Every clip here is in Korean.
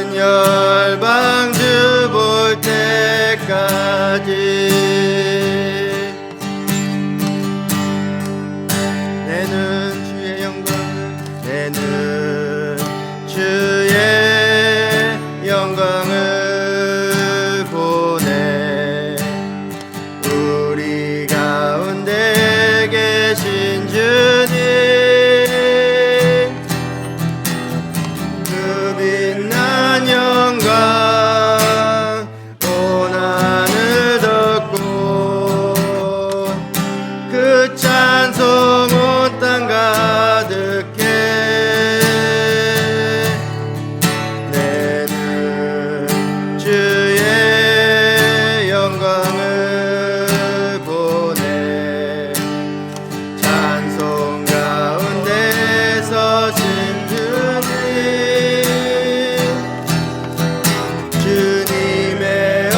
모든 열방 주 볼 때까지 내는 주의 영광을 내는 주의 영광을 보내 우리 가운데 계신 주님 그 빛난 영광 온 하늘 덮고 그 찬송 온 땅 가득해 내는 주의 영광을 보내 찬송 가운데 서신 주님의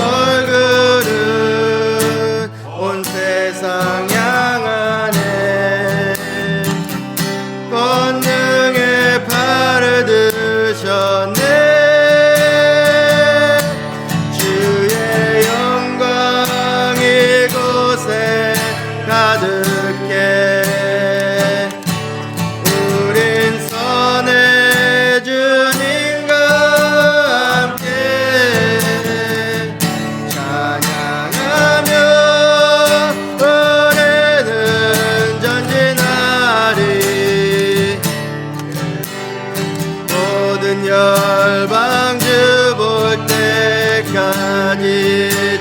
얼굴은 온 세상 향하네 권능의 팔을 드셨네 주의 영광 이곳에 가득해 우린 선의 주님과 함께 찬양하며 은혜는 전진하리 모든 열방 주 볼 때까지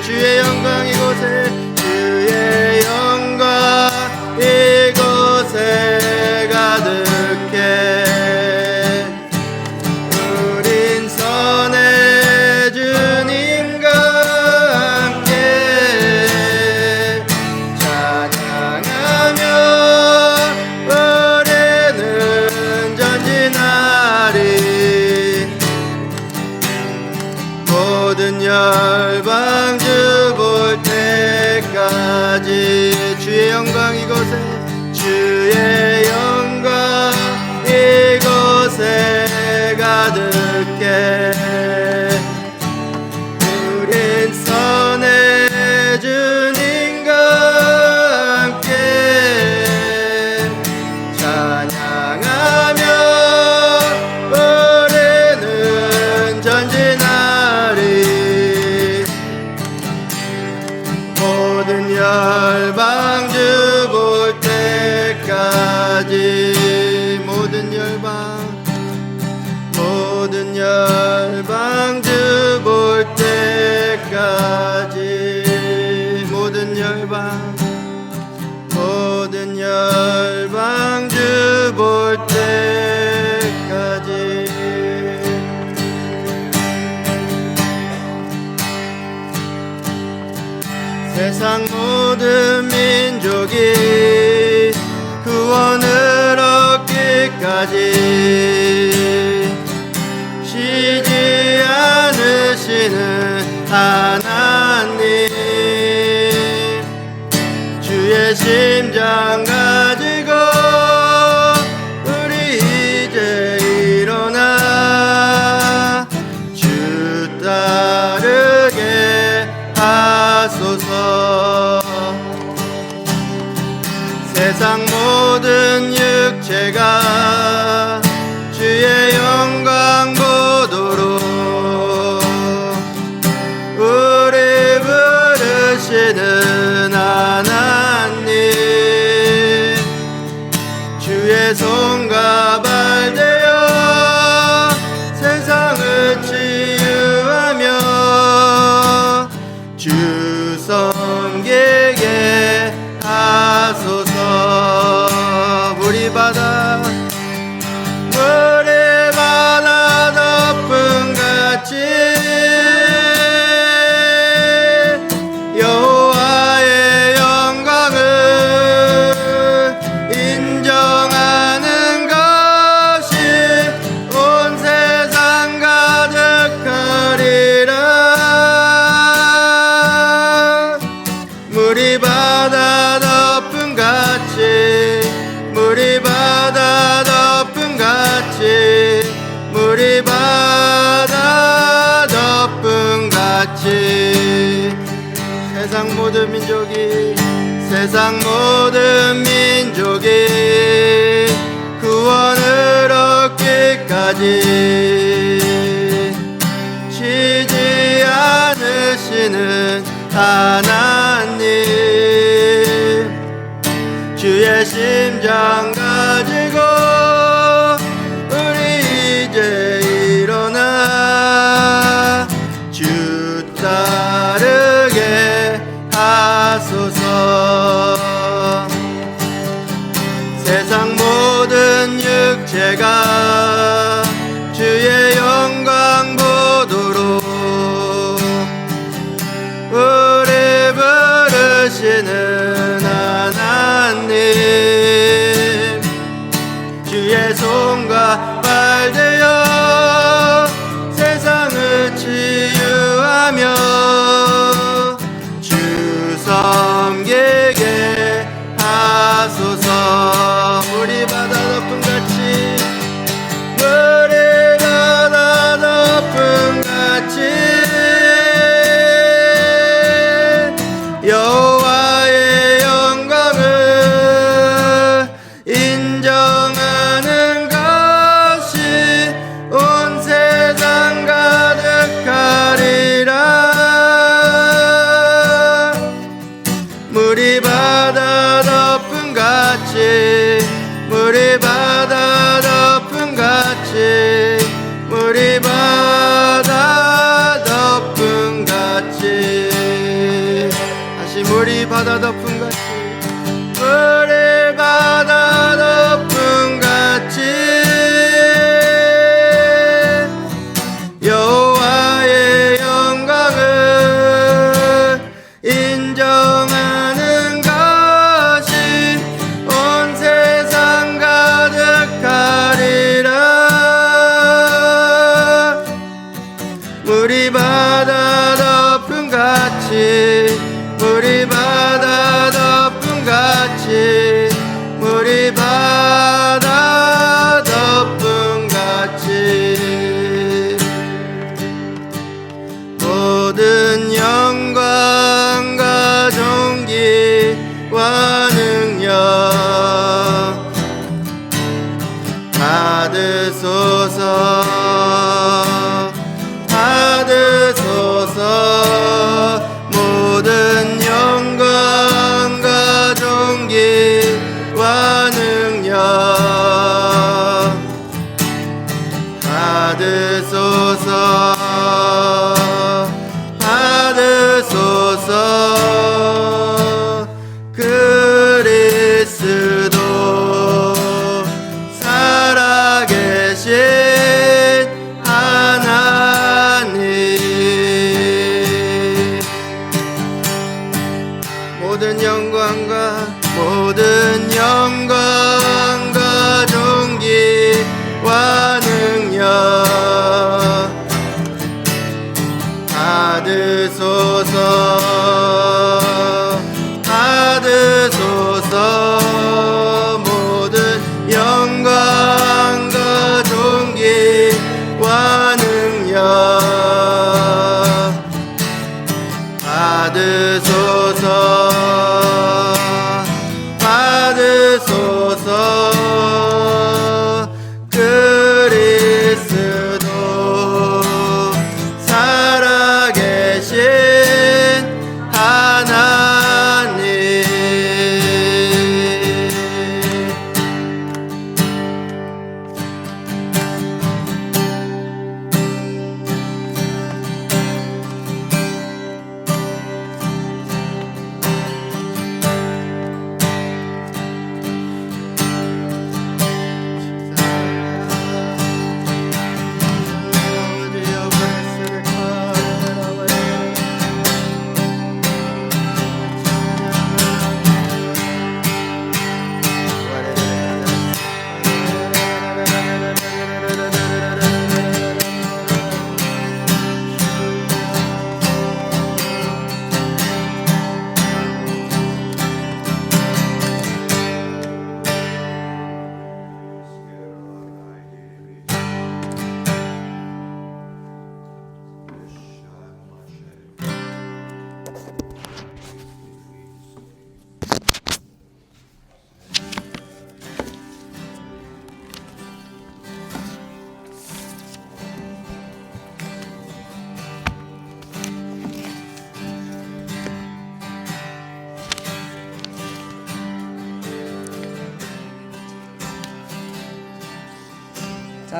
주의 영광 이곳에 주의 영광 이곳에 가득해 우린 선의 주님과 함께 찬양하며 은혜는 전진하리 모든 열방 주 볼 때까지 주의 영광 이곳에 주의 영광 이곳에 가득해 우린 선의 주님과 함께 찬양하며 은혜는 전진하리 모든 열방 주 볼 때까지 모든 열방 주 볼 때까지 모든 열방 주 볼 때까지 세상 모든 민족이 구원을 얻기까지 쉬지 않으시는 하나님 주의 심장 가지고 우리 이제 일어나 주 따르게 하소서 세상 모든 육체가 주의 영광 보도록 우리 부르시는 하나님 주의 손과 발 되어 세상을 치유하며 주 섬기게 하소서 우리 바다 세상 모든 민족이 구원을 얻기까지 쉬지 않으시는 하나님, 주의 심장 가지고 우리 이제 일어나 주 따르게 하소서. 세상 모든 육체가 주의 영광 보도록 우리 부르시는 하나님, 주의 손과 발 되어 세상을 치유하며 주 섬기게 하소서. 물이 바다 덮음같이, 물이 바다 덮음같이 여호와의 영광을 인정하는 것이 온 세상 가득하리라. 물이 바다 덮음같이, 물이 바다 덮음같이, 물이 바다 덮음같이, 다시 물이 바다 덮음같이, 물이 바다 덮음같이 여호와의 영광을 인정하는 것이 온 세상 가득하리라. 물이 바다 덮음같이, 물이 바다 덮음같이, 물이 바다 덮음같이 모든 영광과 존귀와 능력 받으소서, 받으소서.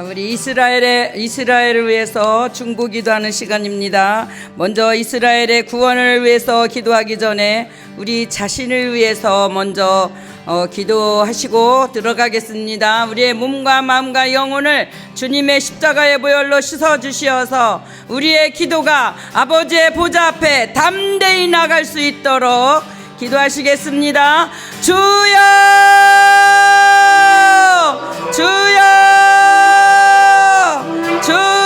우리 이스라엘을 위해서 중보 기도하는 시간입니다. 먼저 이스라엘의 구원을 위해서 기도하기 전에 우리 자신을 위해서 먼저 기도하시고 들어가겠습니다. 우리의 몸과 마음과 영혼을 주님의 십자가의 보혈로 씻어주시어서 우리의 기도가 아버지의 보좌 앞에 담대히 나갈 수 있도록 기도하시겠습니다. 주여, 주여, 주여.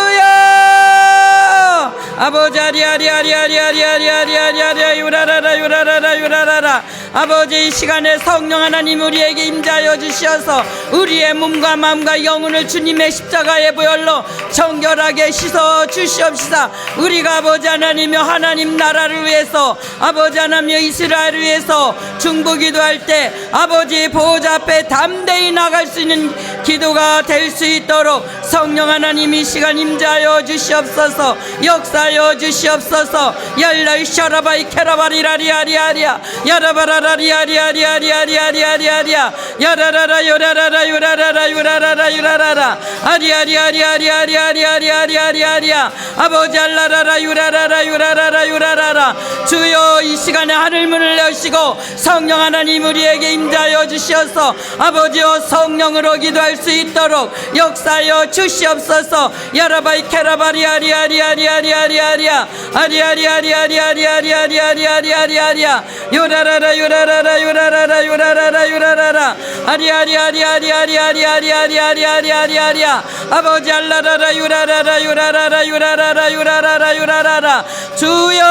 아버지 아리아리아리아리아리아리아리아리아리아 유라라라 유라라라 유라라라. 아버지 이 시간에 성령 하나님 우리에게 임재하여 주시어서 우리의 몸과 마음과 영혼을 주님의 십자가의 보혈로 정결하게 씻어 주시옵시다. 우리가 아버지 하나님이여 하나님 나라를 위해서 아버지 하나님이여 이스라엘을 위해서 중보 기도할 때 아버지 보호자 앞에 담대히 나갈 수 있는 기도가 될 수 있도록 성령 하나님 이 시간 임재하여 주시옵소서. 역사하여 주시옵소서. 열라이 샤라바이 케라바리라리아리아리아 야라바라라리아리아리아리아리아리아리아 야라라라 요라라라 요라라라 요라라라 요라라라 아리아리아리아리아리아리아리아리아리아 아버지 알라라라 요라라라 요라라라 요라라라. 주여 이 시간에 하늘문을 여시고 성령 하나님 우리에게 임재하여 주시어서 아버지여 성령으로 기도할 수 있도록 역사하여 주시옵소서. 야라바이 케라바리아리아리아리아리아리아리아 아리아리아리아리아리아리아리아리아리아 요라라라 요라라라 요라라라 요라라라 요라라라 아리아리아리아리아리아리아리아리아리아리아리아 아버지 알라라라 요라라라 요라라라 요라라라 요라라라 요라라라. 주여,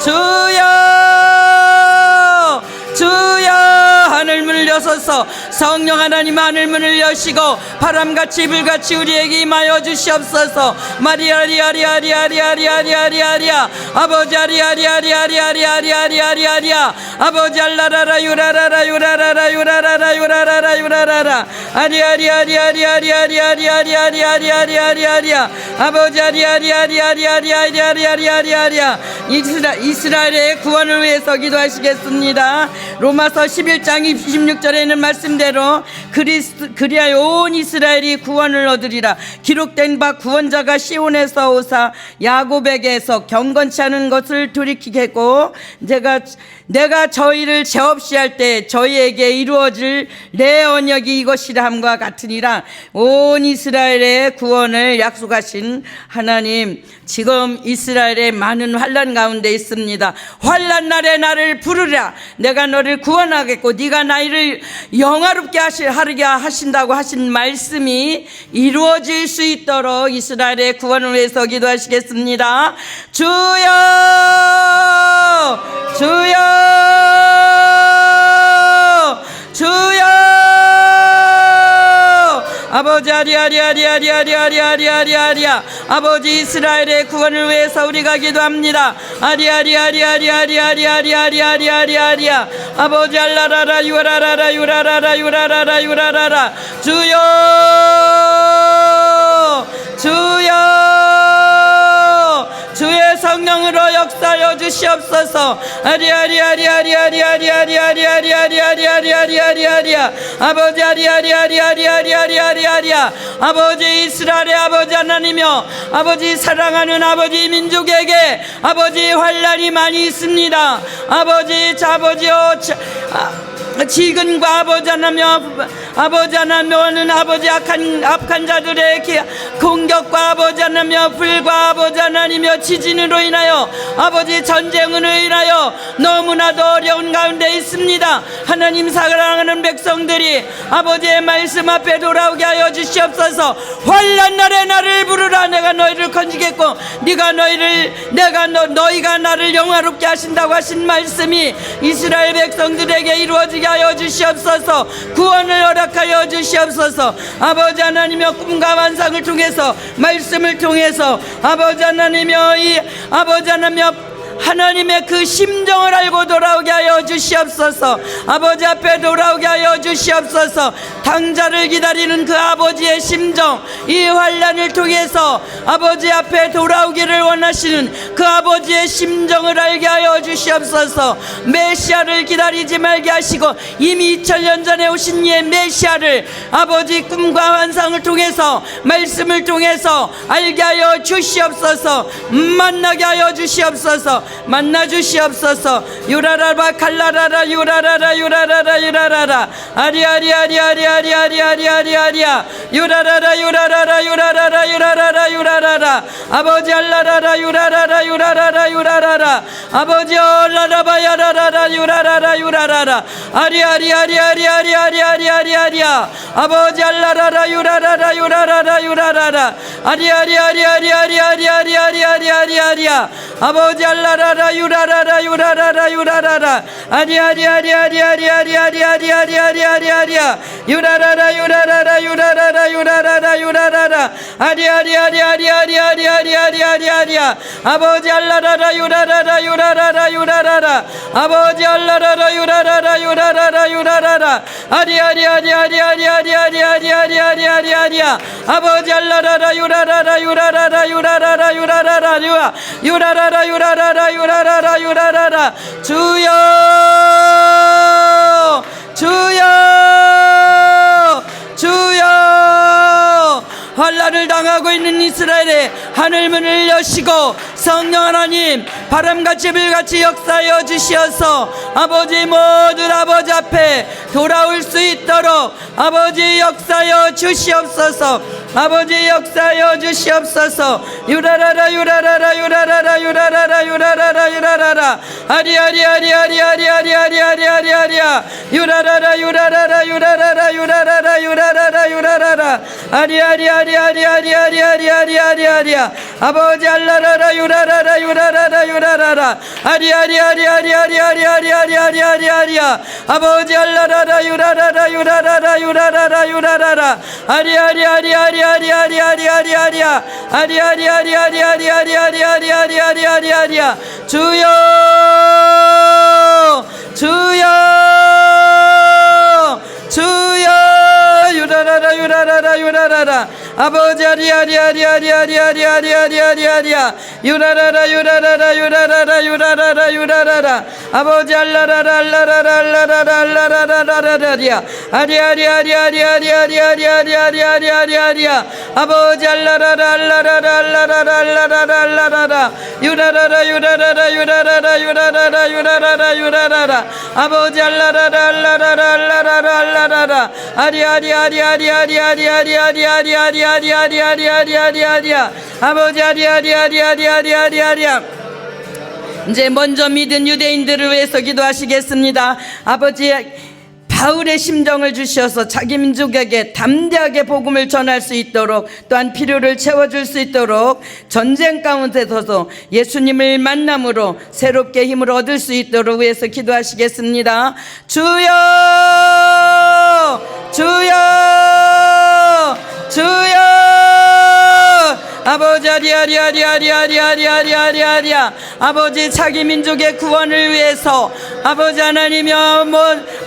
주여, 주여. 하늘문을 여서서 성령 하나님 하늘문을 여시고 바람같이 불같이 우리에게 임하여 주시옵소서. 마리아리아리아리아리아리아리아리아리아 아버지 아리아리아리아리아리아리아리아리아 아버지 알라라라 요라라라 요라라라 요라라라 요라라라 요라라라 아리아리아리아리아리아리아리아리아리아리아리아 아버지 아리아리아리아리아리아리아리아리아 이스라엘의 구원을 위해서 기도하시겠습니다. 로마서 11장 26절에는 말씀대로 그리하여 온 이스라엘이 구원을 얻으리라. 기록된 바 구원자가 시온에서 오사 야곱에게서 경건치 않은 것을 돌이키겠고 내가 저희를 죄 없이 할 때 저희에게 이루어질 내 언약이 이것이라 함과 같으니라. 온 이스라엘의 구원을 약속하신 하나님, 지금 이스라엘의 많은 환난 가운데 있습니다. 환난 날에 나를 부르라. 내가 너를 구원하겠고 네가 나를 영화롭게 하게 하신다고 하신 말씀이 이루어질 수 있도록 이스라엘의 구원을 위해서 기도하시겠습니다. 주여, 주여, 주여. 아버지 아리아리아리아리아리아리아리아리아 아버지 이스라엘의 구원을 위해서 우리가 기도합니다. 아리아리아리아리아리아리아리아리아리아 아버지 알라라라 유라라라 유라라라 유라라라 유라라라 주여, 주여. 주의 성령으로 역사하여 주시옵소서. 아리아리아리아리아리아리아리아리아리아리아리아리아리아리아 아버지 아리아리아리아리아리아리아리아 아버지 이스라엘의 아버지 하나님이여 아버지 사랑하는 아버지 민족에게 아버지 환난이 많이 있습니다. 아버지여 지근과 아버지 하나님은 아버지 악한 자들의 공격과 아버지 하나님여 불과 아버지 하나님여 지진으로 인하여 아버지 전쟁으로 인하여 너무나도 어려운 가운데 있습니다. 하나님 사랑하는 백성들이 아버지의 말씀 앞에 돌아오게 하여 주시옵소서. 환난 날에 나를 부르라. 내가 너희를 건지겠고 너희가 나를 영화롭게 하신다고 하신 말씀이 이스라엘 백성들에게 이루어지게 하여 주시옵소서. 구원을 허락하여 주시옵소서. 아버지 하나님여 꿈과 환상을 통해서 말씀을 통해서 아버지 하나님여 하나님의 그 심정을 알고 돌아오게 하여 주시옵소서. 아버지 앞에 돌아오게 하여 주시옵소서. 당자를 기다리는 그 아버지의 심정, 이 환난을 통해서 아버지 앞에 돌아오기를 원하시는 그 아버지의 심정을 알게 하여 주시옵소서. 메시아를 기다리지 말게 하시고 이미 2000년 전에 오신 이의 메시아를 아버지 꿈과 환상을 통해서 말씀을 통해서 알게 하여 주시옵소서. 만나게 하여 주시옵소서. 만나 주시옵소서. 유라라바 칼라라라 유라라라 유라라라 유라라라 아리아리아리아리아리아리아리아리아리아 유라라라 유라라라 유라라라 유라라라 유라라라 아버지 알라라라 유라라라 유라라라 유라라라 아버지 얼라라바 야라라라 유라라라 유라라라 아리아리아리아리아리아리아리아리아리아 아버지 알라라라 유라라라 유라라라 유라라라 아리아리아리아리아리아리아리아리아리아 아버지 알라라라 유라라라 유라라라 유라라라 아리아리아리아리아리아리아리아리아리아리아 유라라라 유라라라 유라라라 유라라라 유라라라 아리아리아리아리아리아리아리아리아리아 아버지 알라라라 유라라라 유라라라 유라라라 아버지 알라라라 유라라라 유라라라 유라라라 아리아리아리아리아리아리아리아리아리아리아 아버지 알라라라 유라라라 유라라라 유라라라 유라라라 유라라라 유라라라 유라라라 유라라라 주여 주여 주여 환난을 당하고 있는 이스라엘의 하늘문을 여시고 성령 하나님 바람같이 불같이 역사하여 주시어서 아버지 모든 아버지 앞에 돌아올 수 있도록 아버지 역사하여 주시옵소서. 아버지 역사하여 주시옵소서. 유라라라 유라라라 유라라라 유라라라 유라라라 유라라라 아리아리아리아리아리아리아리아리아리아 유라라라 유라라라 유라라라 유라라라 유라라라 유라라라 아리아리아리아리아리아리아리아리아리아 아버지 알라라라 유라라라 유라라라 유라라라 아리아리아리아리아리아리아리아리아리아 아버지 알라라라 유라라라 유라라라 유라라라 유라라라 아리아리아리아리아리아리아리아리아 아리아리아리아리아리아리아리아리아리아리아 주여 주여 주여 유라라라 유라라라 유라라라 아버지 아리아리아리아리아리아리아리아리아리아 유라라라 유라라라 유라라라 유라라라 유라라라 아버지 알라라라 알라라라 알라라라 알라라라라라리아 아리아리아리아리아리아리아리아리아리아리아리아 아버지 알라라라 알라라라 알라라라 알라라라 알라라라 유라라라 유라라라 유라라라 유라라라 유라라라 유라라라 아버지 알라라라 알라라라 알라라라 알라라라 아리아리아리아리아리아리아리아리아리아리아리아리아리아리아리아 아버지 아리아리아리아리아리아리아리아 이제 먼저 믿은 유대인들을 위해서 기도하시겠습니다. 아버지 바울의 심정을 주셔서 자기 민족에게 담대하게 복음을 전할 수 있도록 또한 필요를 채워줄 수 있도록 전쟁 가운데 서서 예수님을 만남으로 새롭게 힘을 얻을 수 있도록 위해서 기도하시겠습니다. 주여 주여 주여 아버지 아리아리아리아리아리아리아리아리아 아버지 자기 민족의 구원을 위해서 아버지 하나님이여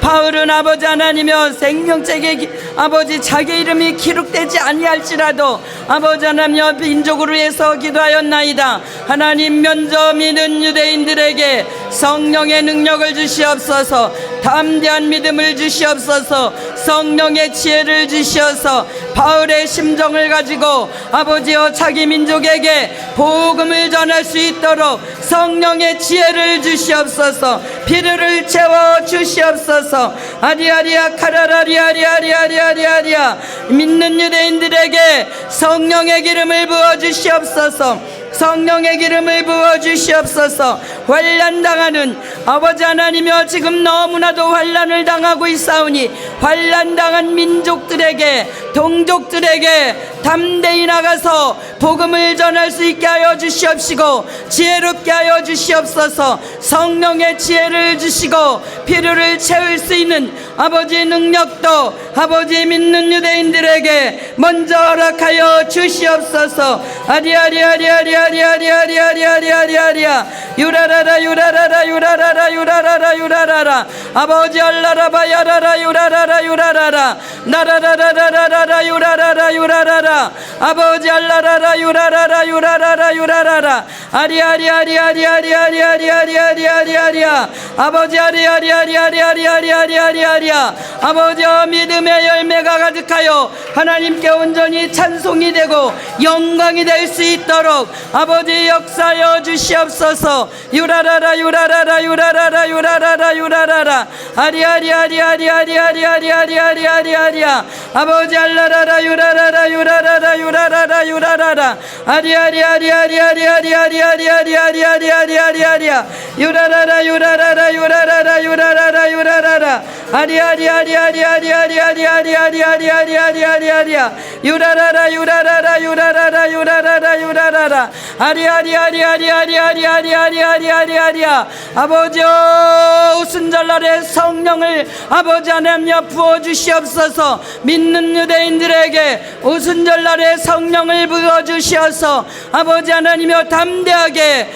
바울은 아버지 하나님이여 생명책에 아버지 자기 이름이 기록되지 아니할지라도 아버지 하나님이여 민족을 위해서 기도하였나이다. 하나님 먼저 믿는 유대인들에게 성령의 능력을 주시옵소서. 담대한 믿음을 주시옵소서. 성령의 지혜를 주시어서 바울의 심정을 가지고 아버지여 자기 민족에게 복음을 전할 수 있도록 성령의 지혜를 주시옵소서. 필요를 채워 주시옵소서. 아리아리아 카라라리아리아리아리아리아리아 믿는 유대인들에게 성령의 기름을 부어 주시옵소서. 성령의 기름을 부어 주시옵소서. 환난당하는 아버지 하나님이여 지금 너무나도 환난을 당하고 있사오니 환난당한 민족들에게 동족들에게 담대히 나가서 복음을 전할 수 있게 하여 주시옵시고 지혜롭게 하여 주시옵소서. 성령의 지혜를 주시고 필요를 채울 수 있는 아버지의 능력도 아버지 믿는 유대인들에게 먼저 허락하여 주시옵소서. 아리아리아리아리아리아리아리아리아리아리아리아 유라라라 유라라라 유라라라 유라라라 유라라라 아버지 알라라바 야라라 유라라라 유라라라 나라라라라라라 유라라라 유라라라 아버지 알라라라 유라라라 유라라라 유라라라 아리아리아리아리아리아리아리아리아리아리아리아 아버지 아리아리아리아리아리아리아리아리아 아버지 믿음의 열매가 가득하여 하나님께 온전히 찬송이 되고 영광이 될 수 있도록 아버지 역사여 주시옵소서. 유라라라 유라라라 유라라라 유라라라 유라라라 아리아리아리아리아리아리아리아리아리아리아리아 아버지 알라라라 유라라라 유라라라 유라라라 유라라라 아리아리아리아리아리아리아리아리아리아리아리아리아 유라라라 유라라라 유라라라 유라라라 유라라라 아리아리아리아리아리아리아리아리아리아리아리아리아 유라라라 유라라라 유라라라 유라라라 유라라라 아리아리아리아리아리아리아리아리아리아리아 아버지여 오순절날의 성령을 아버지 하나님여 부어주시옵소서. 믿는 유대인들에게 오순절날의 성령을 부어주시어서 아버지 하나님여 담대하게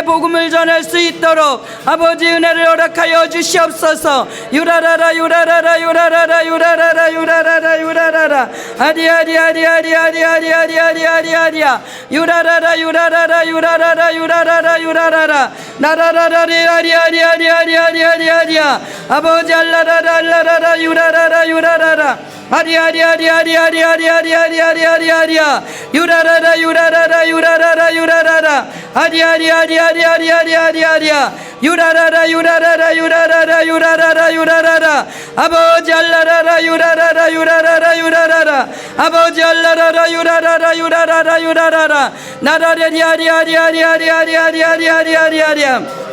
복음을 전할 수 있도록 아버지 은혜를 허락하여 주시옵소서. 유라라라 유라라라 유라라라 유라라라 유라라라 유라라라 아리아리아리아리아리아리아리아리아리아리아 유라라라 유라라라 유라라라 유라라라 유라라라 나라라라리아리아리아리아리아리아리아 아버지 알라라라 알라라라 유라라라 유라라라 아리아리아리아리아리아리아리아리아리아리아 유라라라 유라라라 유라라라 유라라라 아리아리아리아리아리아리아리아리아 유라라라 유라라라 유라라라 유라라라 유라라라 아버지 알라라라 유라라라 유라라라 유라라라 아버지 알라라라 유라라라 유라라라 유라라라 나라리아리아리아리아리아리아리아리아리아리아리아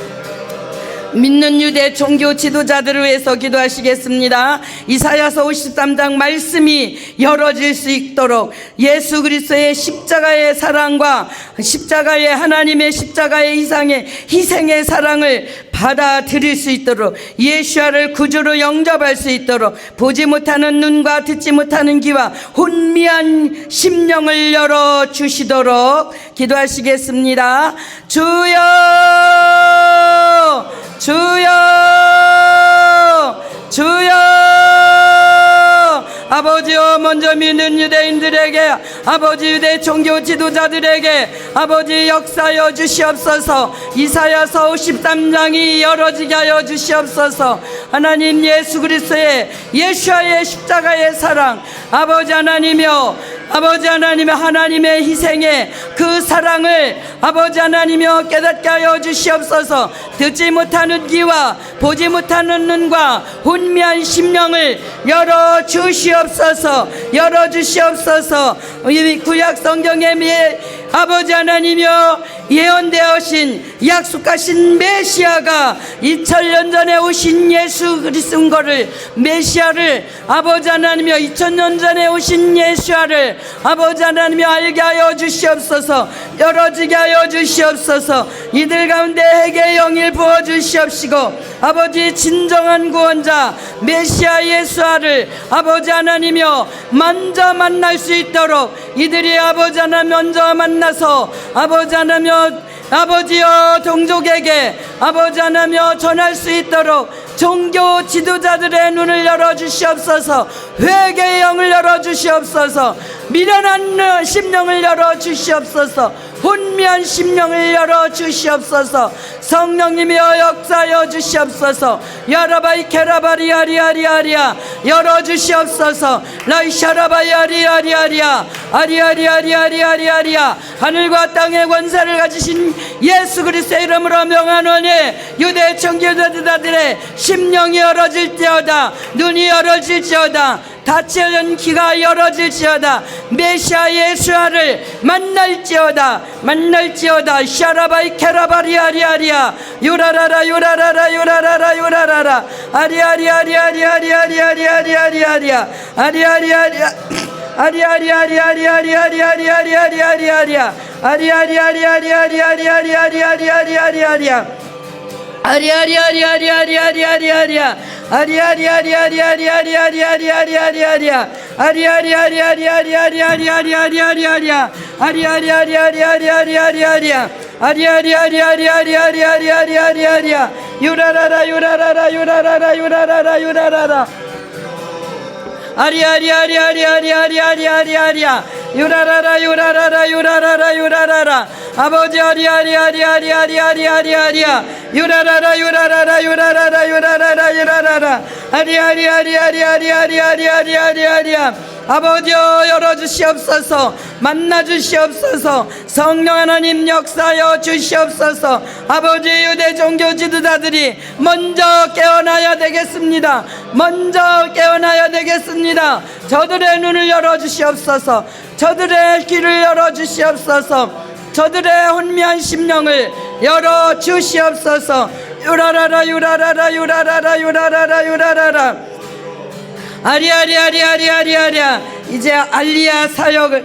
믿는 유대 종교 지도자들을 위해서 기도하시겠습니다. 이사야서 53장 말씀이 열어질 수 있도록 예수 그리스도의 십자가의 사랑과 십자가의 하나님의 십자가의 희생의 사랑을 받아들일 수 있도록 예수아를 구주로 영접할 수 있도록 보지 못하는 눈과 듣지 못하는 귀와 혼미한 심령을 열어주시도록 기도하시겠습니다. 주여 주여 주여 아버지여 먼저 믿는 유대인들에게 아버지 유대 종교 지도자들에게 아버지 역사여 주시옵소서. 이사야서 53장이 열어지게 하여 주시옵소서. 하나님 예수 그리스도의 예수와의 십자가의 사랑 아버지 하나님이여 아버지 하나님의 하나님의 희생의 그 사랑을 아버지 하나님이여 깨닫게 하여 주시옵소서. 듣지 못하는 귀와 보지 못하는 눈과 혼미한 심령을 열어 주시옵소서. 열어 주시옵소서. 이 구약 성경에 아버지 하나님이여 예언되어신 약속하신 메시아가 2000년 전에 오신 예수 그리스도를 메시아를 아버지 하나님이여 2000년 전에 오신 예수아를 아버지 하나님이여 알게 하여 주시옵소서. 열어지게 하여 주시옵소서. 이들 가운데 회개의 영을 부어주시옵시고 아버지 진정한 구원자 메시아 예수아를 아버지 하나님이여 먼저 만날 수 있도록 이들이 아버지 하나님 먼저 만나서 아버지 하나님이여 아버지여 동족에게 아버지 하나님이여 전할 수 있도록 종교 지도자들의 눈을 열어주시옵소서. 회개의 영을 열어주시옵소서. 미련한 심령을 열어주시옵소서. 혼미한 심령을 열어주시옵소서. 성령님이여 역사여 주시옵소서. 야라바이 케라바리아리아리아리아 열어주시옵소서. 라이샤라바이아리아리아리아 아리아리아리아리아리아리아 하늘과 땅의 권세를 가지신 예수 그리스도의 이름으로 명하노니 유대 청교도들의 심령이 열어질지어다. 눈이 열어질지어다. 닫혀진 귀가 열어질지어다. 메시아 예수아를 만날지어다. 샤라바이 케라바리아리아리아 유라라라 유라라라 유라라라 유라라라 아리아리아리아리아리아리아리아리아리아 아리아리아리아 아버지 아버지여 열어주시옵소서. 만나주시옵소서. 성령 하나님 역사하여 주시옵소서. 아버지 유대 종교 지도자들이 먼저 깨어나야 되겠습니다. 먼저 깨어나야 되겠습니다. 저들의 눈을 열어주시옵소서. 저들의 귀를 열어주시옵소서. 저들의 혼미한 심령을 열어주시옵소서. 유라라라 유라라라 유라라라 유라라라 유라라라 아리아리아리아리아리아리아. 이제 알리야 사역을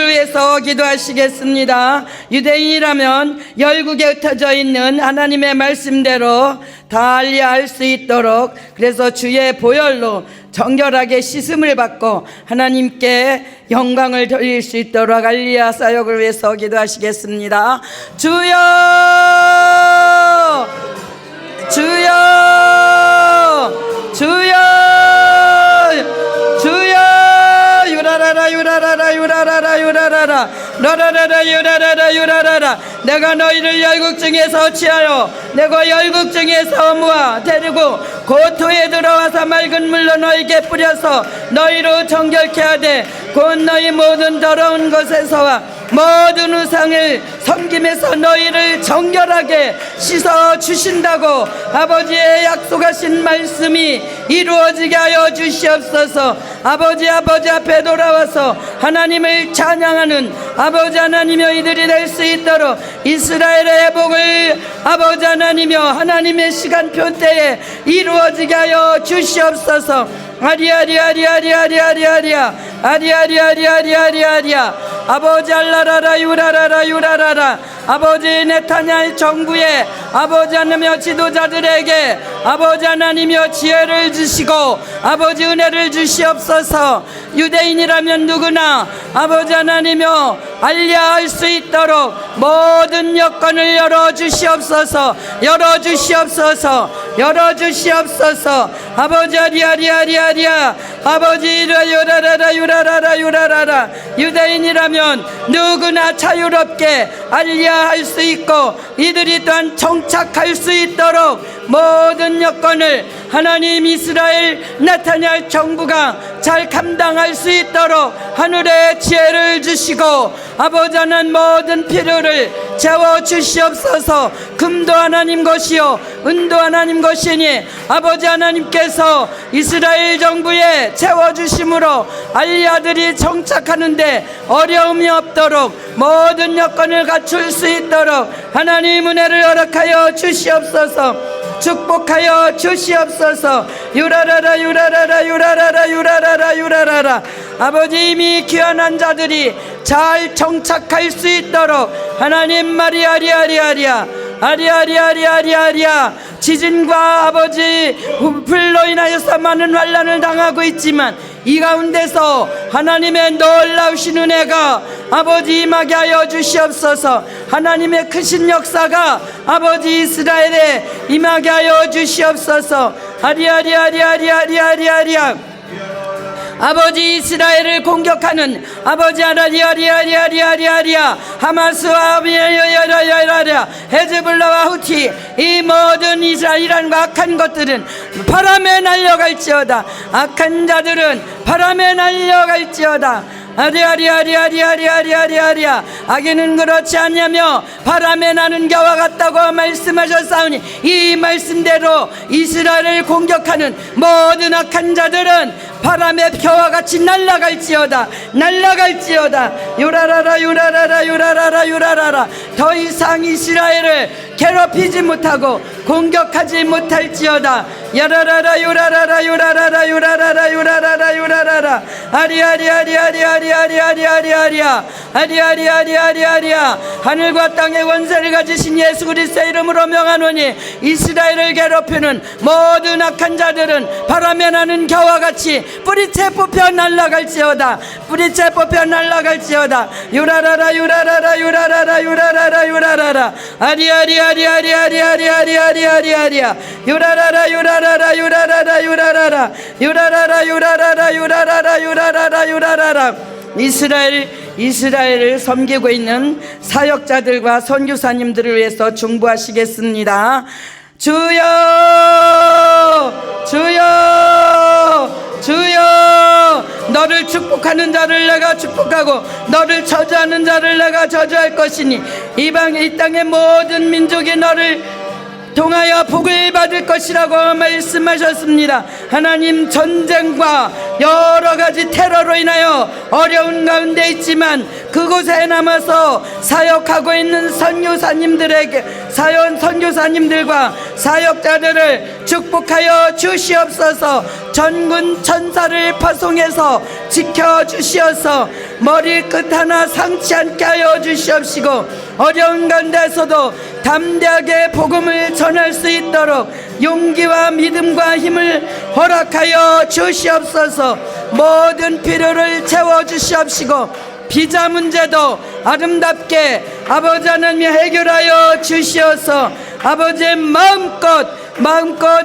위해서 기도하시겠습니다. 유대인이라면 열국에 흩어져 있는 하나님의 말씀대로 다 알리야할 수 있도록, 그래서 주의 보혈로 정결하게 씻음을 받고 하나님께 영광을 돌릴 수 있도록 알리야 사역을 위해서 기도하시겠습니다. 주여 주여 주여 주여 유라라라 유라라라 유라라라 유라라라 라라라라 유라라라 유라라라. 내가 너희를 열국중에서 취하여 내가 열국중에서 모아 데리고 고토에 들어와서 맑은 물로 너희에게 뿌려서 너희로 정결케 하되 곧 너희 모든 더러운 것에서와 모든 우상을 섬김에서 너희를 정결하게 씻어 주신다고 아버지의 약속하신 말씀이 이루어지게 하여 주시옵소서. 아버지 앞에 돌아와서 하나님을 찬양하는 아버지 하나님여 이들이 될 수 있도록 이스라엘의 회복을 아버지 하나님여 하나님의 시간표 때에 이루어지게 하여 주시옵소서. 아리아리아리아리아리아리아리아 아리아리아리아리아리아리아 아버지 알라라라 유라라라 유라라라. 아버지 네타냐의 정부에 아버지 하나님여 지도자들에게 아버지 하나님여 지혜를 주시고 아버지 은혜를 주시옵소서. 유대인이라면 누구나 아버지 하나님여 알려할 수 있도록 모든 여건을 열어주시옵소서. 열어주시옵소서. 열어주시옵소서. 아버지 아리아리아리아리아 아버지 유라라라 유라라라 유라라라. 유대인이라면 누구나 자유롭게 알리야할 수 있고 이들이 또한 정착할 수 있도록 모든 여건을 하나님 이스라엘 나타날 정부가 잘 감당할 수 있도록 하늘의 지혜를 주시고 아버지 하나님 모든 필요를 채워주시옵소서. 금도 하나님 것이요 은도 하나님 것이니 아버지 하나님께서 이스라엘 정부에 채워주심으로 알리야들이 정착하는데 어려움이 없도록 모든 여건을 갖출 수 있도록 하나님 은혜를 허락하여 주시옵소서. 축복하여 주시옵소서. 유라라라 유라라라 유라라라 유라라라 유라라라. 아버지 이미 귀환한 자들이 잘 정착할 수 있도록 하나님 마리아리아리아리아 아리아리아리아리아리아. 지진과 아버지 불로 인하여서 많은 환난을 당하고 있지만 이 가운데서 하나님의 놀라우신 은혜가 아버지 임하게 하여 주시옵소서. 하나님의 크신 역사가 아버지 이스라엘에 임하게 하여 주시옵소서. 아리아리아리아리아리아리아리아 아버지 이스라엘을 공격하는 아버지 아리아리아리아리아리아 하마스와 아비야야야야야야 헤즈볼라와 후티 이 모든 이스라엘과 악한 것들은 바람에 날려갈지어다. 악한 자들은 바람에 날려갈지어다. 아리아리아리아리아리아리아리아 악인은 그렇지 않냐며 바람에 나는 겨와 같다고 말씀하셨사오니 이 말씀대로 이스라엘을 공격하는 모든 악한 자들은 바람의 겨와 같이 날아갈지어다. 날아갈지어다. 유라라라 유라라라 유라라라 유라라라. 더 이상 이스라엘을 괴롭히지 못하고 공격하지 못할지어다. 야라라라 요라라라 요라라라 요라라라 요라라라 요라라라 아리아리아리아리아리아리아리아리아리아 아리아리아리아리아리아. 하늘과 땅의 원세를 가지신 예수 그리스도의 이름으로 명하노니 이스라엘을 괴롭히는 모든 악한 자들은 바람에 나는 겨와 같이 뿌리채 뽑혀 날아갈지어다. 뿌리채 뽑혀 날아갈지어다. 요라라라 요라라라 요라라라 요라라라 요라라라 아리아리아리아리아리아리아리아리아리아 요라라라 요라라라 요라라라 요라라라 요라라라 요라라라 요라라라 요라라라 요라라라. 이스라엘을 섬기고 있는 사역자들과 선교사님들을 위해서 중보하시겠습니다. 주여 주여 주여. 너를 축복하는 자를 내가 축복하고 너를 저주하는 자를 내가 저주할 것이니 이 땅의 모든 민족이 너를 통하여 복을 받을 것이라고 말씀하셨습니다. 하나님, 전쟁과 여러 가지 테러로 인하여 어려운 가운데 있지만 그곳에 남아서 사역하고 있는 선교사님들과 사역자들을 축복하여 주시옵소서. 전군 천사를 파송해서 지켜주시어서 머리끝 하나 상치 않게 하여 주시옵시고 어려운 가운데서도 담대하게 복음을 전할 수 있도록 용기와 믿음과 힘을 허락하여 주시옵소서. 모든 필요를 채워주시옵시고 비자 문제도 아름답게 아버지 하나님이 해결하여 주시어서 아버지의 마음껏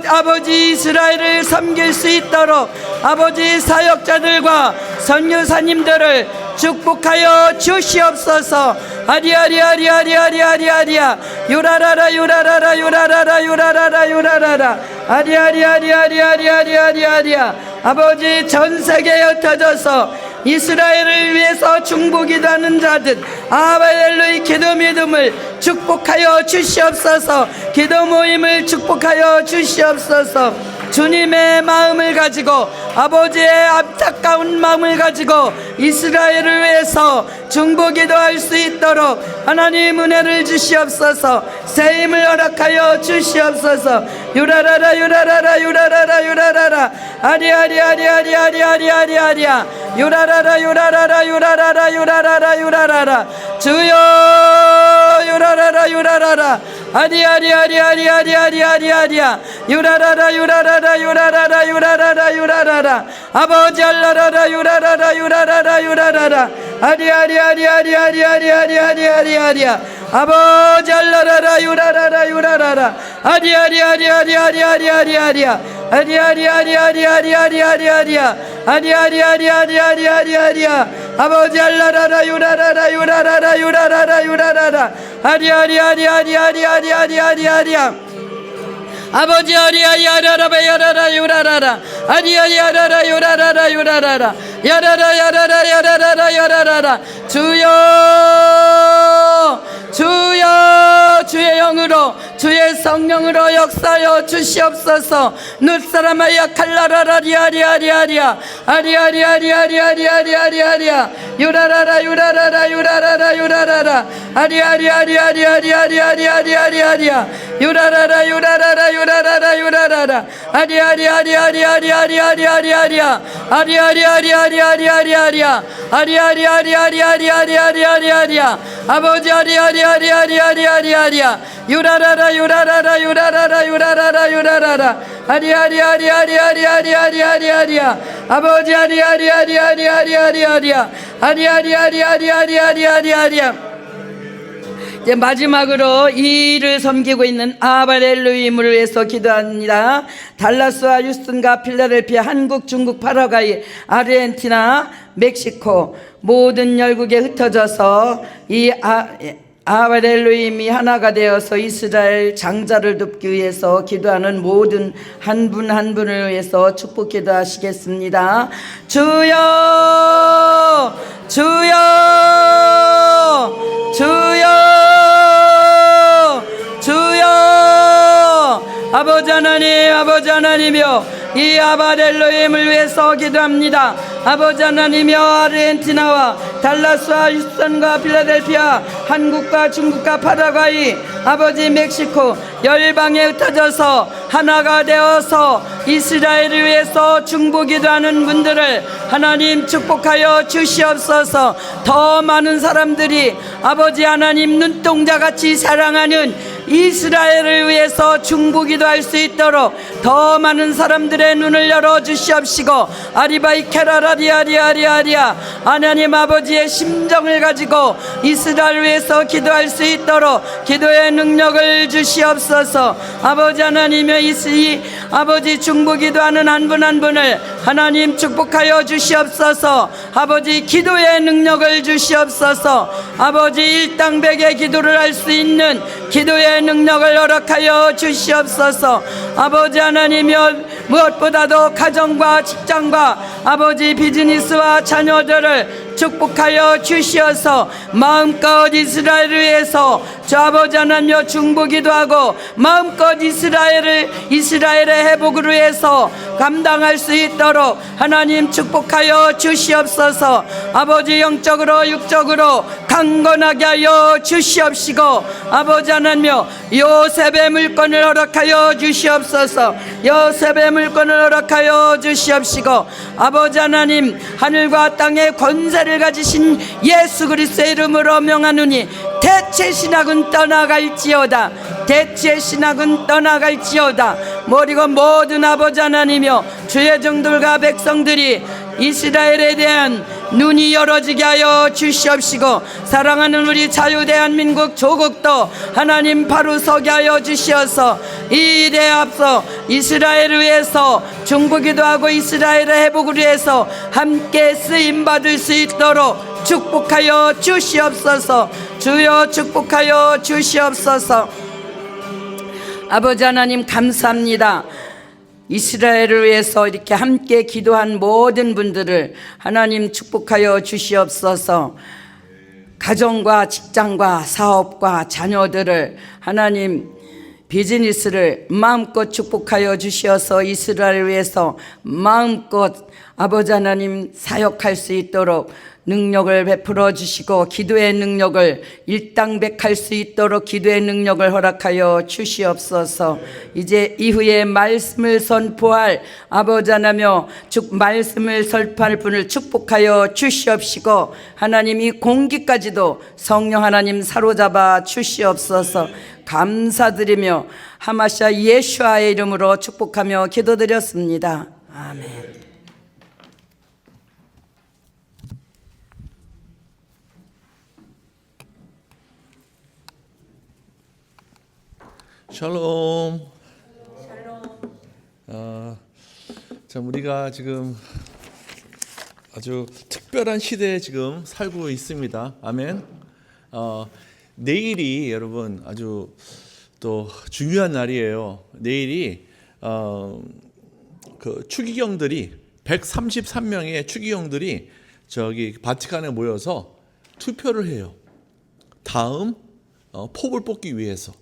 아버지 이스라엘을 섬길 수 있도록 아버지 사역자들과 선교사님들을 축복하여 주시옵소서. 아리아리아리아리아리아리아리아 요라라라 요라라라 요라라라 요라라라 요라라라 아리아리아리아리아리아리아리아. 아버지, 전 세계에 흩어져서 이스라엘을 위해서 중보기도하는 자들 아바엘로의 기도 믿음을 축복하여 주시옵소서. 기도 모임을 축복하여 주시옵소서. 주님의 마음을 가지고 아버지의 안타까운 마음을 가지고 이스라엘을 위해서 중보기도할 수 있도록 하나님 은혜를 주시옵소서. 새 힘을 허락하여 주시옵소서. 유라라라 유라라라 유라라라 유라라라 아리아리아리아리아리아리아리아 유라라라 유라라라 유라라라 유라라라 유라라라 주여 유라라라 유라라라 아리아리아리아리아리아리아리아 유라라라 유라라라 유라라라 유라라라 유라라라 아버지 알라라라 유라라라 유라라라 유라라라 아리아리아리아리아리아리아리아리아리아 아버지 알라라라 유라라라 유라라라 아리아리아리아리아리아리아리아리아 아리아리아리아리아리아리아리아 아리아리아리아리아리아리아리아 아버지 알라라라 유라라라 유라라라 유라라라 유라라라 아리아리아리아리아리아리아리아리아 아버지 아리아리아라라 야라라 유라라라 아리아리아라라 유라라라 유라라라 야라라 야라라 야라라라 야라라라 주여 주의 영으로 주의 성령으로 역사하여 주시옵소서. 눈사람아야 칼라라라리아리아리아리아 아리아리아리아리아리아리아리아 유라라라 유라라라 유라라라 유라라라 아리아리아리아리아리아리아리아리아 유라라라 유라라라 유라라라 유라라라 아리아리아리아리아리아리아리아리아 아리아리아리아리아리아리아리아 아리아리아리아리아리아리아리아리아 아버지 아리아리아리아리아리아리아 유라라라 유라라라 유라라라 유라라라 유라라라 아리아리아리아리아리아리아리아리아 아버지 아리아리아리아리아리아리아리아 아리아리아리아리아리아리아리아. 이제 마지막으로 이 일을 섬기고 있는 아바렐로임을 위해서 기도합니다. 달라스와 휴스턴과 필라델피아, 한국, 중국, 파라과이, 아르헨티나, 멕시코 모든 열국에 흩어져서 이 아바렐로임이 하나가 되어서 이스라엘 장자를 돕기 위해서 기도하는 모든 한 분 한 분을 위해서 축복 기도하시겠습니다. 주여 주여 주여 주여. 아버지 하나님이여 이 아바렐로임을 위해서 기도합니다. 아버지 하나님이여 달라스와 휴스턴과 필라델피아, 한국과 중국과 파라과이, 아버지 멕시코 열방에 흩어져서 하나가 되어서 이스라엘을 위해서 중보기도하는 분들을 하나님 축복하여 주시옵소서. 더 많은 사람들이 아버지 하나님 눈동자같이 사랑하는 이스라엘을 위해서 중보기도할 수 있도록 더 많은 사람들의 눈을 열어 주시옵시고 아리바이 케라라리아리아리아리아 하나님 아버지의 심정을 가지고 이스라엘을 위해서 기도할 수 있도록 기도의 능력을 주시옵소서. 아버지 하나님의 이 아버지 중보기도하는 한 분 한 분을 하나님 축복하여 주시옵소서. 아버지 기도의 능력을 주시옵소서. 아버지 일당백의 기도를 할 수 있는 기도의 능력을 허락하여 주시옵소서. 아버지 하나님이여 무엇보다도 가정과 직장과 아버지 비즈니스와 자녀들을 축복하여 주시어서 마음껏 이스라엘을 위해서 저 아버지 하나님여 중보기도 하고 마음껏 이스라엘의 회복을 위해서 감당할 수 있도록 하나님 축복하여 주시옵소서. 아버지 영적으로 육적으로 강건하게 하여 주시옵시고 아버지 하나님여 요셉의 물건을 허락하여 주시옵소서. 요셉의 물건을 허락하여 주시옵시고 아버지 하나님 하늘과 땅의 권세를 가지신 예수 그리스도의 이름으로 명하노니 대체 신학은 떠나갈지어다. 대체 신학은 떠나갈지어다. 그리고 모든 아버지 하나님이여 주의 종들과 백성들이 이스라엘에 대한 눈이 열어지게 하여 주시옵시고 사랑하는 우리 자유대한민국 조국도 하나님 바로 서게 하여 주시어서 이 일에 앞서 이스라엘을 위해서 중보기도 하고 이스라엘의 회복을 위해서 함께 쓰임받을 수 있도록 축복하여 주시옵소서. 주여 축복하여 주시옵소서. 아버지 하나님 감사합니다. 이스라엘을 위해서 이렇게 함께 기도한 모든 분들을 하나님 축복하여 주시옵소서. 가정과 직장과 사업과 자녀들을 하나님 비즈니스를 마음껏 축복하여 주시어서 이스라엘을 위해서 마음껏 아버지 하나님 사역할 수 있도록 능력을 베풀어 주시고 기도의 능력을 일당백할 수 있도록 기도의 능력을 허락하여 주시옵소서. 이제 이후에 말씀을 선포할 아버지 하나며 말씀을 선포할 분을 축복하여 주시옵시고 하나님 이 공기까지도 성령 하나님 사로잡아 주시옵소서. 감사드리며 하마샤 예수아의 이름으로 축복하며 기도드렸습니다. 아멘. 샬롬. 참 우리가 지금 아주 특별한 시대에 지금 살고 있습니다. 아멘. 내일이 여러분 아주 또 중요한 날이에요. 내일이 그 추기경들이 133명의 추기경들이 저기 바티칸에 모여서 투표를 해요. 다음 포를 뽑기 위해서.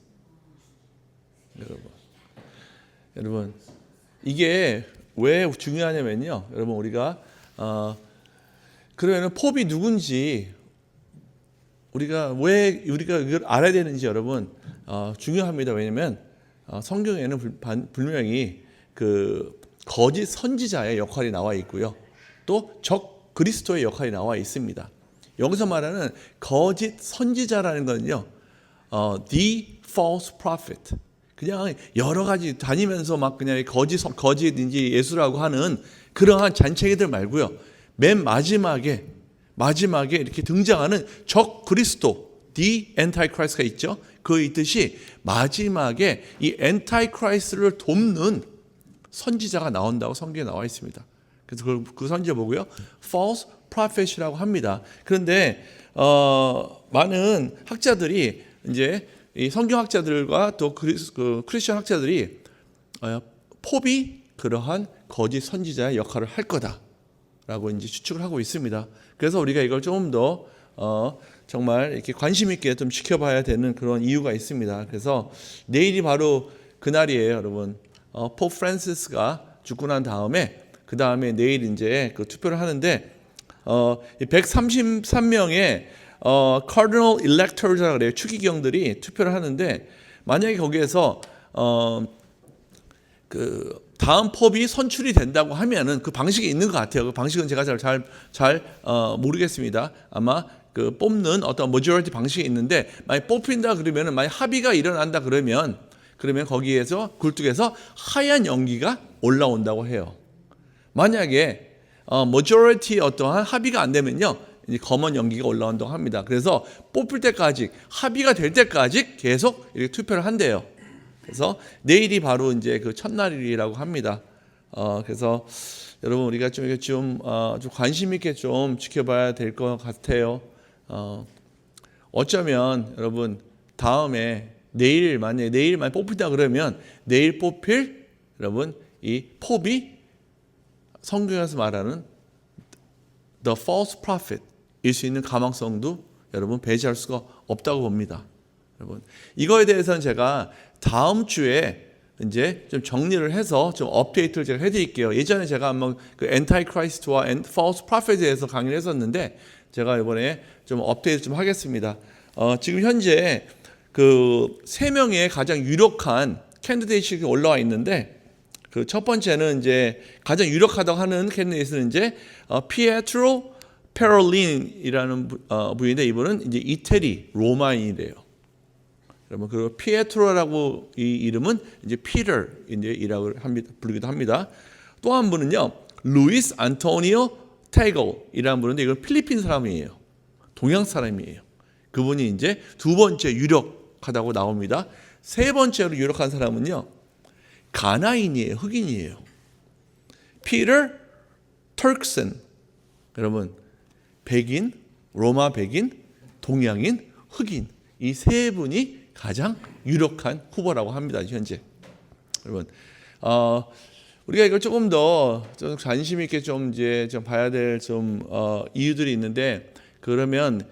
여러분 이게 왜 중요하냐면요. 여러분 우리가 그러면 pop이 누군지 우리가 이걸 알아야 되는지 여러분 중요합니다. 왜냐하면 성경에는 분명히 그 거짓 선지자의 역할이 나와 있고요. 또 적 그리스도의 역할이 나와 있습니다. 여기서 말하는 거짓 선지자라는 건요, the false prophet. 그냥 여러 가지 다니면서 막 그냥 거짓인지 예수라고 하는 그러한 잔챙이들 말고요. 맨 마지막에 이렇게 등장하는 적 그리스도, the antichrist가 있죠. 그 있듯이 마지막에 이 antichrist를 돕는 선지자가 나온다고 성경에 나와 있습니다. 그래서 그 선지자 보고요, false prophet이라고 합니다. 그런데 많은 학자들이 이제 이 성경학자들과 또 크리스천 학자들이 pop이 그러한 거짓 선지자의 역할을 할 거다라고 이제 추측을 하고 있습니다. 그래서 우리가 이걸 조금 더 정말 이렇게 관심 있게 좀 지켜봐야 되는 그런 이유가 있습니다. 그래서 내일이 바로 그날이에요, 여러분. 포프 프란시스가 죽고 난 다음에 그 다음에 내일 이제 그 투표를 하는데 133명의 cardinal electors라고 그래요. 추기경들이 투표를 하는데 만약에 거기에서 그 다음 팝이 선출이 된다고 하면은 그 방식이 있는 것 같아요. 그 방식은 제가 잘 모르겠습니다. 아마 그 뽑는 어떤 majority 방식이 있는데 만약 뽑힌다 그러면은 만약 합의가 일어난다 그러면 거기에서 굴뚝에서 하얀 연기가 올라온다고 해요. 만약에 majority 어떠한 합의가 안 되면요. 이제 검은 연기가 올라온다고 합니다. 그래서 뽑힐 때까지 합의가 될 때까지 계속 이렇게 투표를 한대요. 그래서 내일이 바로 이제 그 첫날이라고 합니다. 그래서 여러분 우리가 좀 관심 있게 좀 지켜봐야 될 것 같아요. 어쩌면 여러분 다음에 내일 만약 뽑힌다 그러면 내일 뽑힐 여러분 이 pop이 성경에서 말하는 the false prophet 일 수 있는 가망성도 여러분 배제할 수가 없다고 봅니다. 여러분 이거에 대해서는 제가 다음 주에 이제 좀 정리를 해서 좀 업데이트를 제가 해드릴게요. 예전에 제가 한번 그 엔타이크라이스트와 false prophet에 대해서 강의를 했었는데 제가 이번에 좀 업데이트 좀 하겠습니다. 지금 현재 그 3명의 가장 유력한 캔디데이트가 올라와 있는데 그 첫 번째는 이제 가장 유력하다고 하는 캔디데이트는 이제 피에트로 페롤린이라는 분인데 이분은 이제 이태리 로마인이래요. 여러분 그 피에트로라고 이 이름은 이제 피터이라고 부르기도 합니다. 또 한 분은요 루이스 안토니오 테골이라는 분인데 이건 필리핀 사람이에요. 동양 사람이에요. 그분이 이제 두 번째 유력하다고 나옵니다. 세 번째로 유력한 사람은요 가나인이에요. 흑인이에요. 피터 터크슨. 여러분 백인, 로마 백인, 동양인, 흑인 이 세 분이 가장 유력한 후보라고 합니다. 현재 여러분 우리가 이걸 조금 더 좀 관심 있게 좀 봐야 될 이유들이 있는데 그러면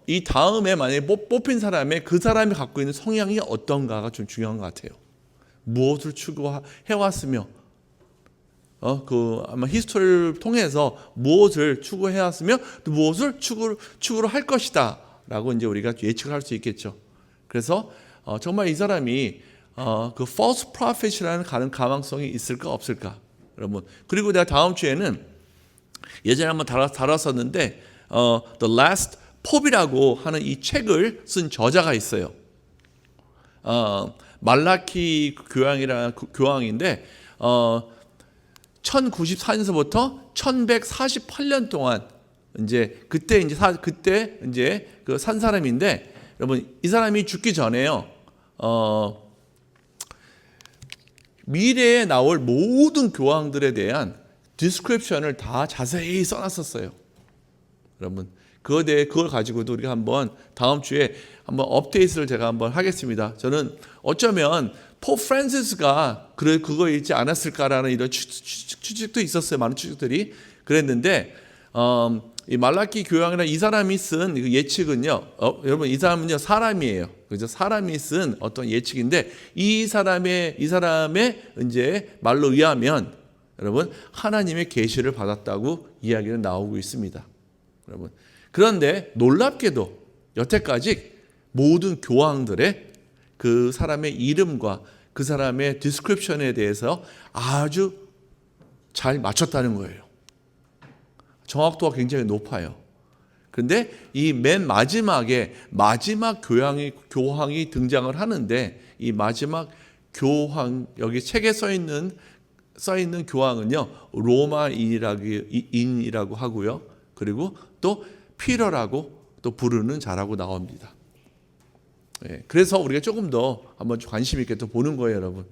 이 다음에 만약에 뽑힌 사람의 그 사람이 갖고 있는 성향이 어떤가가 좀 중요한 것 같아요. 무엇을 추구해왔으며 그 아마 히스토리를 통해서 무엇을 추구해왔으며 또 무엇을 추구를 할 것이다라고 이제 우리가 예측을 할 수 있겠죠. 그래서 정말 이 사람이 그 false prophet이라는 가능성이 있을까 없을까, 여러분. 그리고 내가 다음 주에는 예전에 한번 다뤘었는데 The Last Pope이라고 하는 이 책을 쓴 저자가 있어요. 말라키 교황인데 1094년서부터 1148년 동안 그때 그 산 사람인데 여러분 이 사람이 죽기 전에요. 미래에 나올 모든 교황들에 대한 디스크립션을 다 자세히 써놨었어요. 여러분 그걸 가지고도 우리가 한번 다음 주에 한번 업데이트를 제가 한번 하겠습니다. 저는 어쩌면 포 프란시스가 그거 읽지 않았을까라는 이런 추측도 있었어요. 많은 추측들이 그랬는데 이 말라키 교황이라는 이 사람이 쓴 예측은요. 여러분 이 사람은요 사람이에요. 그죠? 사람이 쓴 어떤 예측인데 이 사람의 이제 말로 의하면 여러분 하나님의 계시를 받았다고 이야기는 나오고 있습니다. 여러분 그런데 놀랍게도 여태까지 모든 교황들의 그 사람의 이름과 그 사람의 디스크립션에 대해서 아주 잘 맞췄다는 거예요. 정확도가 굉장히 높아요. 그런데 이 맨 마지막 교황이 등장을 하는데 이 마지막 교황 여기 책에 써 있는 교황은요 로마인이라고 하고요. 그리고 또 피터라고 또 부르는 자라고 나옵니다. 예, 그래서 우리가 조금 더 한번 관심 있게 또 보는 거예요, 여러분.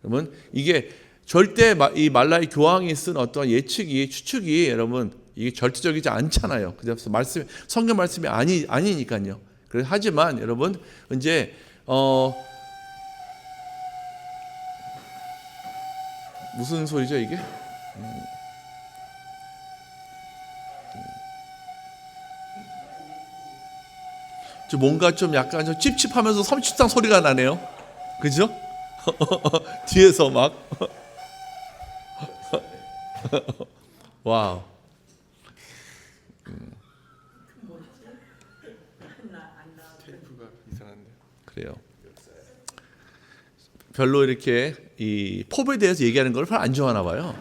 여러분 이게 절대 이 말라이 교황이 쓴 어떤 추측이 여러분 이게 절대적이지 않잖아요. 그래서 성경 말씀이 아니니까요. 그래서 하지만 여러분 이제 무슨 소리죠 이게? 뭔가 좀 약간 좀 찝찝하면서 섬찟한 소리가 나네요. 그죠? 뒤에서 막 와우. 그래요. 별로 이렇게 이 pop에 대해서 얘기하는 걸 별로 안 좋아하나 봐요.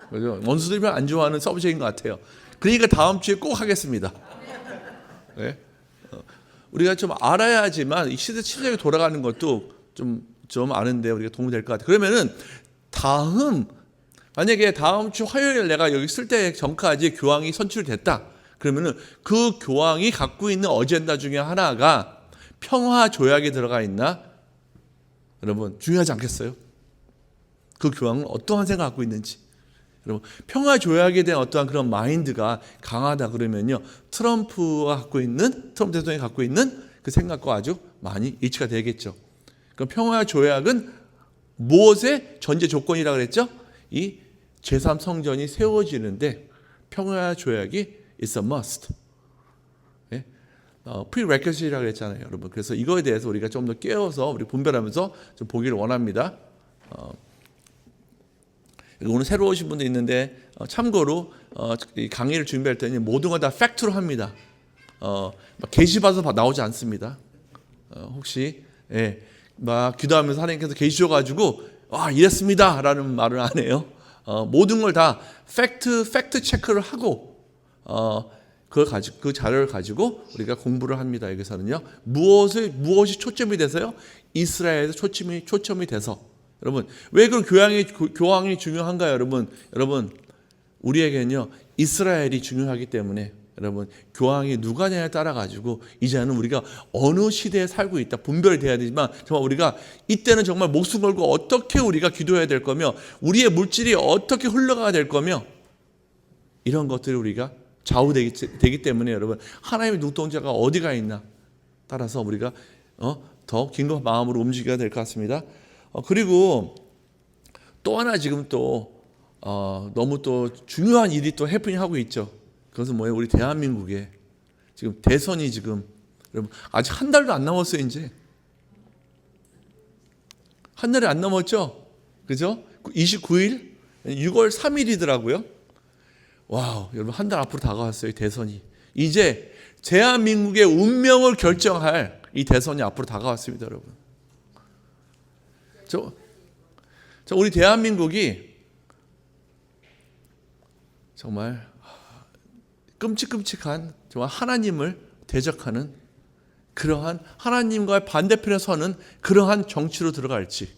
그죠? 원수들이 별로 안 좋아하는 서브젝트인 것 같아요. 그러니까 다음 주에 꼭 하겠습니다. 네? 우리가 좀 알아야지만 이 시대 침략이 돌아가는 것도 좀 아는데 우리가 도움이 될 것 같아요. 그러면은 만약에 다음 주 화요일 내가 여기 쓸 때 전까지 교황이 선출됐다. 그러면은 그 교황이 갖고 있는 어젠다 중에 하나가 평화 조약에 들어가 있나? 여러분 중요하지 않겠어요? 그 교황은 어떠한 생각을 갖고 있는지. 여러분 평화 조약에 대한 어떠한 그런 마인드가 강하다 그러면요 트럼프 대통령이 갖고 있는 그 생각과 아주 많이 일치가 되겠죠. 그럼 평화 조약은 무엇의 전제 조건이라고 그랬죠? 이 제3성전이 세워지는데 평화 조약이 is a must. 네? prerequisite이라고 그랬잖아요, 여러분. 그래서 이거에 대해서 우리가 좀 더 깨워서 우리 분별하면서 좀 보기를 원합니다. 오늘 새로 오신 분도 있는데 참고로 이 강의를 준비할 때는 모든 걸 다 팩트로 합니다. 계시 봐서 나오지 않습니다. 혹시 막 기도하면서 하나님께서 계시 줘가지고 이랬습니다라는 말을 안 해요. 모든 걸 다 팩트 체크를 하고 그 자료를 가지고 우리가 공부를 합니다. 여기서는요 무엇이 초점이 돼서요? 이스라엘에서 초점이 돼서. 여러분 왜 그 교황이 중요한가요? 여러분 우리에게는요 이스라엘이 중요하기 때문에 여러분 교황이 누가냐에 따라 가지고 이제는 우리가 어느 시대에 살고 있다 분별이 돼야 되지만 정말 우리가 이때는 정말 목숨 걸고 어떻게 우리가 기도해야 될 거며 우리의 물질이 어떻게 흘러가야 될 거며 이런 것들이 우리가 좌우되기 때문에 여러분 하나님의 눈동자가 어디가 있나 따라서 우리가 더 긴급 마음으로 움직여야 될 것 같습니다. 그리고 또 하나 지금 또 너무 또 중요한 일이 또 해프닝하고 있죠. 그것은 뭐예요? 우리 대한민국에 지금 대선이 지금 여러분 아직 한 달도 안 남았어요. 이제 한 달이 안 남았죠. 그죠? 29일 6월 3일이더라고요. 와우, 여러분 한 달 앞으로 다가왔어요. 대선이 이제 대한민국의 운명을 결정할 이 대선이 앞으로 다가왔습니다. 여러분 우리 대한민국이 정말 끔찍한 정말 하나님을 대적하는 그러한 하나님과 반대편에 서는 그러한 정치로 들어갈지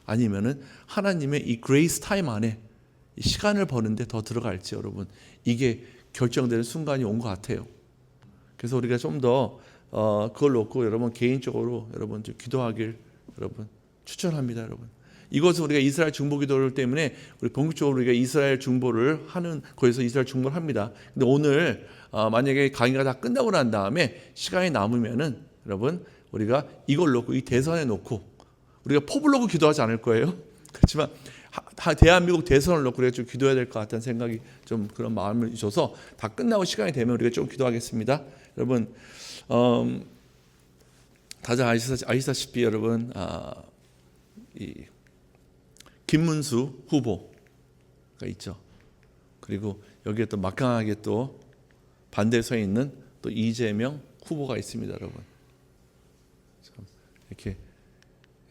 아니면은 하나님의 이 그레이스 타임 안에 시간을 버는데 더 들어갈지 여러분 이게 결정되는 순간이 온 것 같아요. 그래서 우리가 좀 더 그걸 놓고 여러분 개인적으로 여러분 좀 기도하길 여러분 추천합니다. 여러분 이것은 우리가 이스라엘 중보기도를 때문에 우리 본격적으로 우리가 이스라엘 중보를 하는 거기서 이스라엘 중보를 합니다. 근데 오늘 만약에 강의가 다 끝나고 난 다음에 시간이 남으면은 여러분 우리가 이걸 놓고 이 대선에 놓고 우리가 포블 놓고 기도하지 않을 거예요. 그렇지만 대한민국 대선을 놓고 우리가 좀 기도해야 될 것 같다는 생각이 좀 그런 마음을 줘서 다 끝나고 시간이 되면 우리가 좀 기도하겠습니다. 여러분 다들 아시다시피 여러분 이 김문수 후보가 있죠. 그리고 여기에 또 막강하게 또 반대에 서 있는 또 이재명 후보가 있습니다, 여러분. 이렇게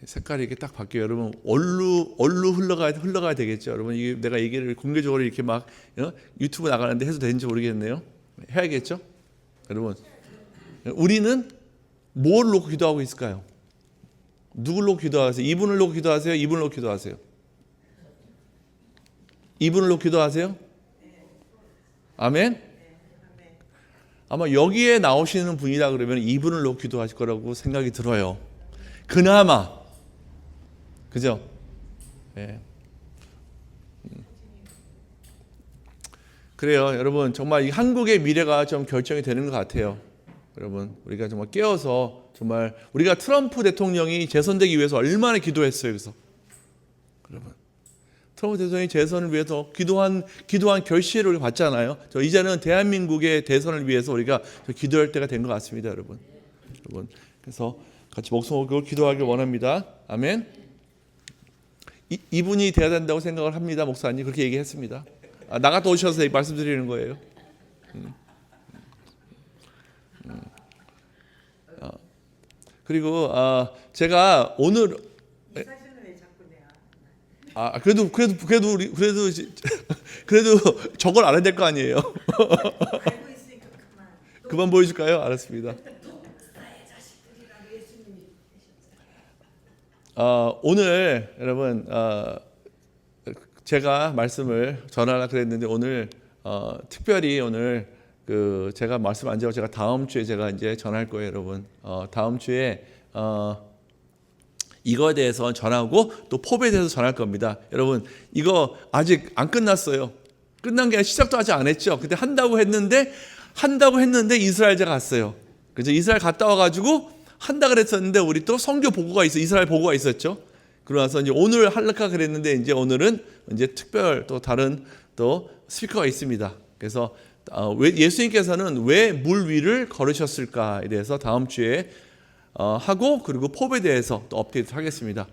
색깔이 이렇게 딱 바뀌어요. 여러분 얼루 흘러가야 되겠죠. 여러분 이게 내가 얘기를 공개적으로 이렇게 막 유튜브 나가는데 해도 되는지 모르겠네요. 해야겠죠. 여러분 우리는 뭘 놓고 기도하고 있을까요? 누굴 놓고 기도하세요? 이분을 놓고 기도하세요? 이분을 놓고 기도하세요? 이분을 놓고 기도하세요? 아멘? 아마 여기에 나오시는 분이다 그러면 이분을 놓고 기도하실 거라고 생각이 들어요. 그나마 그죠? 네. 그래요. 여러분 정말 이 한국의 미래가 좀 결정이 되는 것 같아요. 여러분 우리가 정말 깨어서 정말 우리가 트럼프 대통령이 재선되기 위해서 얼마나 기도했어요. 그래서 여러분 트럼프 대통령이 재선을 위해서 기도한 결실을 봤잖아요. 이제는 대한민국의 대선을 위해서 우리가 기도할 때가 된 것 같습니다. 여러분 그래서 같이 목숨을 걸고 기도하길 원합니다. 아멘. 이분이 돼야 된다고 생각을 합니다. 목사님 그렇게 얘기했습니다. 나갔다 오셔서 말씀드리는 거예요. 그리고 제가 오늘 그래도 저걸 알아야 될 거 아니에요. 그만 보여줄까요? 알았습니다. 오늘 여러분 제가 말씀을 전하려 그랬는데 오늘 특별히 오늘 제가 말씀 안 드리고 제가 다음 주에 제가 이제 전할 거예요, 여러분. 다음 주에 이거에 대해서 전하고 또 포배에 대해서 전할 겁니다. 여러분 이거 아직 안 끝났어요. 끝난 게 아니라 시작도 아직 안 했죠. 근데 한다고 했는데 이스라엘제 갔어요. 그래서 이스라엘 갔다 와가지고 한다 그랬었는데 우리 또 선교 보고가 이스라엘 보고가 있었죠. 그러나서 이제 오늘 할까 그랬는데 이제 오늘은 이제 특별 또 다른 또 스피커가 있습니다. 그래서 왜 예수님께서는 왜 물 위를 걸으셨을까에 대해서 다음 주에 하고 그리고 포배에 대해서 또 업데이트 하겠습니다.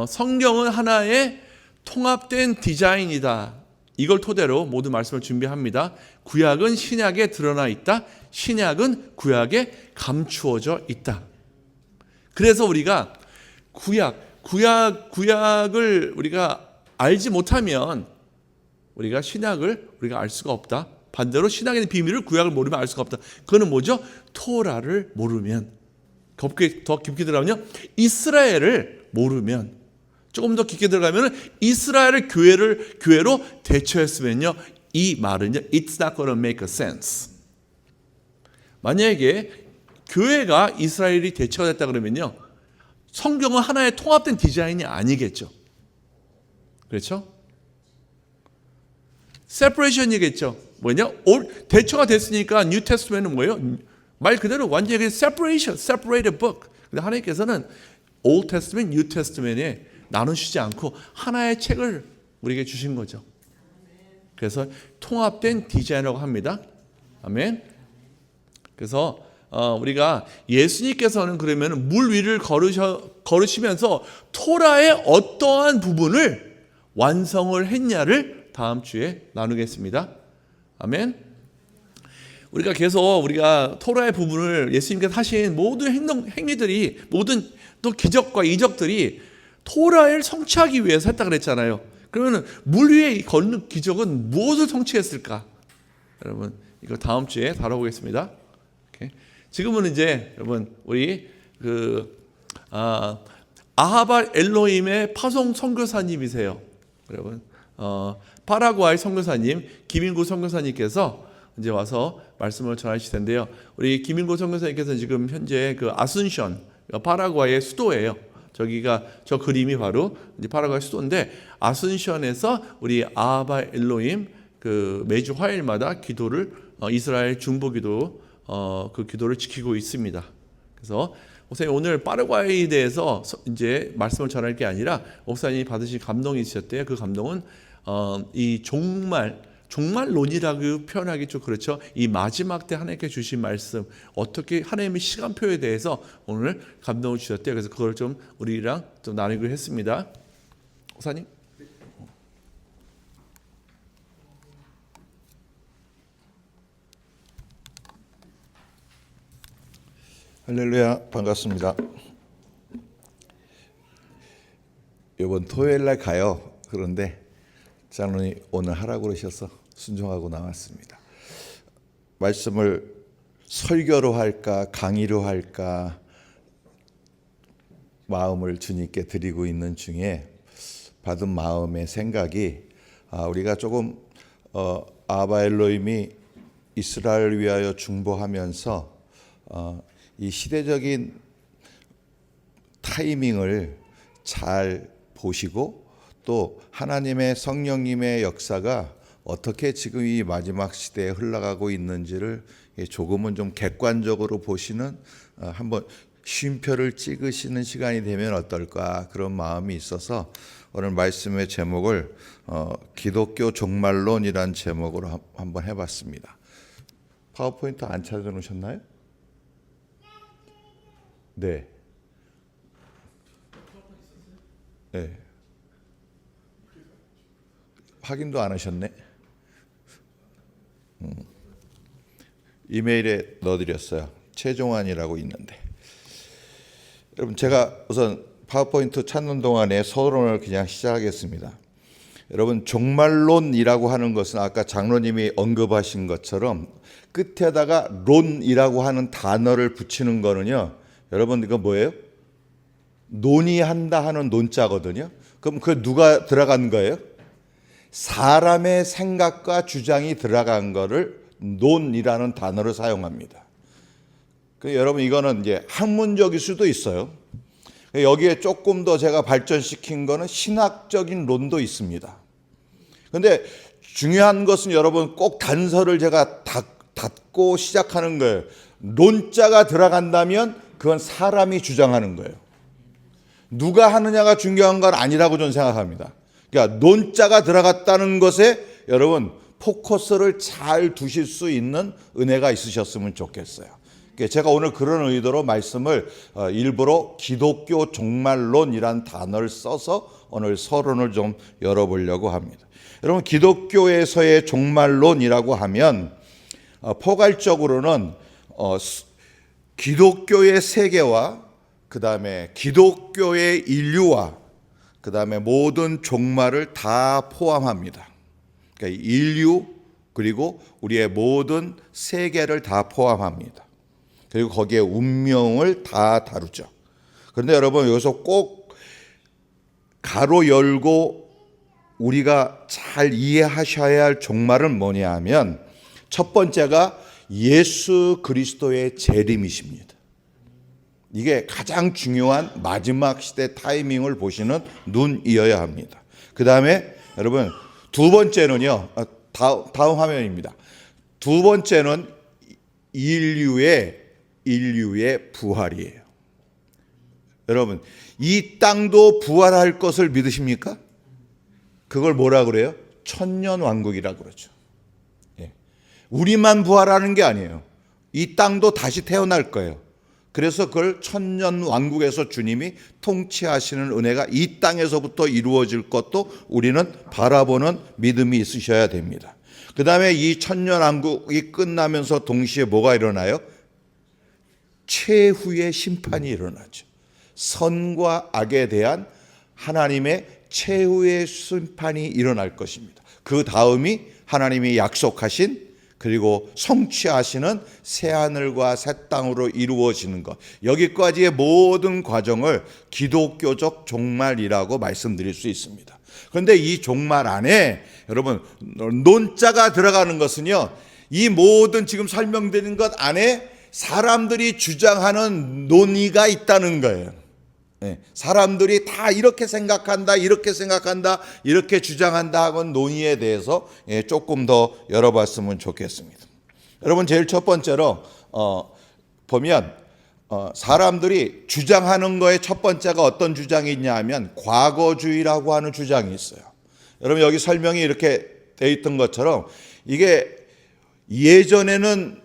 성경은 하나의 통합된 디자인이다. 이걸 토대로 모든 말씀을 준비합니다. 구약은 신약에 드러나 있다. 신약은 구약에 감추어져 있다. 그래서 우리가 구약을 우리가 알지 못하면 우리가 신약을 우리가 알 수가 없다. 반대로 신약에 있는 비밀을 구약을 모르면 알 수가 없다. 그거는 뭐죠? 토라를 모르면, 더 깊게 들어가면요, 이스라엘을 모르면, 조금 더 깊게 들어가면 이스라엘을 교회로 대처했으면요, 이 말은요, it's not gonna make a sense. 만약에 교회가 이스라엘이 대처가 됐다 그러면요, 성경은 하나의 통합된 디자인이 아니겠죠. 그렇죠? separation이겠죠. 뭐냐? 대처가 됐으니까 뉴 테스트먼트는 뭐예요? 말 그대로 완전히 separated book. 근데 하나님께서는 Old Testament, New Testament에 나누시지 않고 하나의 책을 우리에게 주신 거죠. 그래서 통합된 디자인이라고 합니다. 아멘. 그래서 우리가 예수님께서는 그러면 물 위를 걸으시면서 토라의 어떠한 부분을 완성을 했냐를 다음 주에 나누겠습니다. 아멘. 우리가 토라의 부분을 예수님께서 하신 모든 행위들이, 모든 또 기적과 이적들이 토라를 성취하기 위해서 했다 그랬잖아요. 그러면 물 위에 걷는 기적은 무엇을 성취했을까? 여러분 이거 다음 주에 다뤄보겠습니다. 오케이. 지금은 이제 여러분 우리 아하발 엘로힘의 파송 선교사님이세요. 여러분 파라과이 선교사님 김인구 선교사님께서 이제 와서 말씀을 전하실 텐데요. 우리 김인구 선교사님께서 지금 현재 아순션 파라과이의 수도예요. 저기가 저 그림이 바로 이제 파라과이 수도인데 아순션에서 우리 아하바 엘로힘 매주 화요일마다 기도를 이스라엘 중보기도 그 기도를 지키고 있습니다. 그래서 목사님 오늘 파라과이에 대해서 이제 말씀을 전할 게 아니라 목사님이 받으신 감동이 있으셨대요. 그 감동은 이 종말론이라고 표현하기 좀 그렇죠. 이 마지막 때 하나님께 주신 말씀, 어떻게 하나님의 시간표에 대해서 오늘 감동을 주셨대요. 그래서 그걸 좀 우리랑 좀 나누기로 했습니다. 목사님. 할렐루야, 반갑습니다. 이번 토요일 날 가요. 그런데 장로님 오늘 하라고 그러셔서 순종하고 나왔습니다. 말씀을 설교로 할까 강의로 할까 마음을 주님께 드리고 있는 중에 받은 마음의 생각이 우리가 조금 아바 엘로힘이 이스라엘을 위하여 중보하면서 이 시대적인 타이밍을 잘 보시고 또 하나님의 성령님의 역사가 어떻게 지금 이 마지막 시대에 흘러가고 있는지를 조금은 좀 객관적으로 보시는 한번 쉼표를 찍으시는 시간이 되면 어떨까 그런 마음이 있어서 오늘 말씀의 제목을 기독교 종말론이란 제목으로 한번 해봤습니다. 파워포인트 안 찾아놓으셨나요? 네. 네. 확인도 안 하셨네. 이메일에 넣어드렸어요. 최종환이라고 있는데 여러분 제가 우선 파워포인트 찾는 동안에 서론을 그냥 시작하겠습니다. 여러분 종말론이라고 하는 것은 아까 장로님이 언급하신 것처럼 끝에다가 론이라고 하는 단어를 붙이는 거는요. 여러분 이거 뭐예요? 논의한다 하는 논자거든요. 그럼 그 누가 들어간 거예요? 사람의 생각과 주장이 들어간 거를 논이라는 단어를 사용합니다. 여러분 이거는 이제 학문적일 수도 있어요. 여기에 조금 더 제가 발전시킨 거는 신학적인 론도 있습니다. 근데 중요한 것은 여러분 꼭 단서를 제가 닫고 시작하는 거예요. 논자가 들어간다면 그건 사람이 주장하는 거예요. 누가 하느냐가 중요한 건 아니라고 저는 생각합니다. 그러니까 논자가 들어갔다는 것에 여러분 포커스를 잘 두실 수 있는 은혜가 있으셨으면 좋겠어요. 제가 오늘 그런 의도로 말씀을 일부러 기독교 종말론이란 단어를 써서 오늘 서론을 좀 열어보려고 합니다. 여러분 기독교에서의 종말론이라고 하면 포괄적으로는 기독교의 세계와 그 다음에 기독교의 인류와 그 다음에 모든 종말을 다 포함합니다. 그러니까 인류 그리고 우리의 모든 세계를 다 포함합니다. 그리고 거기에 운명을 다 다루죠. 그런데 여러분 여기서 꼭 가로 열고 우리가 잘 이해하셔야 할 종말은 뭐냐 하면 첫 번째가 예수 그리스도의 재림이십니다. 이게 가장 중요한 마지막 시대 타이밍을 보시는 눈이어야 합니다. 그 다음에 여러분 두 번째는요. 다음 화면입니다. 두 번째는 인류의 부활이에요. 여러분 이 땅도 부활할 것을 믿으십니까? 그걸 뭐라 그래요? 천년왕국이라고 그러죠. 우리만 부활하는 게 아니에요. 이 땅도 다시 태어날 거예요. 그래서 그걸 천년왕국에서 주님이 통치하시는 은혜가 이 땅에서부터 이루어질 것도 우리는 바라보는 믿음이 있으셔야 됩니다. 그 다음에 이 천년왕국이 끝나면서 동시에 뭐가 일어나요? 최후의 심판이 일어나죠. 선과 악에 대한 하나님의 최후의 심판이 일어날 것입니다. 그 다음이 하나님이 약속하신 그리고 성취하시는 새하늘과 새 땅으로 이루어지는 것. 여기까지의 모든 과정을 기독교적 종말이라고 말씀드릴 수 있습니다. 그런데 이 종말 안에 여러분 논자가 들어가는 것은요. 이 모든 지금 설명드린 것 안에 사람들이 주장하는 논의가 있다는 거예요. 사람들이 다 이렇게 생각한다, 이렇게 주장한다 하는 논의에 대해서 조금 더 열어봤으면 좋겠습니다. 여러분 제일 첫 번째로 보면 사람들이 주장하는 거에 첫 번째가 어떤 주장이 있냐 하면 과거주의라고 하는 주장이 있어요. 여러분 여기 설명이 이렇게 되어 있던 것처럼 이게 예전에는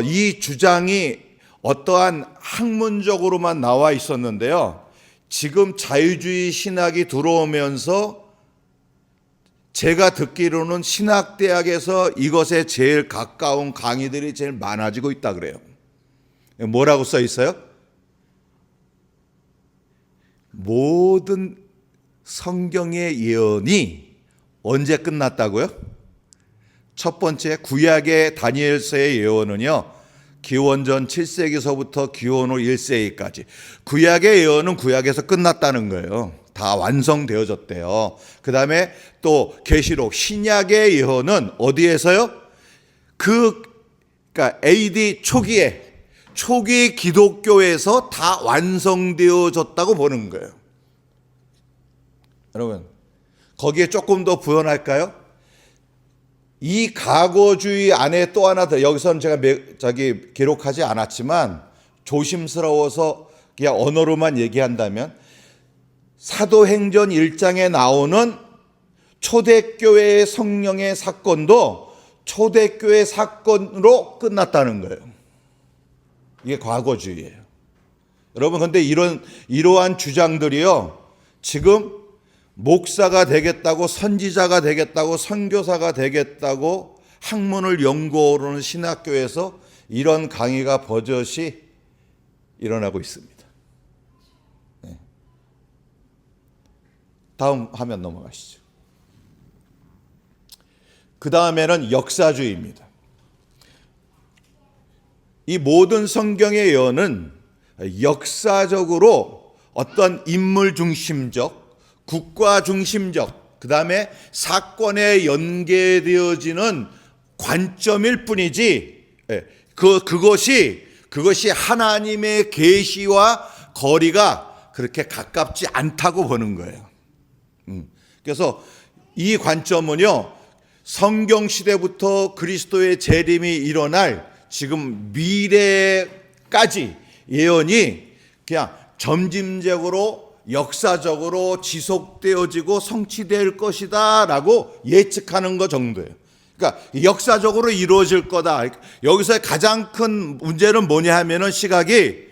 이 주장이 어떠한 학문적으로만 나와 있었는데요. 지금 자유주의 신학이 들어오면서 제가 듣기로는 신학대학에서 이것에 제일 가까운 강의들이 제일 많아지고 있다 그래요. 뭐라고 써 있어요? 모든 성경의 예언이 언제 끝났다고요? 첫 번째 구약의 다니엘서의 예언은요. 기원전 7세기서부터 기원 후 1세기까지 구약의 예언은 구약에서 끝났다는 거예요. 다 완성되어졌대요. 그 다음에 또 계시록 신약의 예언은 어디에서요? 그러니까 AD 초기 기독교에서 다 완성되어졌다고 보는 거예요. 여러분 거기에 조금 더 부연할까요? 이 과거주의 안에 또 하나 더 여기서는 제가 기록하지 않았지만 조심스러워서 그냥 언어로만 얘기한다면 사도행전 1장에 나오는 초대교회의 성령의 사건도 초대교회 사건으로 끝났다는 거예요. 이게 과거주의예요. 여러분 근데 이러한 주장들이요 지금 목사가 되겠다고 선지자가 되겠다고 선교사가 되겠다고 학문을 연구하는 신학교에서 이런 강의가 버젓이 일어나고 있습니다. 다음 화면 넘어가시죠. 그 다음에는 역사주의입니다. 이 모든 성경의 예언은 역사적으로 어떤 인물 중심적, 국가 중심적, 그 다음에 사건에 연계되어지는 관점일 뿐이지, 그것이 하나님의 계시와 거리가 그렇게 가깝지 않다고 보는 거예요. 그래서 이 관점은요, 성경 시대부터 그리스도의 재림이 일어날 지금 미래까지 예언이 그냥 점진적으로 역사적으로 지속되어지고 성취될 것이다 라고 예측하는 것 정도예요. 그러니까 역사적으로 이루어질 거다. 여기서 가장 큰 문제는 뭐냐 하면은 시각이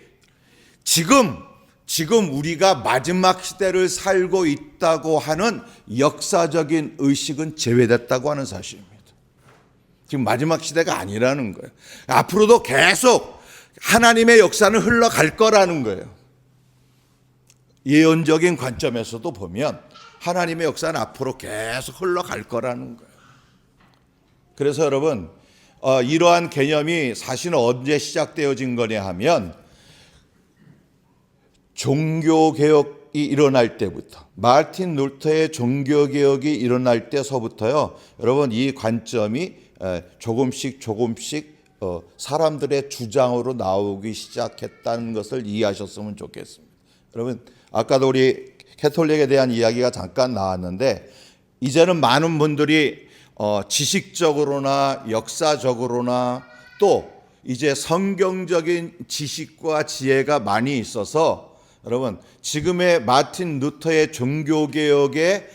지금 우리가 마지막 시대를 살고 있다고 하는 역사적인 의식은 제외됐다고 하는 사실입니다. 지금 마지막 시대가 아니라는 거예요. 앞으로도 계속 하나님의 역사는 흘러갈 거라는 거예요. 예언적인 관점에서도 보면 하나님의 역사는 앞으로 계속 흘러갈 거라는 거예요. 그래서 여러분, 이러한 개념이 사실은 언제 시작되어진 거냐 하면 종교개혁이 일어날 때부터, 마르틴 루터의 종교개혁이 일어날 때서부터요, 여러분 이 관점이 조금씩 사람들의 주장으로 나오기 시작했다는 것을 이해하셨으면 좋겠습니다. 여러분, 아까도 우리 캐톨릭에 대한 이야기가 잠깐 나왔는데, 이제는 많은 분들이 지식적으로나 역사적으로나 또 이제 성경적인 지식과 지혜가 많이 있어서 여러분, 지금의 마틴 루터의 종교개혁의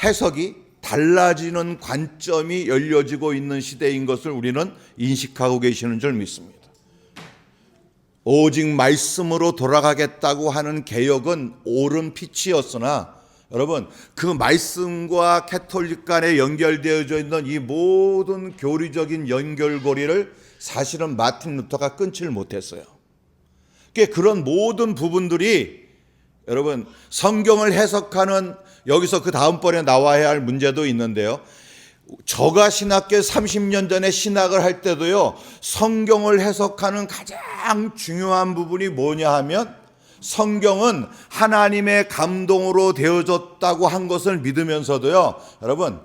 해석이 달라지는 관점이 열려지고 있는 시대인 것을 우리는 인식하고 계시는 줄 믿습니다. 오직 말씀으로 돌아가겠다고 하는 개혁은 옳은 피치였으나 여러분, 그 말씀과 캐톨릭 간에 연결되어져 있는 이 모든 교리적인 연결고리를 사실은 마틴 루터가 끊지를 못했어요. 그런 모든 부분들이 여러분 성경을 해석하는, 여기서 그 다음번에 나와야 할 문제도 있는데요, 저가 신학계 30년 전에 신학을 할 때도요, 성경을 해석하는 가장 중요한 부분이 뭐냐 하면 성경은 하나님의 감동으로 되어졌다고 한 것을 믿으면서도요, 여러분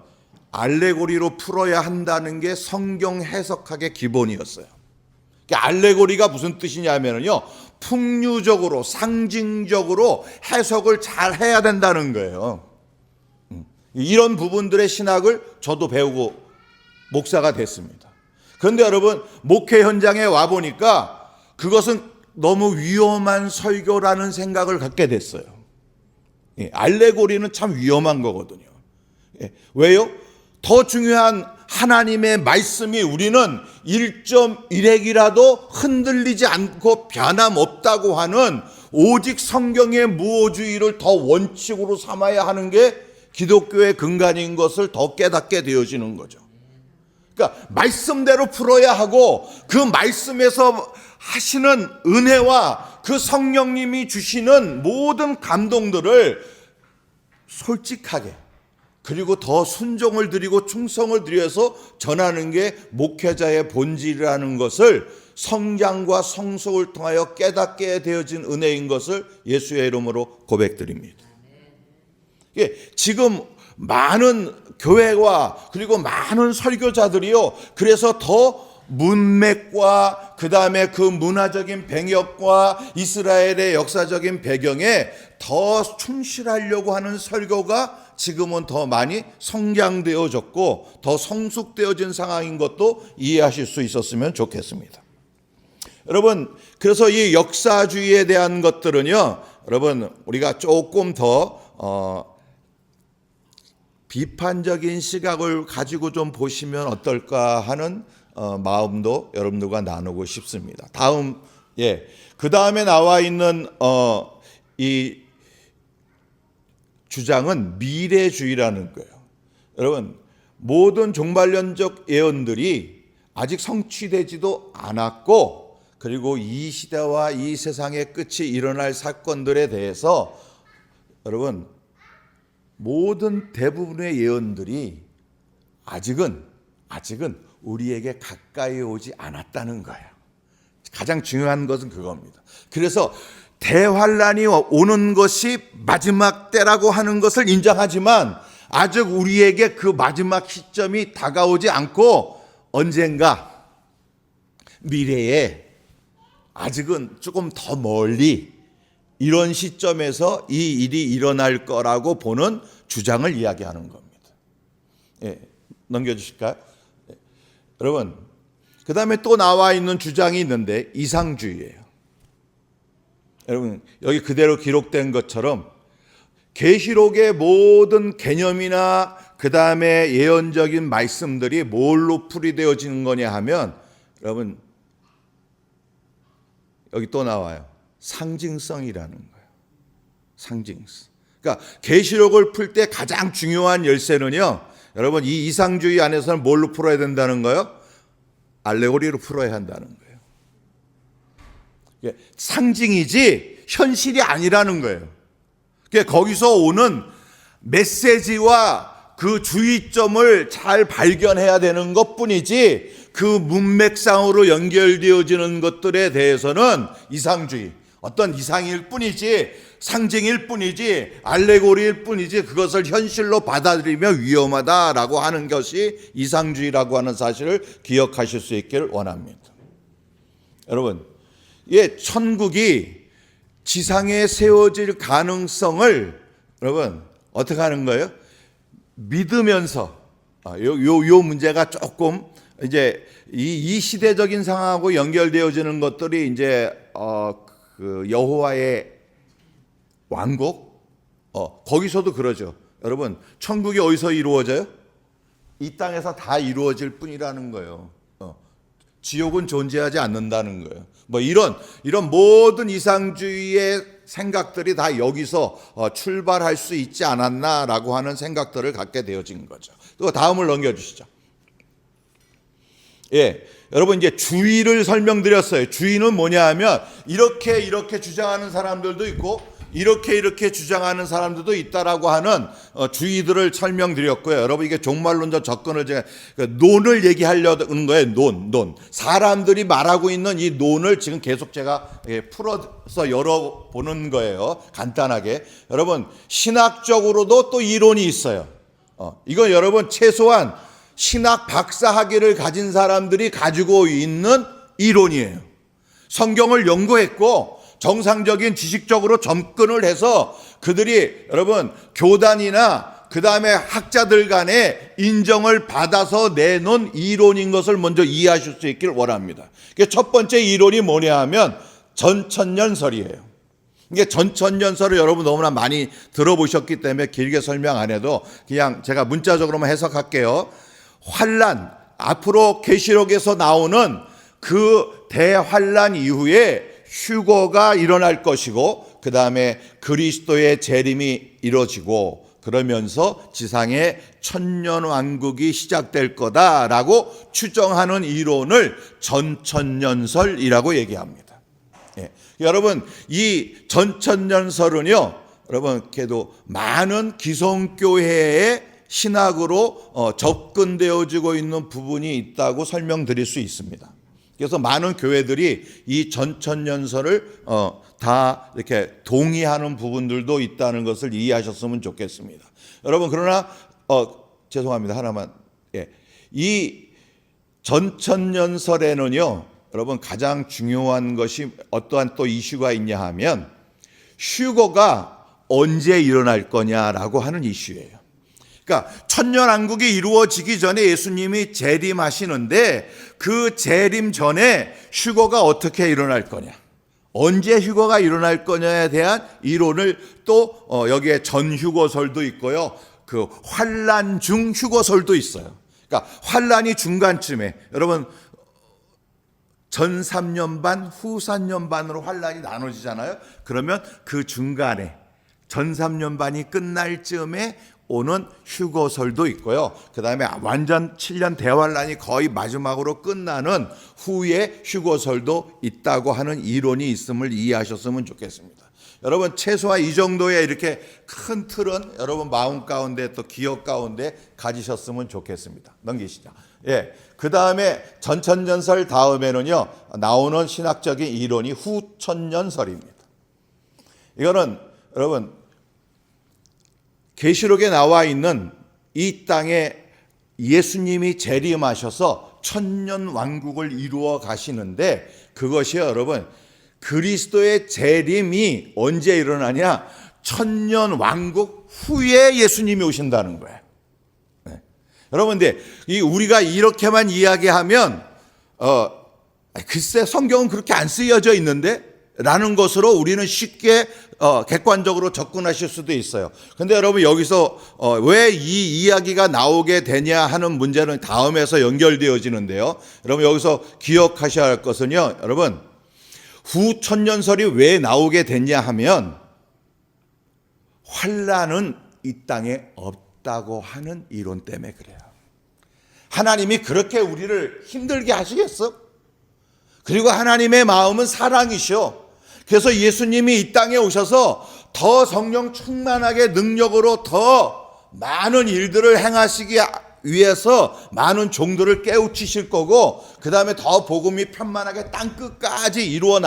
알레고리로 풀어야 한다는 게 성경 해석학의 기본이었어요. 알레고리가 무슨 뜻이냐면요, 풍류적으로 상징적으로 해석을 잘 해야 된다는 거예요. 이런 부분들의 신학을 저도 배우고 목사가 됐습니다. 그런데 여러분, 목회 현장에 와 보니까 그것은 너무 위험한 설교라는 생각을 갖게 됐어요. 알레고리는 참 위험한 거거든요. 왜요? 더 중요한 하나님의 말씀이 우리는 1.1핵이라도 흔들리지 않고 변함없다고 하는 오직 성경의 무오주의를 더 원칙으로 삼아야 하는 게 기독교의 근간인 것을 더 깨닫게 되어지는 거죠. 그러니까 말씀대로 풀어야 하고, 그 말씀에서 하시는 은혜와 그 성령님이 주시는 모든 감동들을 솔직하게, 그리고 더 순종을 드리고 충성을 드려서 전하는 게 목회자의 본질이라는 것을 성장과 성숙을 통하여 깨닫게 되어진 은혜인 것을 예수의 이름으로 고백드립니다. 지금 많은 교회와 그리고 많은 설교자들이요, 그래서 더 문맥과 그 다음에 그 문화적인 병역과 이스라엘의 역사적인 배경에 더 충실하려고 하는 설교가 지금은 더 많이 성장되어졌고 더 성숙되어진 상황인 것도 이해하실 수 있었으면 좋겠습니다. 여러분, 그래서 이 역사주의에 대한 것들은요, 여러분 우리가 조금 더 비판적인 시각을 가지고 좀 보시면 어떨까 하는 마음도 여러분들과 나누고 싶습니다. 그 다음에 나와 있는 이 주장은 미래주의라는 거예요. 여러분, 모든 종말론적 예언들이 아직 성취되지도 않았고, 그리고 이 시대와 이 세상의 끝이 일어날 사건들에 대해서 여러분 모든 대부분의 예언들이 아직은 우리에게 가까이 오지 않았다는 거예요. 가장 중요한 것은 그겁니다. 그래서 대환란이 오는 것이 마지막 때라고 하는 것을 인정하지만 아직 우리에게 그 마지막 시점이 다가오지 않고 언젠가 미래에 아직은 조금 더 멀리 이런 시점에서 이 일이 일어날 거라고 보는 주장을 이야기하는 겁니다. 예, 넘겨주실까요? 예. 여러분, 그 다음에 또 나와 있는 주장이 있는데 이상주의예요. 여러분, 여기 그대로 기록된 것처럼 계시록의 모든 개념이나 그 다음에 예언적인 말씀들이 뭘로 풀이되어지는 거냐 하면 여러분, 여기 또 나와요. 상징성이라는 거예요. 상징성. 그러니까 계시록을 풀 때 가장 중요한 열쇠는요, 여러분, 이 이상주의 안에서는 뭘로 풀어야 된다는 거예요? 알레고리로 풀어야 한다는 거예요. 상징이지 현실이 아니라는 거예요. 거기서 오는 메시지와 그 주의점을 잘 발견해야 되는 것뿐이지 그 문맥상으로 연결되어지는 것들에 대해서는 이상주의, 어떤 이상일 뿐이지 상징일 뿐이지 알레고리일 뿐이지 그것을 현실로 받아들이며 위험하다라고 하는 것이 이상주의라고 하는 사실을 기억하실 수 있기를 원합니다. 여러분, 천국이 지상에 세워질 가능성을 여러분 어떻게 하는 거예요? 믿으면서 요 문제가 조금 이제 이 시대적인 상황하고 연결되어지는 것들이 이제 그 여호와의 왕국 거기서도 그러죠. 여러분, 천국이 어디서 이루어져요? 이 땅에서 다 이루어질 뿐이라는 거예요. 지옥은 존재하지 않는다는 거예요. 뭐 이런 모든 이상주의의 생각들이 다 여기서 출발할 수 있지 않았나라고 하는 생각들을 갖게 되어진 거죠. 또 다음을 넘겨주시죠. 예, 여러분 이제 주의를 설명드렸어요. 주의는 뭐냐 하면 이렇게 주장하는 사람들도 있고 이렇게 주장하는 사람들도 있다라고 하는 주의들을 설명드렸고요. 여러분 이게 종말론적 접근을 제가 논을 얘기하려는 거예요. 논. 사람들이 말하고 있는 이 논을 지금 계속 제가 풀어서 열어보는 거예요. 간단하게. 여러분 신학적으로도 또 이론이 있어요. 이건 여러분 최소한 신학 박사 학위를 가진 사람들이 가지고 있는 이론이에요. 성경을 연구했고 정상적인 지식적으로 접근을 해서 그들이 여러분 교단이나 그 다음에 학자들 간의 인정을 받아서 내놓은 이론인 것을 먼저 이해하실 수 있기를 원합니다. 첫 번째 이론이 뭐냐 하면 전천년설이에요. 이게 전천년설을 여러분 너무나 많이 들어보셨기 때문에 길게 설명 안 해도 그냥 제가 문자적으로만 해석할게요. 환란, 앞으로 계시록에서 나오는 그 대환란 이후에 휴거가 일어날 것이고 그 다음에 그리스도의 재림이 이루어지고 그러면서 지상의 천년왕국이 시작될 거다라고 추정하는 이론을 전천년설이라고 얘기합니다. 예. 여러분 이 전천년설은요, 여러분 그래도 많은 기성교회의 신학으로 접근되어지고 있는 부분이 있다고 설명드릴 수 있습니다. 그래서 많은 교회들이 이 전천년설을 다 이렇게 동의하는 부분들도 있다는 것을 이해하셨으면 좋겠습니다. 여러분 그러나 죄송합니다. 하나만. 예. 이 전천년설에는요, 여러분 가장 중요한 것이 어떠한 또 이슈가 있냐 하면 휴거가 언제 일어날 거냐라고 하는 이슈예요. 그러니까 천년왕국이 이루어지기 전에 예수님이 재림하시는데 그 재림 전에 휴거가 어떻게 일어날 거냐, 언제 휴거가 일어날 거냐에 대한 이론을 또 여기에 전휴거설도 있고요, 그 환란 중 휴거설도 있어요. 그러니까 환란이 중간쯤에 여러분 전 3년 반, 후 3년 반으로 환란이 나눠지잖아요. 그러면 그 중간에 전 3년 반이 끝날 즈음에 오는 휴거설도 있고요. 그 다음에 완전 7년 대환란이 거의 마지막으로 끝나는 후에 휴거설도 있다고 하는 이론이 있음을 이해하셨으면 좋겠습니다. 여러분 최소한 이 정도의 이렇게 큰 틀은 여러분 마음 가운데 또 기억 가운데 가지셨으면 좋겠습니다. 넘기시죠. 예. 그 다음에 전천년설 다음에는요 나오는 신학적인 이론이 후천년설입니다. 이거는 여러분 계시록에 나와 있는 이 땅에 예수님이 재림하셔서 천년 왕국을 이루어 가시는데 그것이 여러분 그리스도의 재림이 언제 일어나냐? 천년 왕국 후에 예수님이 오신다는 거예요. 네. 여러분, 근데 우리가 이렇게만 이야기하면 글쎄 성경은 그렇게 안 쓰여져 있는데 라는 것으로 우리는 쉽게 객관적으로 접근하실 수도 있어요. 근데 여러분 여기서 왜 이 이야기가 나오게 되냐 하는 문제는 다음에서 연결되어지는데요. 여러분 여기서 기억하셔야 할 것은요. 여러분 후천년설이 왜 나오게 됐냐 하면 환난은 이 땅에 없다고 하는 이론 때문에 그래요. 하나님이 그렇게 우리를 힘들게 하시겠어? 그리고 하나님의 마음은 사랑이셔. 그래서 예수님이 이 땅에 오셔서 더 성령 충만하게 능력으로 더 많은 일들을 행하시기 위해서 많은 종들을 깨우치실 거고 그 다음에 더 복음이 편만하게 땅끝까지 이루어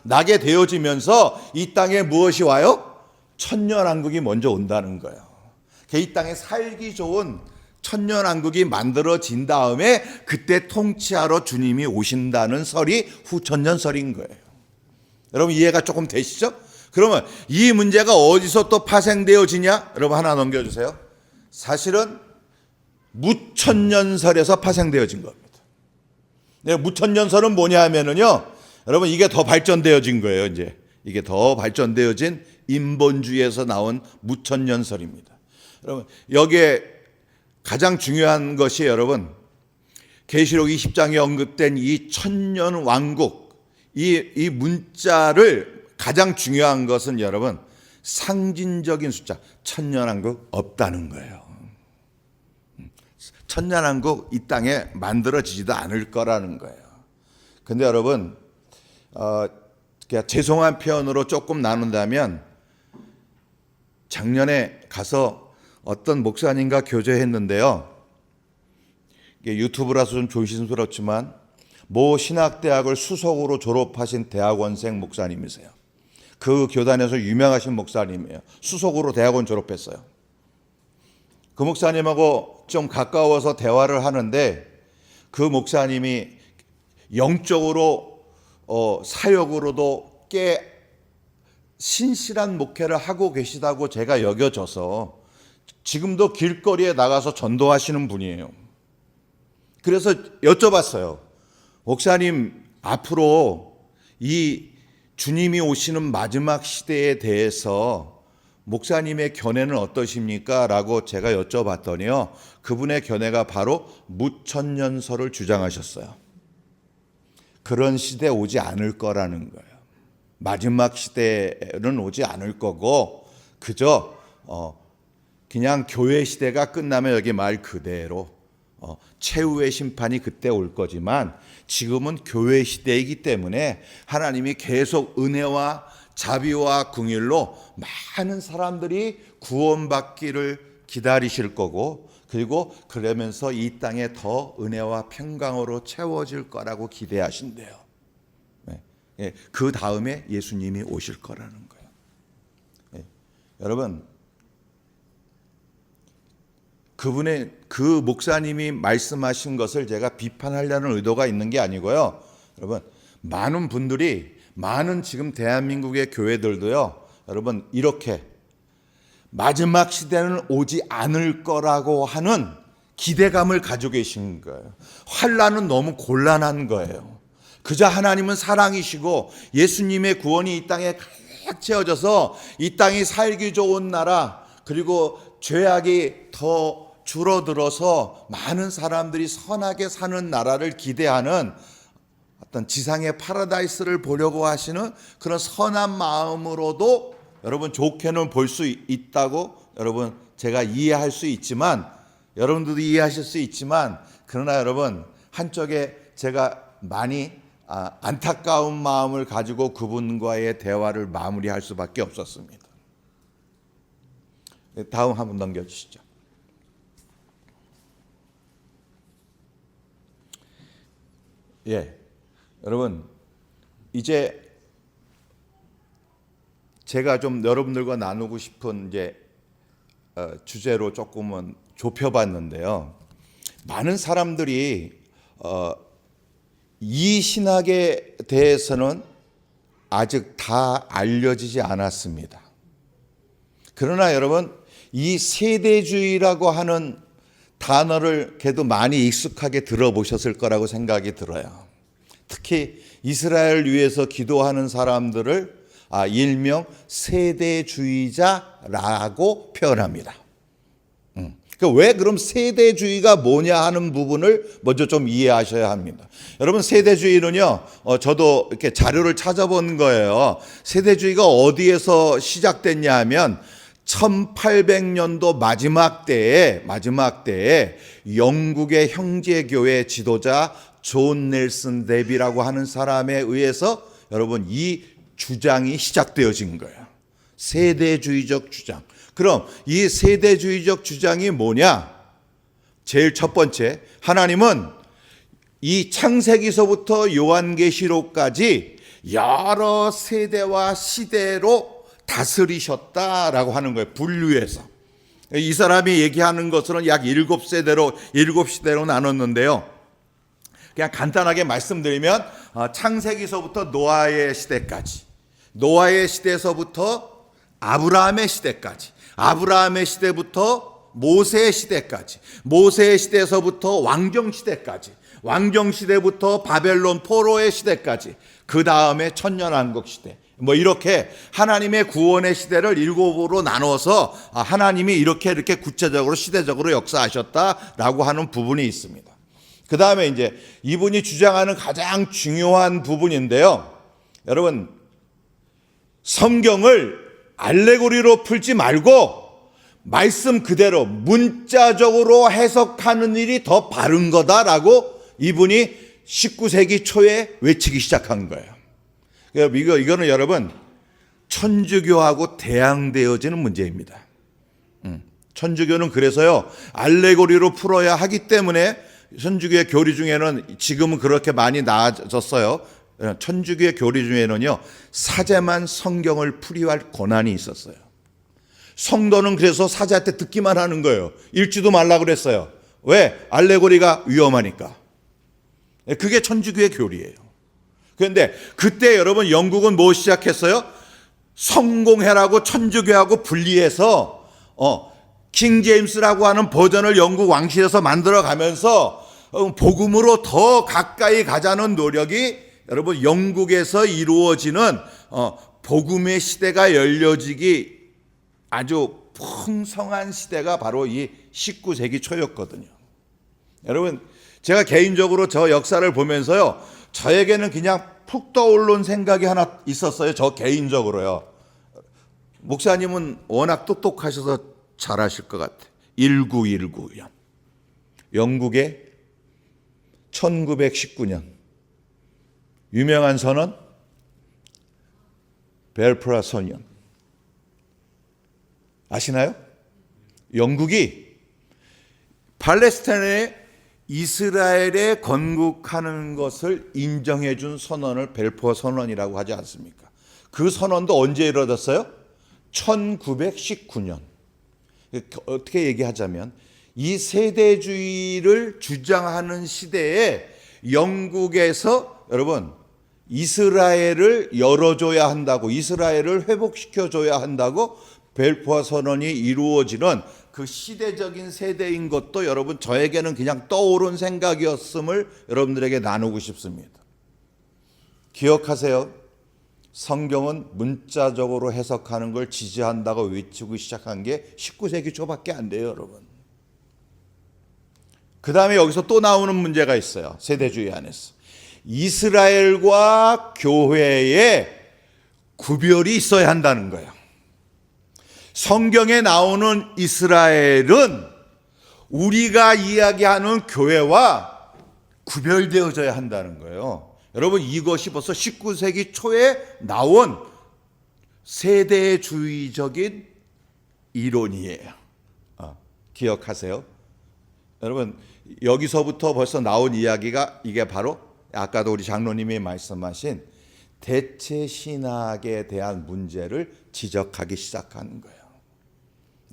나게 되어지면서 이 땅에 무엇이 와요? 천년왕국이 먼저 온다는 거예요. 이 땅에 살기 좋은 천년왕국이 만들어진 다음에 그때 통치하러 주님이 오신다는 설이 후천년설인 거예요. 여러분 이해가 조금 되시죠? 그러면 이 문제가 어디서 또 파생되어지냐? 여러분 하나 넘겨주세요. 사실은 무천년설에서 파생되어진 겁니다. 무천년설은 뭐냐 하면은요, 여러분 이게 더 발전되어진 거예요. 이제 이게 더 발전되어진 인본주의에서 나온 무천년설입니다. 여러분 여기에 가장 중요한 것이 여러분 계시록 20장에 언급된 이 천년 왕국 이 문자를 가장 중요한 것은 여러분 상징적인 숫자 천년왕국 없다는 거예요. 천년왕국 이 땅에 만들어지지도 않을 거라는 거예요. 근데 여러분 그냥 죄송한 표현으로 조금 나눈다면 작년에 가서 어떤 목사님과 교제했는데요. 이게 유튜브라서 좀 조심스럽지만 모 신학대학을 수석으로 졸업하신 대학원생 목사님이세요. 그 교단에서 유명하신 목사님이에요. 수석으로 대학원 졸업했어요. 그 목사님하고 좀 가까워서 대화를 하는데 그 목사님이 영적으로 사역으로도 꽤 신실한 목회를 하고 계시다고 제가 여겨져서 지금도 길거리에 나가서 전도하시는 분이에요. 그래서 여쭤봤어요. 목사님, 앞으로 이 주님이 오시는 마지막 시대에 대해서 목사님의 견해는 어떠십니까? 라고 제가 여쭤봤더니요. 그분의 견해가 바로 무천년설을 주장하셨어요. 그런 시대 오지 않을 거라는 거예요. 마지막 시대는 오지 않을 거고 그저 그냥 교회 시대가 끝나면 여기 말 그대로 최후의 심판이 그때 올 거지만 지금은 교회 시대이기 때문에 하나님이 계속 은혜와 자비와 긍휼로 많은 사람들이 구원받기를 기다리실 거고 그리고 그러면서 이 땅에 더 은혜와 평강으로 채워질 거라고 기대하신대요. 네. 그 다음에 예수님이 오실 거라는 거예요. 네. 여러분 그 목사님이 말씀하신 것을 제가 비판하려는 의도가 있는 게 아니고요. 여러분 많은 분들이 많은 지금 대한민국의 교회들도요. 여러분 이렇게 마지막 시대는 오지 않을 거라고 하는 기대감을 가지고 계신 거예요. 환난은 너무 곤란한 거예요. 그저 하나님은 사랑이시고 예수님의 구원이 이 땅에 가득 채워져서 이 땅이 살기 좋은 나라 그리고 죄악이 더 줄어들어서 많은 사람들이 선하게 사는 나라를 기대하는 어떤 지상의 파라다이스를 보려고 하시는 그런 선한 마음으로도 여러분 좋게는 볼 수 있다고 여러분 제가 이해할 수 있지만 여러분들도 이해하실 수 있지만 그러나 여러분 한쪽에 제가 많이 안타까운 마음을 가지고 그분과의 대화를 마무리할 수밖에 없었습니다. 다음 한번 넘겨주시죠. 예, 여러분 이제 제가 좀 여러분들과 나누고 싶은 이제 주제로 조금은 좁혀봤는데요. 많은 사람들이 이 신학에 대해서는 아직 다 알려지지 않았습니다. 그러나 여러분 이 세대주의라고 하는 단어를 그래도 많이 익숙하게 들어보셨을 거라고 생각이 들어요. 특히 이스라엘을 위해서 기도하는 사람들을 일명 세대주의자라고 표현합니다. 왜 그럼 세대주의가 뭐냐 하는 부분을 먼저 좀 이해하셔야 합니다. 여러분 세대주의는요, 저도 이렇게 자료를 찾아본 거예요. 세대주의가 어디에서 시작됐냐 하면 1800년도 마지막 때에 영국의 형제교회 지도자 존 넬슨 데비라고 하는 사람에 의해서 여러분 이 주장이 시작되어진 거예요. 세대주의적 주장. 그럼 이 세대주의적 주장이 뭐냐? 제일 첫 번째, 하나님은 이 창세기서부터 요한계시록까지 여러 세대와 시대로 다스리셨다라고 하는 거예요. 분류해서. 이 사람이 얘기하는 것은 약 7시대로 나눴는데요. 그냥 간단하게 말씀드리면 창세기서부터 노아의 시대까지, 노아의 시대에서부터 아브라함의 시대까지, 아브라함의 시대부터 모세의 시대까지, 모세의 시대에서부터 왕정시대까지, 왕정시대부터 바벨론 포로의 시대까지, 그 다음에 천년왕국 시대, 이렇게 하나님의 구원의 시대를 7으로 나눠서 하나님이 이렇게 구체적으로 시대적으로 역사하셨다라고 하는 부분이 있습니다. 그 다음에 이제 이분이 주장하는 가장 중요한 부분인데요. 여러분, 성경을 알레고리로 풀지 말고 말씀 그대로 문자적으로 해석하는 일이 더 바른 거다라고 이분이 19세기 초에 외치기 시작한 거예요. 이거는 여러분 천주교하고 대항되어지는 문제입니다. 천주교는 그래서요 알레고리로 풀어야 하기 때문에 천주교의 교리 중에는 지금은 그렇게 많이 나아졌어요. 천주교의 교리 중에는요 사제만 성경을 풀이할 권한이 있었어요. 성도는 그래서 사제한테 듣기만 하는 거예요. 읽지도 말라고 그랬어요. 왜? 알레고리가 위험하니까. 그게 천주교의 교리예요. 그런데 그때 여러분 영국은 뭐 시작했어요? 성공회라고 천주교하고 분리해서 킹 제임스라고 하는 버전을 영국 왕실에서 만들어가면서 복음으로 더 가까이 가자는 노력이 여러분 영국에서 이루어지는 복음의 시대가 열려지기 아주 풍성한 시대가 바로 이 19세기 초였거든요. 여러분 제가 개인적으로 저 역사를 보면서요 저에게는 그냥 푹 떠오른 생각이 하나 있었어요. 저 개인적으로요. 목사님은 워낙 똑똑하셔서 잘 아실 것 같아요. 1919년 영국의 1919년 유명한 선언 벨프라 선언 아시나요? 영국이 팔레스타인에 이스라엘에 건국하는 것을 인정해 준 선언을 벨포어 선언이라고 하지 않습니까? 그 선언도 언제 이루어졌어요? 1919년. 어떻게 얘기하자면 이 세대주의를 주장하는 시대에 영국에서 여러분 이스라엘을 열어줘야 한다고, 이스라엘을 회복시켜줘야 한다고 벨포어 선언이 이루어지는 그 시대적인 세대인 것도 여러분 저에게는 그냥 떠오른 생각이었음을 여러분들에게 나누고 싶습니다. 기억하세요. 성경은 문자적으로 해석하는 걸 지지한다고 외치고 시작한 게 19세기 초밖에 안 돼요, 여러분. 그 다음에 여기서 또 나오는 문제가 있어요. 세대주의 안에서. 이스라엘과 교회에 구별이 있어야 한다는 거예요. 성경에 나오는 이스라엘은 우리가 이야기하는 교회와 구별되어져야 한다는 거예요. 여러분, 이것이 벌써 19세기 초에 나온 세대주의적인 이론이에요. 기억하세요. 여러분, 여기서부터 벌써 나온 이야기가 이게 바로 아까도 우리 장로님이 말씀하신 대체 신학에 대한 문제를 지적하기 시작하는 거예요.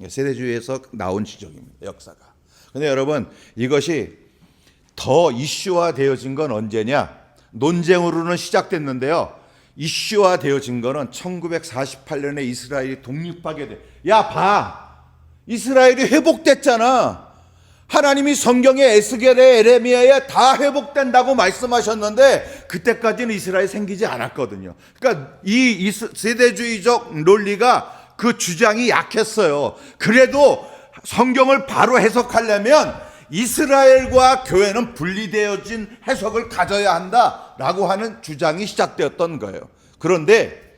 세대주의에서 나온 지적입니다. 역사가. 근데 여러분, 이것이 더 이슈화 되어진 건 언제냐? 논쟁으로는 시작됐는데요. 이슈화 되어진 거는 1948년에 이스라엘이 독립하게 돼. 야, 봐! 이스라엘이 회복됐잖아. 하나님이 성경에 에스겔에 에레미야에 다 회복된다고 말씀하셨는데 그때까지는 이스라엘이 생기지 않았거든요. 그러니까 이 세대주의적 논리가 그 주장이 약했어요. 그래도 성경을 바로 해석하려면 이스라엘과 교회는 분리되어진 해석을 가져야 한다라고 하는 주장이 시작되었던 거예요. 그런데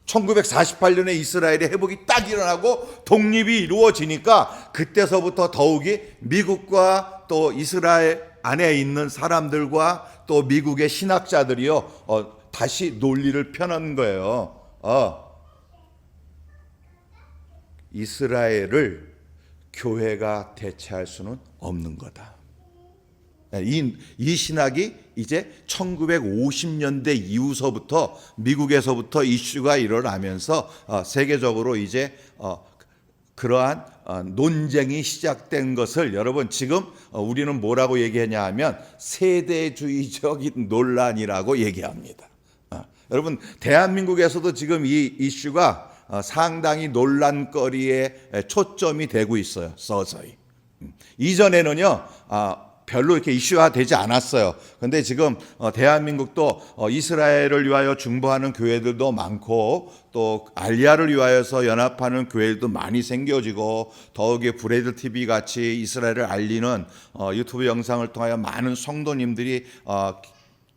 1948년에 이스라엘의 회복이 딱 일어나고 독립이 이루어지니까 그때서부터 더욱이 미국과 또 이스라엘 안에 있는 사람들과 또 미국의 신학자들이요 다시 논리를 펴는 거예요. 이스라엘을 교회가 대체할 수는 없는 거다. 이 신학이 이제 1950년대 이후서부터 미국에서부터 이슈가 일어나면서 세계적으로 이제 그러한 논쟁이 시작된 것을 여러분 지금 우리는 뭐라고 얘기하냐 하면 세대주의적인 논란이라고 얘기합니다. 여러분, 대한민국에서도 지금 이 이슈가 상당히 논란거리에 초점이 되고 있어요. 서서히. 이전에는요 별로 이렇게 이슈화되지 않았어요. 그런데 지금 대한민국도 이스라엘을 위하여 중보하는 교회들도 많고 또 알리아를 위하여서 연합하는 교회들도 많이 생겨지고 더욱이 브레이드 TV 같이 이스라엘을 알리는 유튜브 영상을 통하여 많은 성도님들이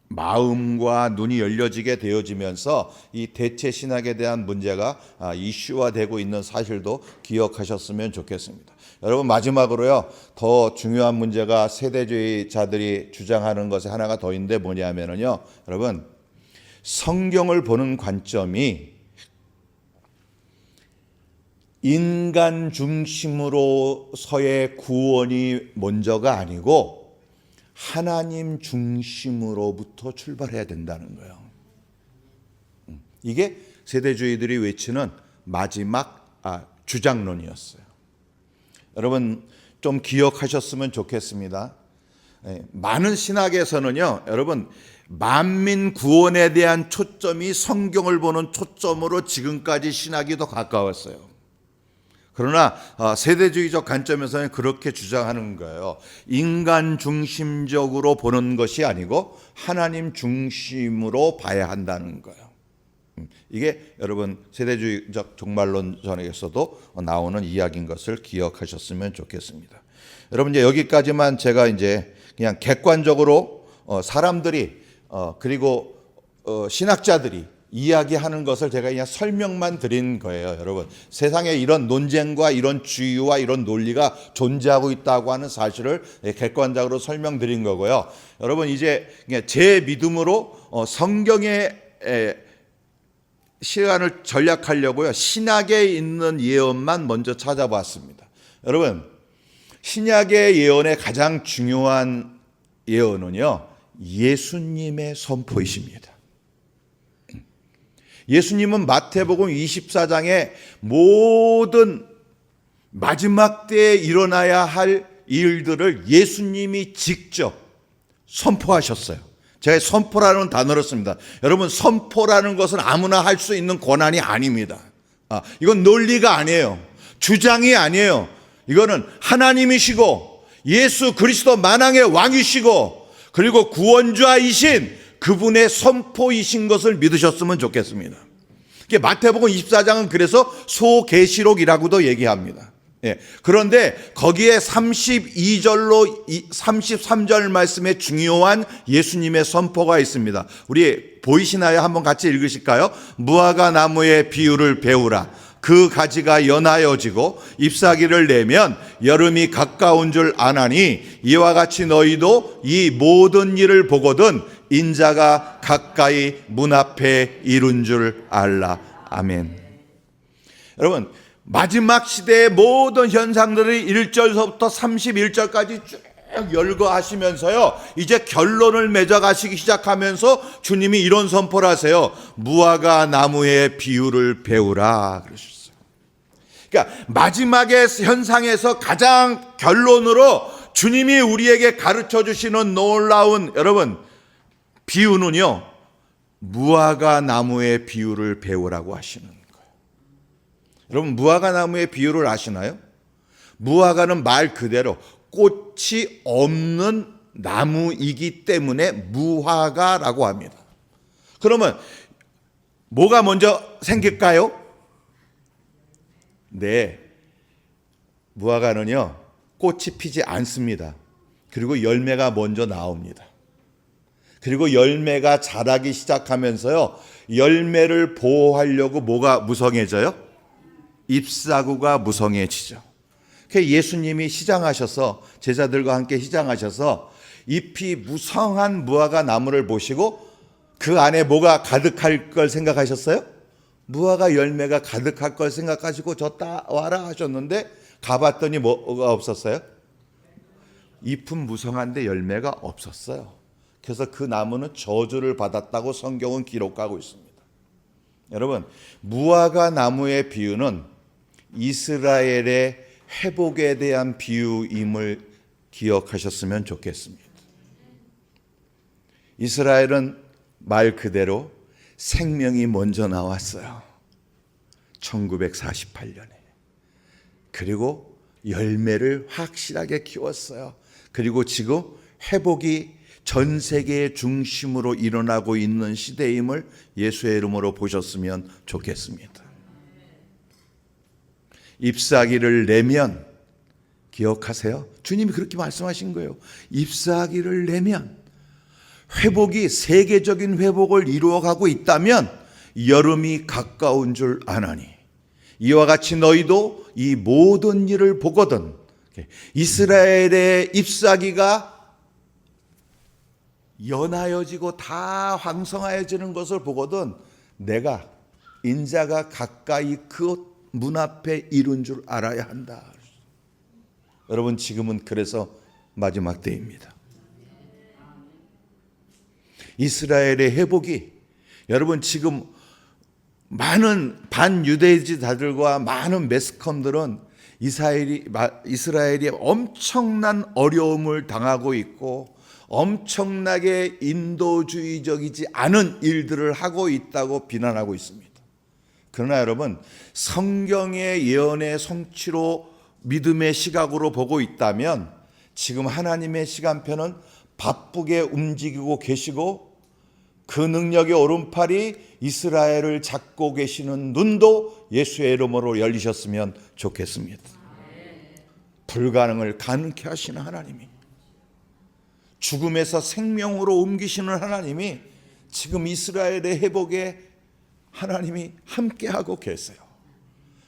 마음과 눈이 열려지게 되어지면서 이 대체 신학에 대한 문제가 이슈화되고 있는 사실도 기억하셨으면 좋겠습니다. 여러분, 마지막으로요, 더 중요한 문제가 세대주의자들이 주장하는 것에 하나가 더 있는데 뭐냐면요, 여러분, 성경을 보는 관점이 인간 중심으로서의 구원이 먼저가 아니고 하나님 중심으로부터 출발해야 된다는 거예요. 이게 세대주의들이 외치는 마지막 주장론이었어요. 여러분, 좀 기억하셨으면 좋겠습니다. 많은 신학에서는요, 여러분, 만민 구원에 대한 초점이 성경을 보는 초점으로 지금까지 신학이 더 가까웠어요. 그러나 세대주의적 관점에서는 그렇게 주장하는 거예요. 인간 중심적으로 보는 것이 아니고 하나님 중심으로 봐야 한다는 거예요. 이게 여러분 세대주의적 종말론전에서도 나오는 이야기인 것을 기억하셨으면 좋겠습니다. 여러분, 이제 여기까지만 제가 이제 그냥 객관적으로 사람들이 그리고 신학자들이 이야기하는 것을 제가 그냥 설명만 드린 거예요. 여러분, 세상에 이런 논쟁과 이런 주의와 이런 논리가 존재하고 있다고 하는 사실을 객관적으로 설명드린 거고요. 여러분, 이제 제 믿음으로 성경의 시간을 전략하려고요, 신약에 있는 예언만 먼저 찾아봤습니다. 여러분, 신약의 예언의 가장 중요한 예언은요, 예수님의 선포이십니다. 예수님은 마태복음 24장의 모든 마지막 때에 일어나야 할 일들을 예수님이 직접 선포하셨어요. 제가 선포라는 단어를 씁니다. 여러분, 선포라는 것은 아무나 할 수 있는 권한이 아닙니다. 이건 논리가 아니에요. 주장이 아니에요. 이거는 하나님이시고 예수 그리스도 만왕의 왕이시고 그리고 구원자이신 그분의 선포이신 것을 믿으셨으면 좋겠습니다. 마태복음 24장은 그래서 소계시록이라고도 얘기합니다. 그런데 거기에 32절로 33절 말씀에 중요한 예수님의 선포가 있습니다. 우리 보이시나요? 한번 같이 읽으실까요? 무화과 나무의 비유를 배우라. 그 가지가 연하여지고 잎사귀를 내면 여름이 가까운 줄 아나니 이와 같이 너희도 이 모든 일을 보거든 인자가 가까이 문 앞에 이룬 줄 알라. 아멘. 여러분, 마지막 시대의 모든 현상들이 1절서부터 31절까지 쭉 열거하시면서요, 이제 결론을 맺어가시기 시작하면서 주님이 이런 선포를 하세요. 무화과 나무의 비유를 배우라 그러셨어요. 그러니까 마지막의 현상에서 가장 결론으로 주님이 우리에게 가르쳐 주시는 놀라운 여러분 비유는요, 무화과 나무의 비유를 배우라고 하시는 거예요. 여러분, 무화과 나무의 비유를 아시나요? 무화과는 말 그대로 꽃이 없는 나무이기 때문에 무화과라고 합니다. 그러면 뭐가 먼저 생길까요? 네, 무화과는요 꽃이 피지 않습니다. 그리고 열매가 먼저 나옵니다. 그리고 열매가 자라기 시작하면서요, 열매를 보호하려고 뭐가 무성해져요? 잎사구가 무성해지죠. 예수님이 시장하셔서 제자들과 함께 시장하셔서 잎이 무성한 무화과 나무를 보시고 그 안에 뭐가 가득할 걸 생각하셨어요? 무화과 열매가 가득할 걸 생각하시고 저 따와라 하셨는데 가봤더니 뭐가 없었어요? 잎은 무성한데 열매가 없었어요. 그래서 그 나무는 저주를 받았다고 성경은 기록하고 있습니다. 여러분, 무화과 나무의 비유는 이스라엘의 회복에 대한 비유임을 기억하셨으면 좋겠습니다. 이스라엘은 말 그대로 생명이 먼저 나왔어요. 1948년에. 그리고 열매를 확실하게 키웠어요. 그리고 지금 회복이 전 세계의 중심으로 일어나고 있는 시대임을 예수의 이름으로 보셨으면 좋겠습니다. 잎사귀를 내면, 기억하세요. 주님이 그렇게 말씀하신 거예요. 잎사귀를 내면, 회복이 세계적인 회복을 이루어가고 있다면 여름이 가까운 줄 아나니 이와 같이 너희도 이 모든 일을 보거든. 이스라엘의 잎사귀가 연하여지고 다 황성하여지는 것을 보거든 내가 인자가 가까이 그 문 앞에 이룬 줄 알아야 한다. 여러분, 지금은 그래서 마지막 때입니다. 이스라엘의 회복이, 여러분 지금 많은 반유대주의자들과 많은 매스컴들은 이스라엘이 엄청난 어려움을 당하고 있고 엄청나게 인도주의적이지 않은 일들을 하고 있다고 비난하고 있습니다. 그러나 여러분, 성경의 예언의 성취로 믿음의 시각으로 보고 있다면 지금 하나님의 시간표는 바쁘게 움직이고 계시고 그 능력의 오른팔이 이스라엘을 잡고 계시는 눈도 예수의 이름으로 열리셨으면 좋겠습니다. 불가능을 가능케 하시는 하나님이, 죽음에서 생명으로 옮기시는 하나님이 지금 이스라엘의 회복에 하나님이 함께하고 계세요.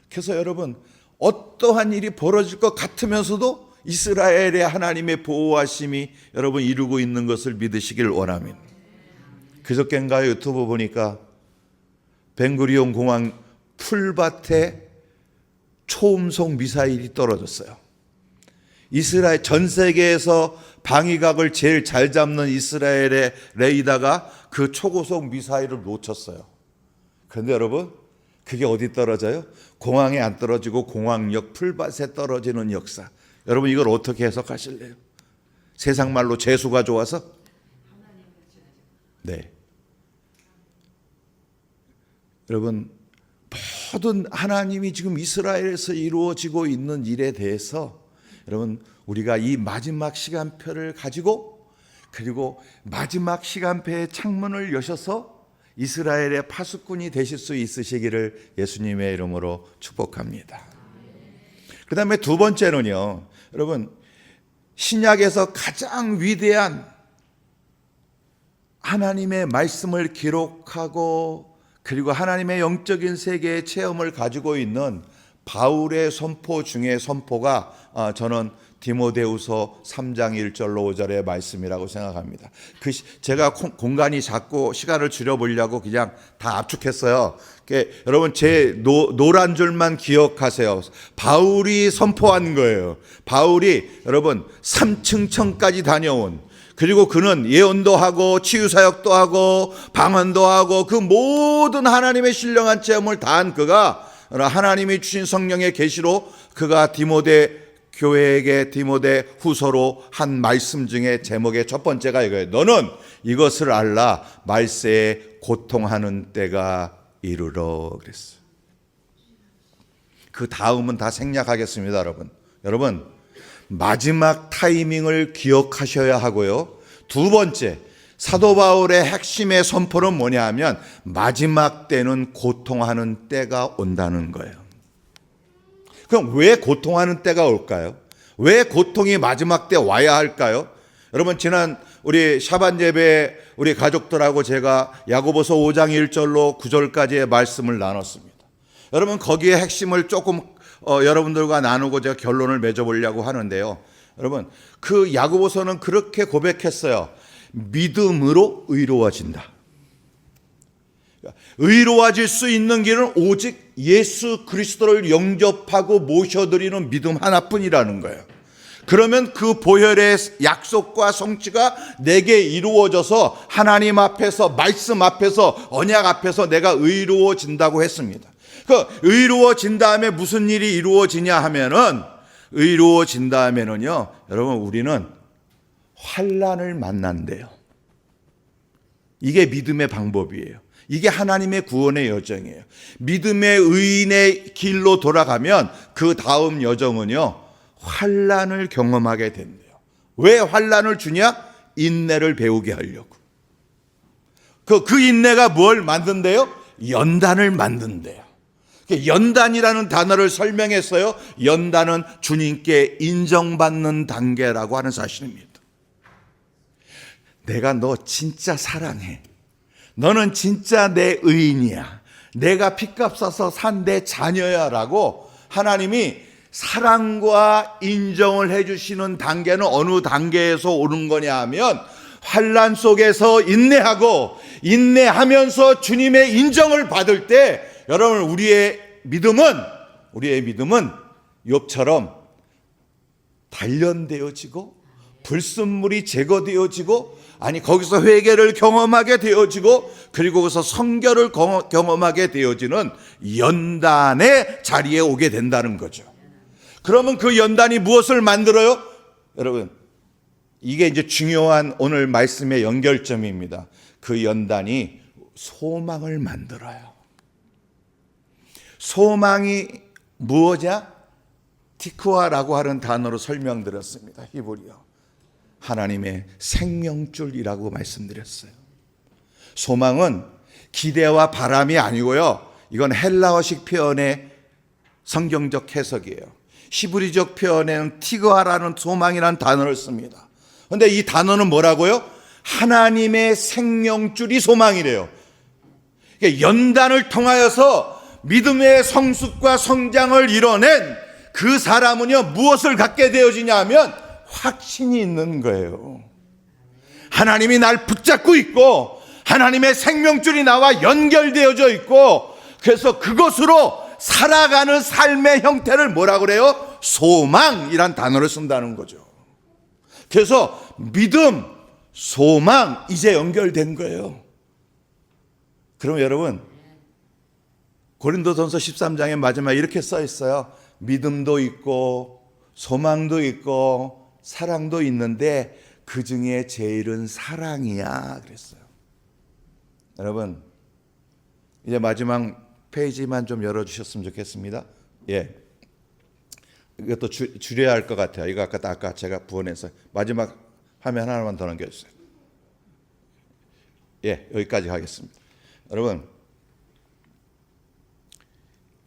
그래서 여러분, 어떠한 일이 벌어질 것 같으면서도 이스라엘의 하나님의 보호하심이 여러분 이루고 있는 것을 믿으시길 원합니다. 그저께인가요? 유튜브 보니까 벤구리온 공항 풀밭에 초음속 미사일이 떨어졌어요. 이스라엘, 전 세계에서 방위각을 제일 잘 잡는 이스라엘의 레이더가 그 초고속 미사일을 놓쳤어요. 그런데 여러분, 그게 어디 떨어져요? 공항에 안 떨어지고 공항역 풀밭에 떨어지는 역사. 여러분, 이걸 어떻게 해석하실래요? 세상 말로 재수가 좋아서? 네. 여러분, 모든 하나님이 지금 이스라엘에서 이루어지고 있는 일에 대해서 여러분, 우리가 이 마지막 시간표를 가지고, 그리고 마지막 시간표의 창문을 여셔서 이스라엘의 파수꾼이 되실 수 있으시기를 예수님의 이름으로 축복합니다. 그 다음에 두 번째는요, 여러분, 신약에서 가장 위대한 하나님의 말씀을 기록하고 그리고 하나님의 영적인 세계의 체험을 가지고 있는 바울의 선포 중에 선포가 저는 디모데후서 3장 1절로 5절의 말씀이라고 생각합니다. 제가 공간이 작고 시간을 줄여보려고 그냥 다 압축했어요. 여러분 제 노란 줄만 기억하세요. 바울이 선포한 거예요. 바울이 여러분 3층 청까지 다녀온, 그리고 그는 예언도 하고 치유사역도 하고 방언도 하고 그 모든 하나님의 신령한 체험을 다한 그가 하나님이 주신 성령의 계시로 그가 디모데 교회에게 디모데 후서로 한 말씀 중에 제목의 첫 번째가 이거예요. 너는 이것을 알라, 말세에 고통하는 때가 이르러 그랬어요. 그 다음은 다 생략하겠습니다. 여러분 마지막 타이밍을 기억하셔야 하고요. 두 번째, 사도 바울의 핵심의 선포는 뭐냐 하면 마지막 때는 고통하는 때가 온다는 거예요. 그럼 왜 고통하는 때가 올까요? 왜 고통이 마지막 때 와야 할까요? 여러분 지난 우리 샤반 예배 우리 가족들하고 제가 야고보서 5장 1절로 9절까지의 말씀을 나눴습니다. 여러분 거기에 핵심을 조금 여러분들과 나누고 제가 결론을 맺어보려고 하는데요. 여러분 그 야고보서는 그렇게 고백했어요. 믿음으로 의로워진다. 의로워질 수 있는 길은 오직 예수 그리스도를 영접하고 모셔드리는 믿음 하나뿐이라는 거예요. 그러면 그 보혈의 약속과 성취가 내게 이루어져서 하나님 앞에서, 말씀 앞에서, 언약 앞에서 내가 의로워진다고 했습니다. 그 의로워진 다음에 무슨 일이 이루어지냐 하면은, 의로워진 다음에는요, 여러분 우리는 환난을 만난대요. 이게 믿음의 방법이에요. 이게 하나님의 구원의 여정이에요. 믿음의 의인의 길로 돌아가면 그 다음 여정은요, 환난을 경험하게 된대요. 왜 환난을 주냐? 인내를 배우게 하려고. 그 인내가 뭘 만든대요? 연단을 만든대요. 연단이라는 단어를 설명했어요. 연단은 주님께 인정받는 단계라고 하는 사실입니다. 내가 너 진짜 사랑해. 너는 진짜 내 의인이야. 내가 피값 써서 산 내 자녀야 라고 하나님이 사랑과 인정을 해주시는 단계는 어느 단계에서 오는 거냐 하면 환난 속에서 인내하면서 주님의 인정을 받을 때 여러분 우리의 믿음은 욥처럼 단련되어지고 불순물이 제거되어지고 거기서 회개를 경험하게 되어지고 그리고 거기서 성결을 경험하게 되어지는 연단의 자리에 오게 된다는 거죠. 그러면 그 연단이 무엇을 만들어요? 여러분 이게 이제 중요한 오늘 말씀의 연결점입니다. 그 연단이 소망을 만들어요. 소망이 무엇이냐? 티크와라고 하는 단어로 설명드렸습니다. 히브리어. 하나님의 생명줄이라고 말씀드렸어요. 소망은 기대와 바람이 아니고요. 이건 헬라어식 표현의 성경적 해석이에요. 히브리적 표현에는 티그와라는 소망이라는 단어를 씁니다. 그런데 이 단어는 뭐라고요? 하나님의 생명줄이 소망이래요. 연단을 통하여서 믿음의 성숙과 성장을 이뤄낸 그 사람은요 무엇을 갖게 되어지냐 하면 확신이 있는 거예요. 하나님이 날 붙잡고 있고 하나님의 생명줄이 나와 연결되어져 있고 그래서 그것으로 살아가는 삶의 형태를 뭐라 그래요? 소망이란 단어를 쓴다는 거죠. 그래서 믿음, 소망 이제 연결된 거예요. 그럼 여러분 고린도전서 13장의 마지막에 이렇게 써 있어요. 믿음도 있고 소망도 있고 사랑도 있는데 그 중에 제일은 사랑이야 그랬어요. 여러분 이제 마지막 페이지만 좀 열어주셨으면 좋겠습니다. 예, 이것도 줄여야 할 것 같아요. 이거 아까 제가 부원해서 마지막 화면 하나만 더 넘겨주세요. 예, 여기까지 하겠습니다. 여러분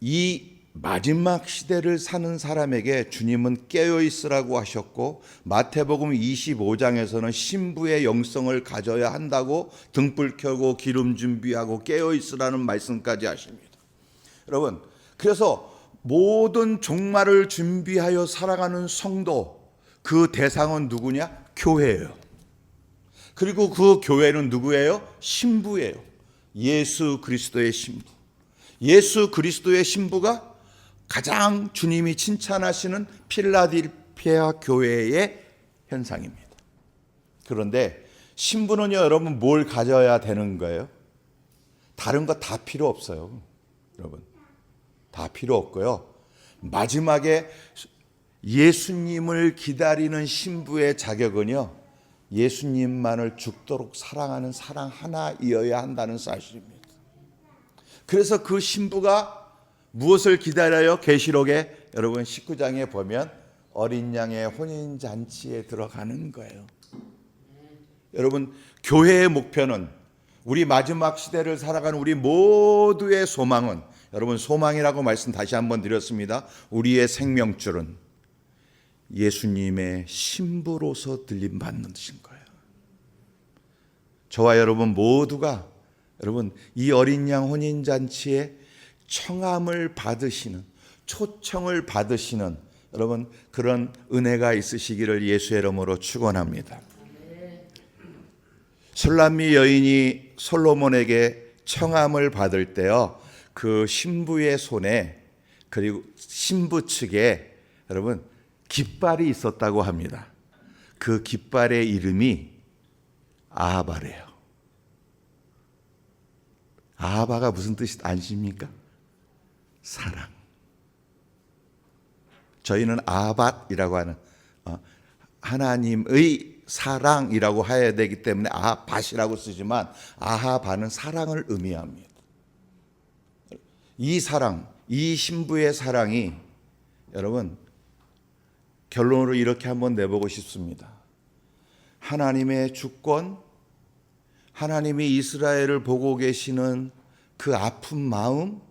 이 마지막 시대를 사는 사람에게 주님은 깨어 있으라고 하셨고, 마태복음 25장에서는 신부의 영성을 가져야 한다고 등불 켜고 기름 준비하고 깨어 있으라는 말씀까지 하십니다. 여러분, 그래서 모든 종말을 준비하여 살아가는 성도, 그 대상은 누구냐? 교회예요. 그리고 그 교회는 누구예요? 신부예요. 예수 그리스도의 신부. 예수 그리스도의 신부가 가장 주님이 칭찬하시는 필라델피아 교회의 현상입니다. 그런데 신부는요, 여러분, 뭘 가져야 되는 거예요? 다른 거 다 필요 없어요. 여러분, 다 필요 없고요. 마지막에 예수님을 기다리는 신부의 자격은요, 예수님만을 죽도록 사랑하는 사랑 하나이어야 한다는 사실입니다. 그래서 그 신부가 무엇을 기다려요? 계시록에 여러분 19장에 보면 어린 양의 혼인 잔치에 들어가는 거예요. 여러분, 교회의 목표는, 우리 마지막 시대를 살아가는 우리 모두의 소망은, 여러분, 소망이라고 말씀 다시 한번 드렸습니다. 우리의 생명줄은 예수님의 신부로서 들림 받는 것인 거예요. 저와 여러분 모두가, 여러분, 이 어린 양 혼인 잔치에 청함을 받으시는, 초청을 받으시는, 여러분, 그런 은혜가 있으시기를 예수의 이름으로 축원합니다. 술람미 여인이 솔로몬에게 청함을 받을 때요, 그 신부의 손에, 그리고 신부 측에 여러분 깃발이 있었다고 합니다. 그 깃발의 이름이 아하바래요. 아하바가 무슨 뜻이 아십니까? 사랑. 저희는 아하밧이라고 하는 하나님의 사랑이라고 해야 되기 때문에 아하밧이라고 쓰지만, 아하바는 사랑을 의미합니다. 이 사랑, 이 신부의 사랑이 여러분 결론으로 이렇게 한번 내보고 싶습니다. 하나님의 주권, 하나님이 이스라엘을 보고 계시는 그 아픈 마음,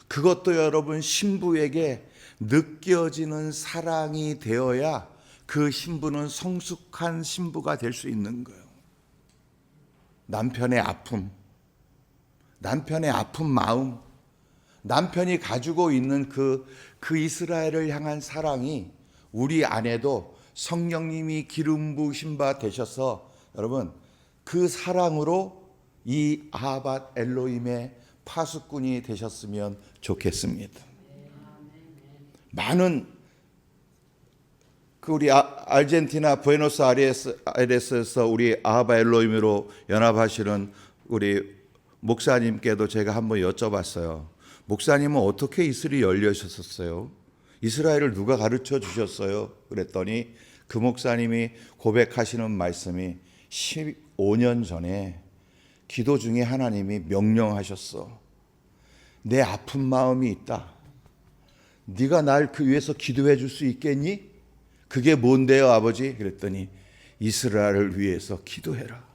그것도 여러분 신부에게 느껴지는 사랑이 되어야 그 신부는 성숙한 신부가 될 수 있는 거예요. 남편의 아픔, 남편의 아픈 마음, 남편이 가지고 있는 그 이스라엘을 향한 사랑이 우리 안에도 성령님이 기름 부으신 바 되셔서 여러분 그 사랑으로 이 아하밧 엘로힘의 파수꾼이 되셨으면 좋겠습니다. 많은 우리 아르헨티나 부에노스아이레스에서 우리 아하밧 엘로힘으로 연합하시는 우리 목사님께도 제가 한번 여쭤봤어요. 목사님은 어떻게 이슬이 열리셨었어요? 이스라엘을 누가 가르쳐 주셨어요? 그랬더니 그 목사님이 고백하시는 말씀이 15년 전에 기도 중에 하나님이 명령하셨어. 내 아픈 마음이 있다. 네가 날 그 위해서 기도해 줄 수 있겠니? 그게 뭔데요, 아버지? 그랬더니 이스라엘을 위해서 기도해라.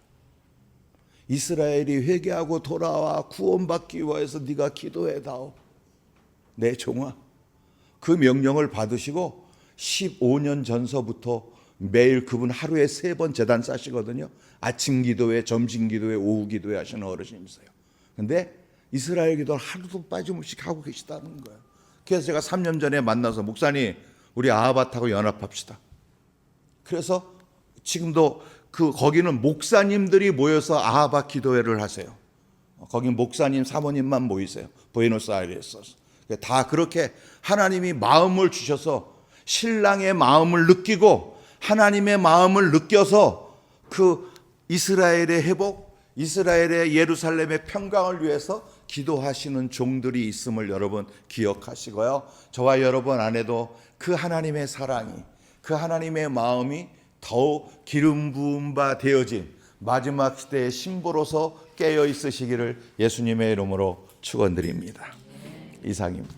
이스라엘이 회개하고 돌아와 구원받기 위해서 네가 기도해다오. 내 종아. 그 명령을 받으시고 15년 전서부터 매일 그분 하루에 3번 제단 싸시거든요. 아침 기도회, 점심 기도회, 오후 기도회 하시는 어르신이세요. 근데 이스라엘 기도를 하루도 빠짐없이 하고 계시다는 거예요. 그래서 제가 3년 전에 만나서 목사님 우리 아하밧하고 연합합시다. 그래서 지금도 거기는 목사님들이 모여서 아하밧 기도회를 하세요. 거긴 목사님, 사모님만 모이세요. 부에노스아이레스에서. 다 그렇게 하나님이 마음을 주셔서 신랑의 마음을 느끼고 하나님의 마음을 느껴서 그 이스라엘의 회복, 이스라엘의 예루살렘의 평강을 위해서 기도하시는 종들이 있음을 여러분 기억하시고요. 저와 여러분 안에도 그 하나님의 사랑이, 그 하나님의 마음이 더욱 기름 부은 바 되어진 마지막 시대의 신부로서 깨어 있으시기를 예수님의 이름으로 축원드립니다. 이상입니다.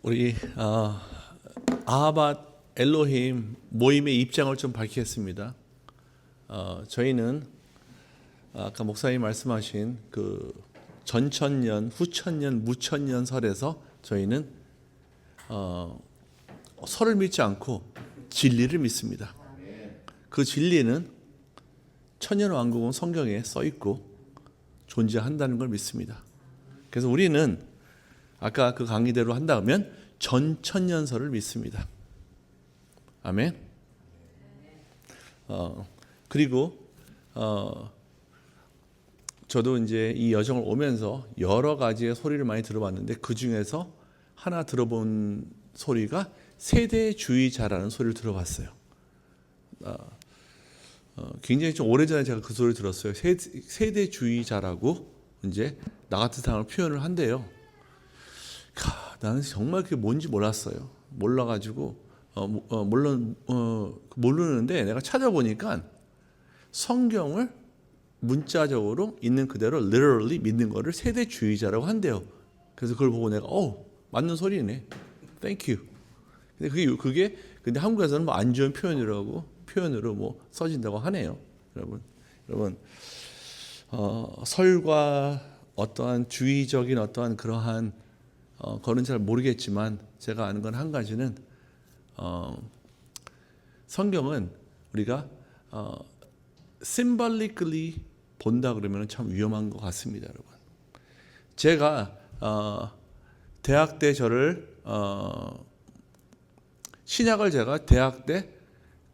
우리 아하밧 엘로힘 모임의 입장을 좀 밝히겠습니다. 저희는 아까 목사님 말씀하신 그 전천년, 후천년, 무천년설에서 저희는 설을 믿지 않고 진리를 믿습니다. 그 진리는 천년왕국은 성경에 써 있고 존재한다는 걸 믿습니다. 그래서 우리는 아까 그 강의대로 한다면 전천년설을 믿습니다. 아멘. 그리고 저도 이제 이 여정을 오면서 여러 가지의 소리를 많이 들어봤는데 그 중에서 하나 들어본 소리가 세대주의자라는 소리를 들어봤어요. 굉장히 좀 오래전에 제가 그 소리를 들었어요. 세대주의자라고 이제 나 같은 사람을 표현을 한대요. 나는 정말 그게 뭔지 몰랐어요. 몰라가지고 모르는데 내가 찾아보니까 성경을 문자적으로 있는 그대로 literally 믿는 거를 세대주의자라고 한대요. 그래서 그걸 보고 내가 맞는 소리네. Thank you. 근데 그게 근데 한국에서는 뭐 안 좋은 표현으로 뭐 써진다고 하네요. 여러분 설과 어떠한 주의적인 어떠한 그러한 그건 잘 모르겠지만 제가 아는 건 한 가지는 성경은 우리가 symbolically 본다 그러면 참 위험한 것 같습니다, 여러분. 제가 대학 때 신약을 제가 대학 때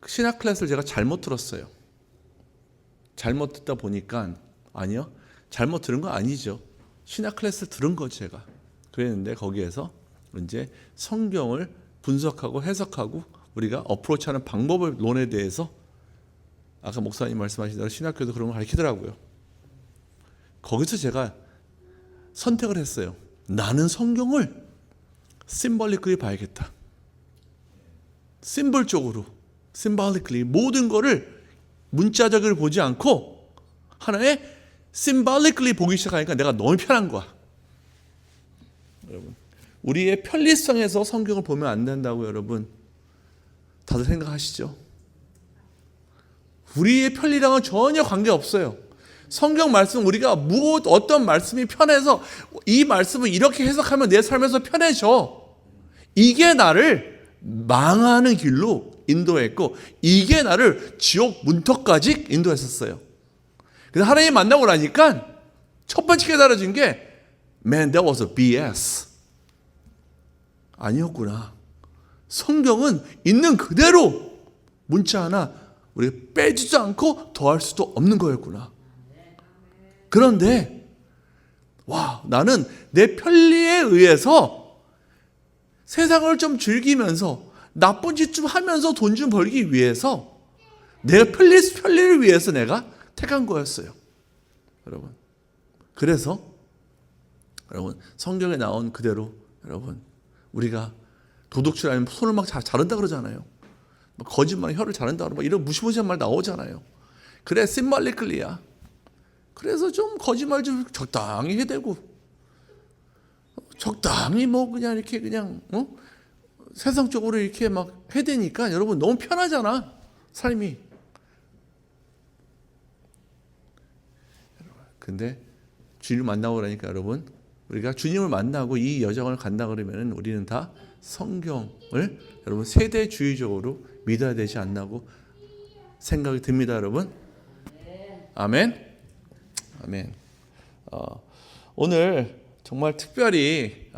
신학 클래스를 제가 잘못 들었어요. 잘못 듣다 보니까 아니요, 잘못 들은 거 아니죠. 신학 클래스를 들은 거죠, 제가. 그랬는데 거기에서 이제 성경을 분석하고 해석하고 우리가 어프로치하는 방법론에 대해서 아까 목사님 말씀하신 대로 신학교도 그런 걸 가르치더라고요. 거기서 제가 선택을 했어요. 나는 성경을 심볼리클리 봐야겠다. 심볼적으로, 심볼리클리 모든 거를 문자적으로 보지 않고 하나의 심볼리클리 보기 시작하니까 내가 너무 편한 거야. 여러분, 우리의 편리성에서 성경을 보면 안 된다고 여러분 다들 생각하시죠? 우리의 편리랑은 전혀 관계없어요. 성경 말씀 우리가 어떤 말씀이 편해서 이 말씀을 이렇게 해석하면 내 삶에서 편해져. 이게 나를 망하는 길로 인도했고 이게 나를 지옥 문턱까지 인도했었어요. 그래서 하나님 만나고 나니까 첫 번째 깨달아진 게 Man, that was a BS. 아니었구나. 성경은 있는 그대로 문자 하나 우리가 빼지도 않고 더할 수도 없는 거였구나. 그런데 나는 내 편리에 의해서 세상을 좀 즐기면서 나쁜 짓 좀 하면서 돈 좀 벌기 위해서 내가 편리를 위해서 내가 택한 거였어요. 여러분. 그래서 여러분 성경에 나온 그대로 여러분 우리가 도둑질 아니면 손을 막 자른다 그러잖아요. 거짓말 혀를 자른다 그러고 이런 무시무시한 말 나오잖아요. 그래 심발리클리야. 그래서 좀 거짓말 좀 적당히 해대고 적당히 뭐 그냥 이렇게 그냥 세상적으로 이렇게 막 해대니까 여러분 너무 편하잖아 삶이. 근데 주님을 만나고 그러니까 여러분 우리가 주님을 만나고 이 여정을 간다 그러면 우리는 다 성경을 여러분 세대주의적으로 믿어야 되지 않나고 생각이 듭니다, 여러분. 아멘. 아멘. 오늘 정말 특별히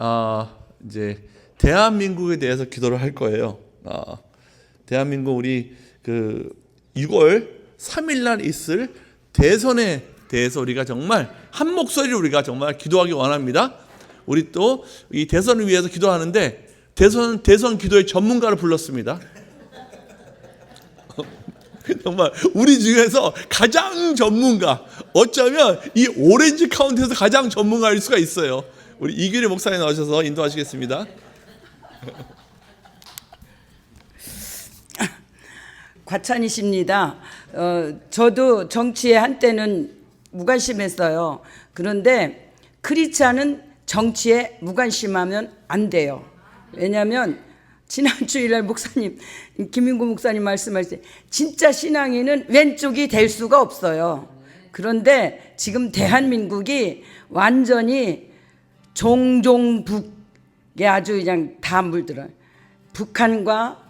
이제 대한민국에 대해서 기도를 할 거예요. 대한민국 우리 그 6월 3일날 있을 대선에 대해서 우리가 정말 한 목소리로 우리가 정말 기도하기 원합니다. 우리 또 이 대선을 위해서 기도하는데 대선 기도의 전문가를 불렀습니다. 정말 우리 중에서 가장 전문가, 어쩌면 이 오렌지 카운티에서 가장 전문가일 수가 있어요. 우리 이규리 목사님 나오셔서 인도하시겠습니다. 과찬이십니다. 저도 정치에 한때는 무관심했어요. 그런데 크리스찬은 정치에 무관심하면 안 돼요. 왜냐하면 지난 주일날 목사님 김인구 목사님 말씀하실 때 진짜 신앙인은 왼쪽이 될 수가 없어요. 그런데 지금 대한민국이 완전히 종종북에 아주 그냥 다 물들어요. 북한과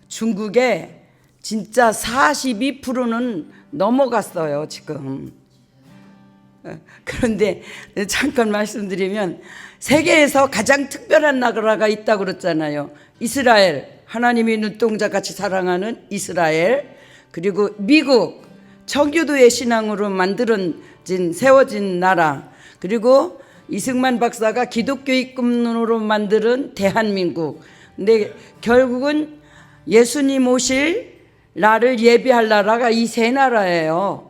중국에 진짜 42%는 넘어갔어요, 지금. 그런데 잠깐 말씀드리면 세계에서 가장 특별한 나라가 있다고 그랬잖아요. 이스라엘, 하나님이 눈동자같이 사랑하는 이스라엘, 그리고 미국, 청교도의 신앙으로 만들어진 세워진 나라, 그리고 이승만 박사가 기독교 입금론으로 만드는 대한민국. 근데 결국은 예수님 오실 나를 예비할 나라가 이 세 나라예요.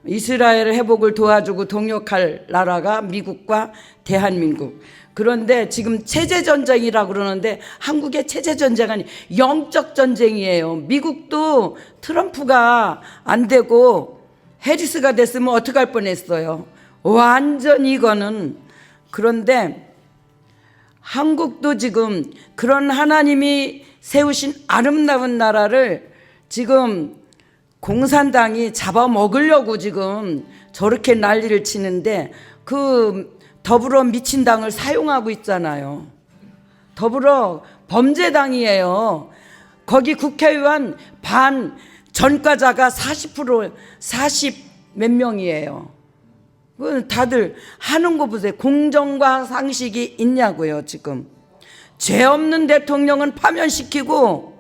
이스라엘의 회복을 도와주고 동역할 나라가 미국과 대한민국. 그런데 지금 체제전쟁이라고 그러는데 한국의 체제전쟁은 아니 영적 전쟁이에요. 미국도 트럼프가 안 되고 해리스가 됐으면 어떡할 뻔했어요. 완전 이거는. 그런데 한국도 지금 그런 하나님이 세우신 아름다운 나라를 지금 공산당이 잡아먹으려고 지금 저렇게 난리를 치는데 그 더불어 미친당을 사용하고 있잖아요. 더불어 범죄당이에요. 거기 국회의원 반 전과자가 40% 40 몇 명이에요. 다들 하는 거 보세요. 공정과 상식이 있냐고요. 지금 죄 없는 대통령은 파면시키고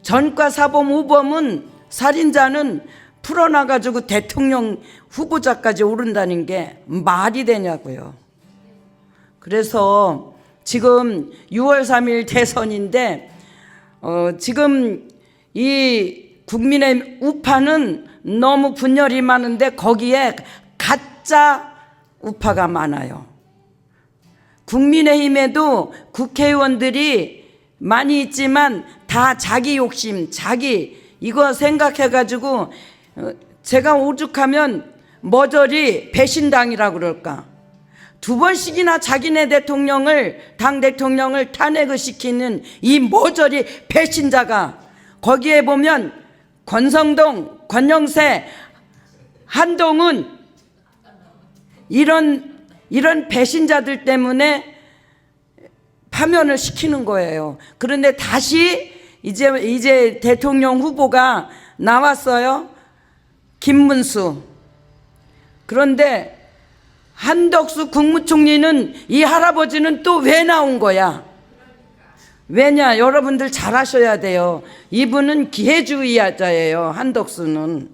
전과 사범 우범은 살인자는 풀어나가지고 대통령 후보자까지 오른다는 게 말이 되냐고요. 그래서 지금 6월 3일 대선인데 지금 이 국민의 우파는 너무 분열이 많은데 거기에 가짜 우파가 많아요. 국민의힘에도 국회의원들이 많이 있지만 다 자기 욕심, 자기 이거 생각해가지고 제가 오죽하면 머저리 배신당이라고 그럴까. 2번씩이나 자기네 대통령을, 당 대통령을 탄핵을 시키는 이 머저리 배신자가 거기에 보면 권성동, 권영세, 한동훈 이런 배신자들 때문에 파면을 시키는 거예요. 그런데 다시 이제 대통령 후보가 나왔어요. 김문수. 그런데 한덕수 국무총리는 이 할아버지는 또 왜 나온 거야? 왜냐? 여러분들 잘 아셔야 돼요. 이분은 기회주의자예요. 한덕수는.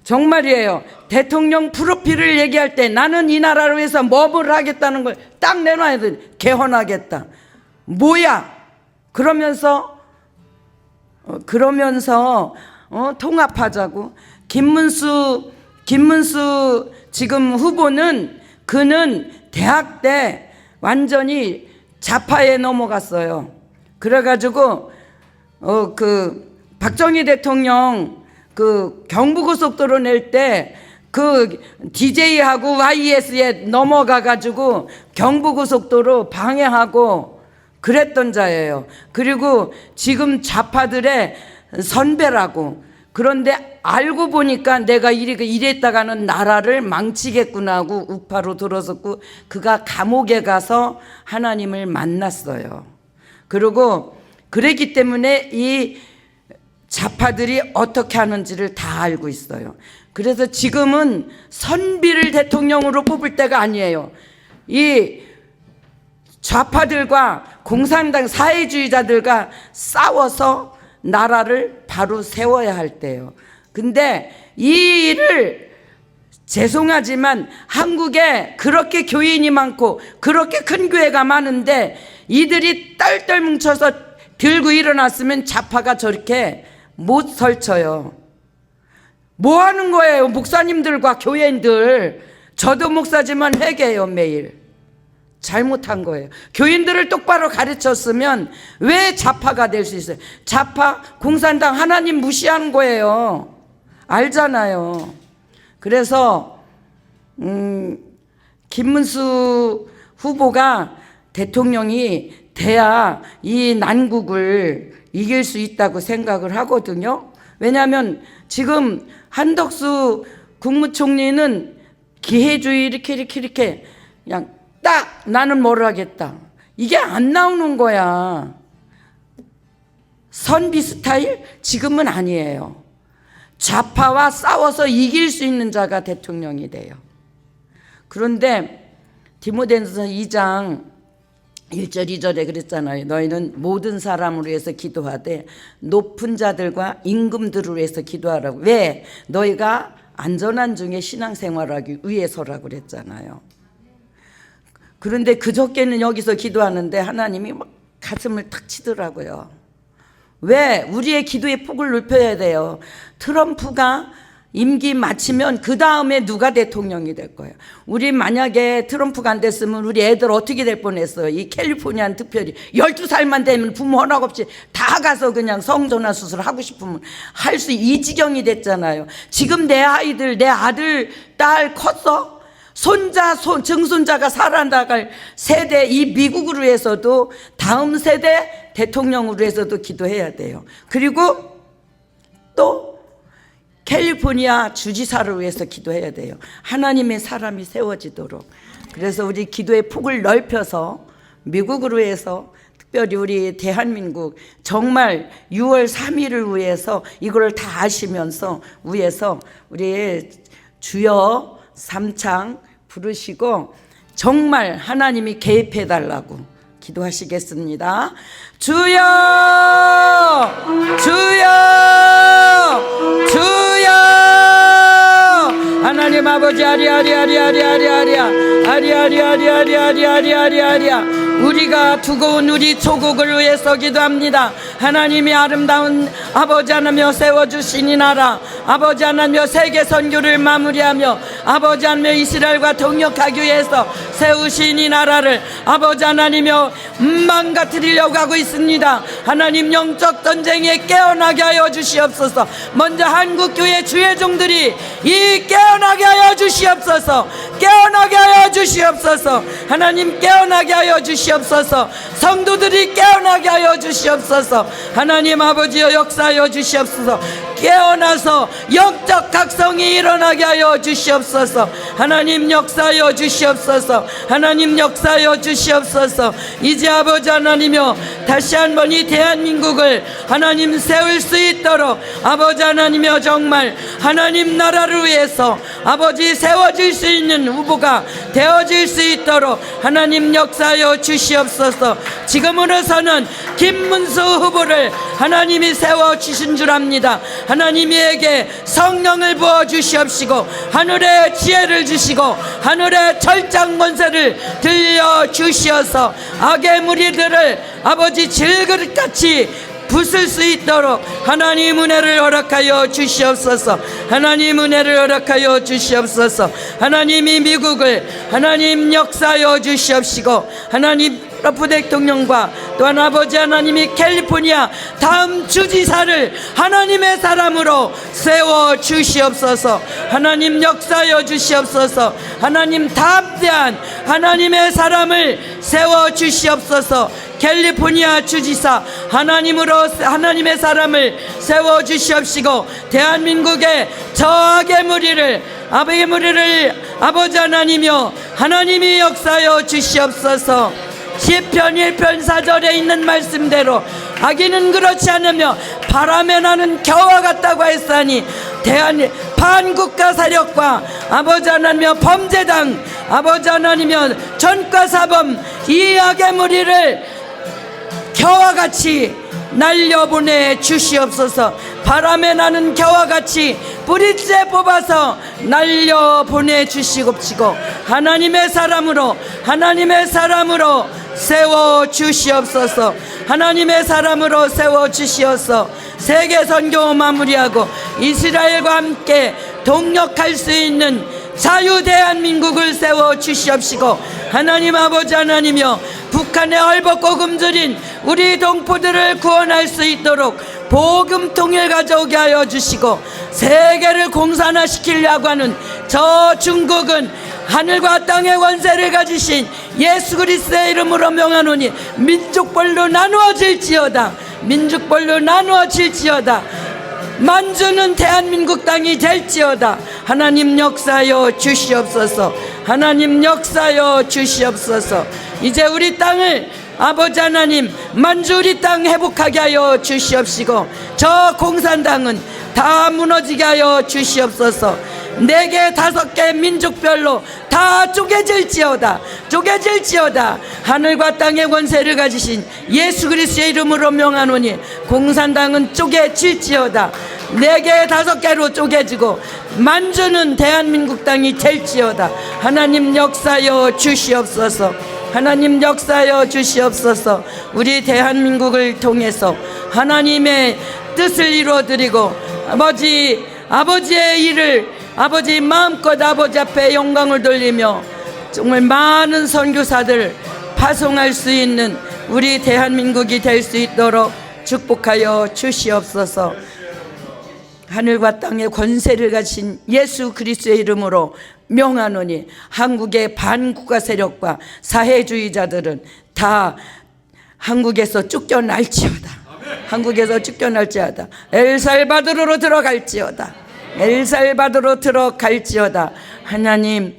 정말이에요. 대통령 프로필을 얘기할 때 나는 이 나라를 위해서 뭐를 하겠다는 걸 딱 내놔야 돼. 개헌하겠다. 뭐야? 그러면서 통합하자고. 김문수 지금 후보는 그는 대학 때 완전히 좌파에 넘어갔어요. 그래가지고 그 박정희 대통령 그 경부고속도로 낼 때 그 DJ하고 YS에 넘어가가지고 경부고속도로 방해하고 그랬던 자예요. 그리고 지금 좌파들의 선배라고. 그런데 알고 보니까 내가 이랬다가는 나라를 망치겠구나 하고 우파로 들어섰고 그가 감옥에 가서 하나님을 만났어요. 그리고 그랬기 때문에 이 좌파들이 어떻게 하는지를 다 알고 있어요. 그래서 지금은 선비를 대통령으로 뽑을 때가 아니에요. 이 좌파들과 공산당 사회주의자들과 싸워서 나라를 바로 세워야 할 때예요. 근데 이 일을 죄송하지만 한국에 그렇게 교인이 많고 그렇게 큰 교회가 많은데 이들이 똘똘 뭉쳐서 들고 일어났으면 좌파가 저렇게 못 설쳐요. 뭐 하는 거예요? 목사님들과 교인들. 저도 목사지만 회개해요 매일. 잘못한 거예요. 교인들을 똑바로 가르쳤으면 왜 좌파가 될 수 있어요? 좌파, 공산당 하나님 무시하는 거예요. 알잖아요. 그래서 김문수 후보가 대통령이 돼야 이 난국을 이길 수 있다고 생각을 하거든요. 왜냐하면 지금 한덕수 국무총리는 기회주의 이렇게 그냥 딱 나는 뭘 하겠다. 이게 안 나오는 거야. 선비 스타일? 지금은 아니에요. 좌파와 싸워서 이길 수 있는 자가 대통령이 돼요. 그런데 디모데전서 2장 1절 2절에 그랬잖아요. 너희는 모든 사람을 위해서 기도하되 높은 자들과 임금들을 위해서 기도하라고. 왜? 너희가 안전한 중에 신앙생활하기 위해서라고 그랬잖아요. 그런데 그저께는 여기서 기도하는데 하나님이 막 가슴을 탁 치더라고요. 왜? 우리의 기도의 폭을 넓혀야 돼요. 트럼프가 임기 마치면 그 다음에 누가 대통령이 될 거예요. 우리 만약에 트럼프가 안 됐으면 우리 애들 어떻게 될 뻔했어요. 이 캘리포니아는 특별히 12살만 되면 부모 허락 없이 다 가서 그냥 성전환 수술을 하고 싶으면 할 수 이 지경이 됐잖아요. 지금 내 아이들, 내 아들, 딸 컸어? 손자, 증손자가 살아나갈 세대, 이 미국을 위해서도 다음 세대 대통령을 위해서도 기도해야 돼요. 그리고 또 캘리포니아 주지사를 위해서 기도해야 돼요. 하나님의 사람이 세워지도록. 그래서 우리 기도의 폭을 넓혀서 미국을 위해서, 특별히 우리 대한민국 정말 6월 3일을 위해서 이걸 다 아시면서 위해서 우리 주여 삼창 부르시고 정말 하나님이 개입해 달라고 기도하시겠습니다. 주여, 주여, 주여. 하나님 아버지 아리아리아리아리아리아리아리아리아리아리아리아리아리아리아 우리가 두고온 우리 조국을 위해서 기도합니다. 하나님이 아름다운 아버지 하나며 세워주시니 나라, 아버지 하나며 세계 선교를 마무리하며 아버지 하나며 이스라엘과 동역하기 위해서 세우시니 나라를 아버지 하나님여 망가뜨리려고 하고 있습니다. 하나님 영적 전쟁에 깨어나게 하여 주시옵소서. 먼저 한국교회 주의 종들이 이 깨어나게 하여 주시옵소서. 깨어나게 하여 주시옵소서. 하나님 깨어나게 하여 주시옵소서. 성도들이 깨어나게 하여 주시옵소서. 하나님 아버지여 역사하여 주시옵소서. 깨어나서 영적 각성이 일어나게 하여 주시옵소서. 하나님 역사하여 주시옵소서. 하나님 역사하여 주시옵소서. 이제 아버지 하나님여 다시 한번 이 대한민국을 하나님 세울 수 있도록 아버지 하나님여 정말 하나님 나라를 위해서 아버지 세워질 수 있는 후보가 되어질 수 있도록 하나님 역사하여 주시옵소서. 지금으로서는 김문수 후보를 하나님이 세워주신 줄 압니다. 하나님에게 성령을 부어주시옵시고 하늘의 지혜를 주시고 하늘의 철장 권세를 들려주시어서 악의 무리들을 아버지 질그릇같이 부술 수 있도록 하나님 은혜를 허락하여 주시옵소서. 하나님 은혜를 허락하여 주시옵소서. 하나님이 미국을 하나님 역사하여 주시옵시고 하나님 트럼프 대통령과 또한 아버지 하나님이 캘리포니아 다음 주지사를 하나님의 사람으로 세워 주시옵소서. 하나님 역사하여 주시옵소서. 하나님 담대한 하나님의 사람을 세워 주시옵소서. 캘리포니아 주지사 하나님으로 하나님의 사람을 세워 주시옵시고 대한민국의 저 악의 무리를 아버지 하나님이여 하나님이 역사하여 주시옵소서. 시편 1편 4절에 있는 말씀대로 악인은 그렇지 않으며 바람에 나는 겨와 같다고 했사니 반국가 사력과 아버지 하나님이여 범죄당 아버지 하나님이여 전과 사범 이 악의 무리를 겨와 같이 날려보내 주시옵소서. 바람에 나는 겨와 같이 뿌리째 뽑아서 날려보내 주시옵시고 하나님의 사람으로 세워 주시옵소서. 하나님의 사람으로 세워 주시어서 세계 선교 마무리하고 이스라엘과 함께 동역할 수 있는 자유 대한민국을 세워 주시옵시고 하나님 아버지 하나님이여 북한에 헐벗고 굶주린 우리 동포들을 구원할 수 있도록 복음 통일 가져오게 하여 주시고 세계를 공산화시키려고 하는 저 중국은 하늘과 땅의 권세를 가지신 예수 그리스도의 이름으로 명하노니 민족별로 나누어질지어다. 민족별로 나누어질지어다. 만주는 대한민국 땅이 될지어다. 하나님 역사여 주시옵소서. 하나님 역사여 주시옵소서. 이제 우리 땅을 아버지 하나님 만주 우리 땅 회복하게 하여 주시옵시고, 저 공산당은 다 무너지게 하여 주시옵소서. 4개 5개 민족별로 다 쪼개질지어다. 하늘과 땅의 권세를 가지신 예수 그리스도의 이름으로 명하노니 공산당은 쪼개질지어다. 4개 5개로 쪼개지고 만주는 대한민국 땅이 될지어다. 하나님 역사여 주시옵소서. 하나님 역사여 주시옵소서. 우리 대한민국을 통해서 하나님의 뜻을 이루어드리고 아버지의 일을 아버지 마음껏 아버지 앞에 영광을 돌리며 정말 많은 선교사들 파송할 수 있는 우리 대한민국이 될 수 있도록 축복하여 주시옵소서. 하늘과 땅의 권세를 가진 예수 그리스도의 이름으로 명하노니 한국의 반국가 세력과 사회주의자들은 다 한국에서 쫓겨날지어다. 한국에서 쫓겨날지어다. 엘살바도르로 들어갈지어다. 하나님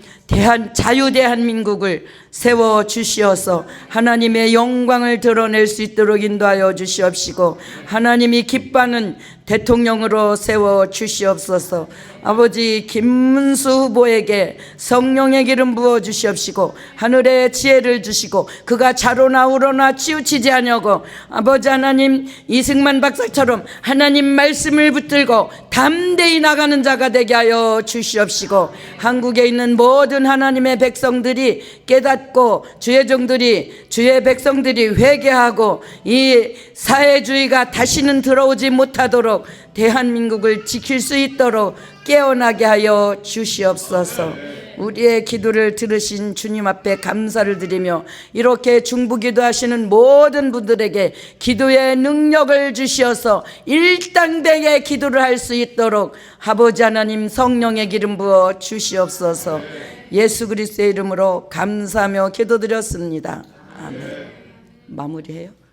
자유 대한민국을 세워 주시어서 하나님의 영광을 드러낼 수 있도록 인도하여 주시옵시고, 하나님이 기뻐하는 대통령으로 세워 주시옵소서. 아버지 김문수 후보에게 성령의 기름 부어 주시옵시고 하늘의 지혜를 주시고 그가 자로나 우로나 치우치지 아니하고 아버지 하나님 이승만 박사처럼 하나님 말씀을 붙들고 담대히 나가는 자가 되게 하여 주시옵시고, 한국에 있는 모든 하나님의 백성들이 깨닫고 주의 백성들이 회개하고 이 사회주의가 다시는 들어오지 못하도록 대한민국을 지킬 수 있도록 깨어나게 하여 주시옵소서. 우리의 기도를 들으신 주님 앞에 감사를 드리며 이렇게 중보기도 하시는 모든 분들에게 기도의 능력을 주시어서 일당백의 기도를 할 수 있도록 아버지 하나님 성령의 기름 부어 주시옵소서. 예수 그리스도의 이름으로 감사하며 기도드렸습니다. 아멘. 마무리해요.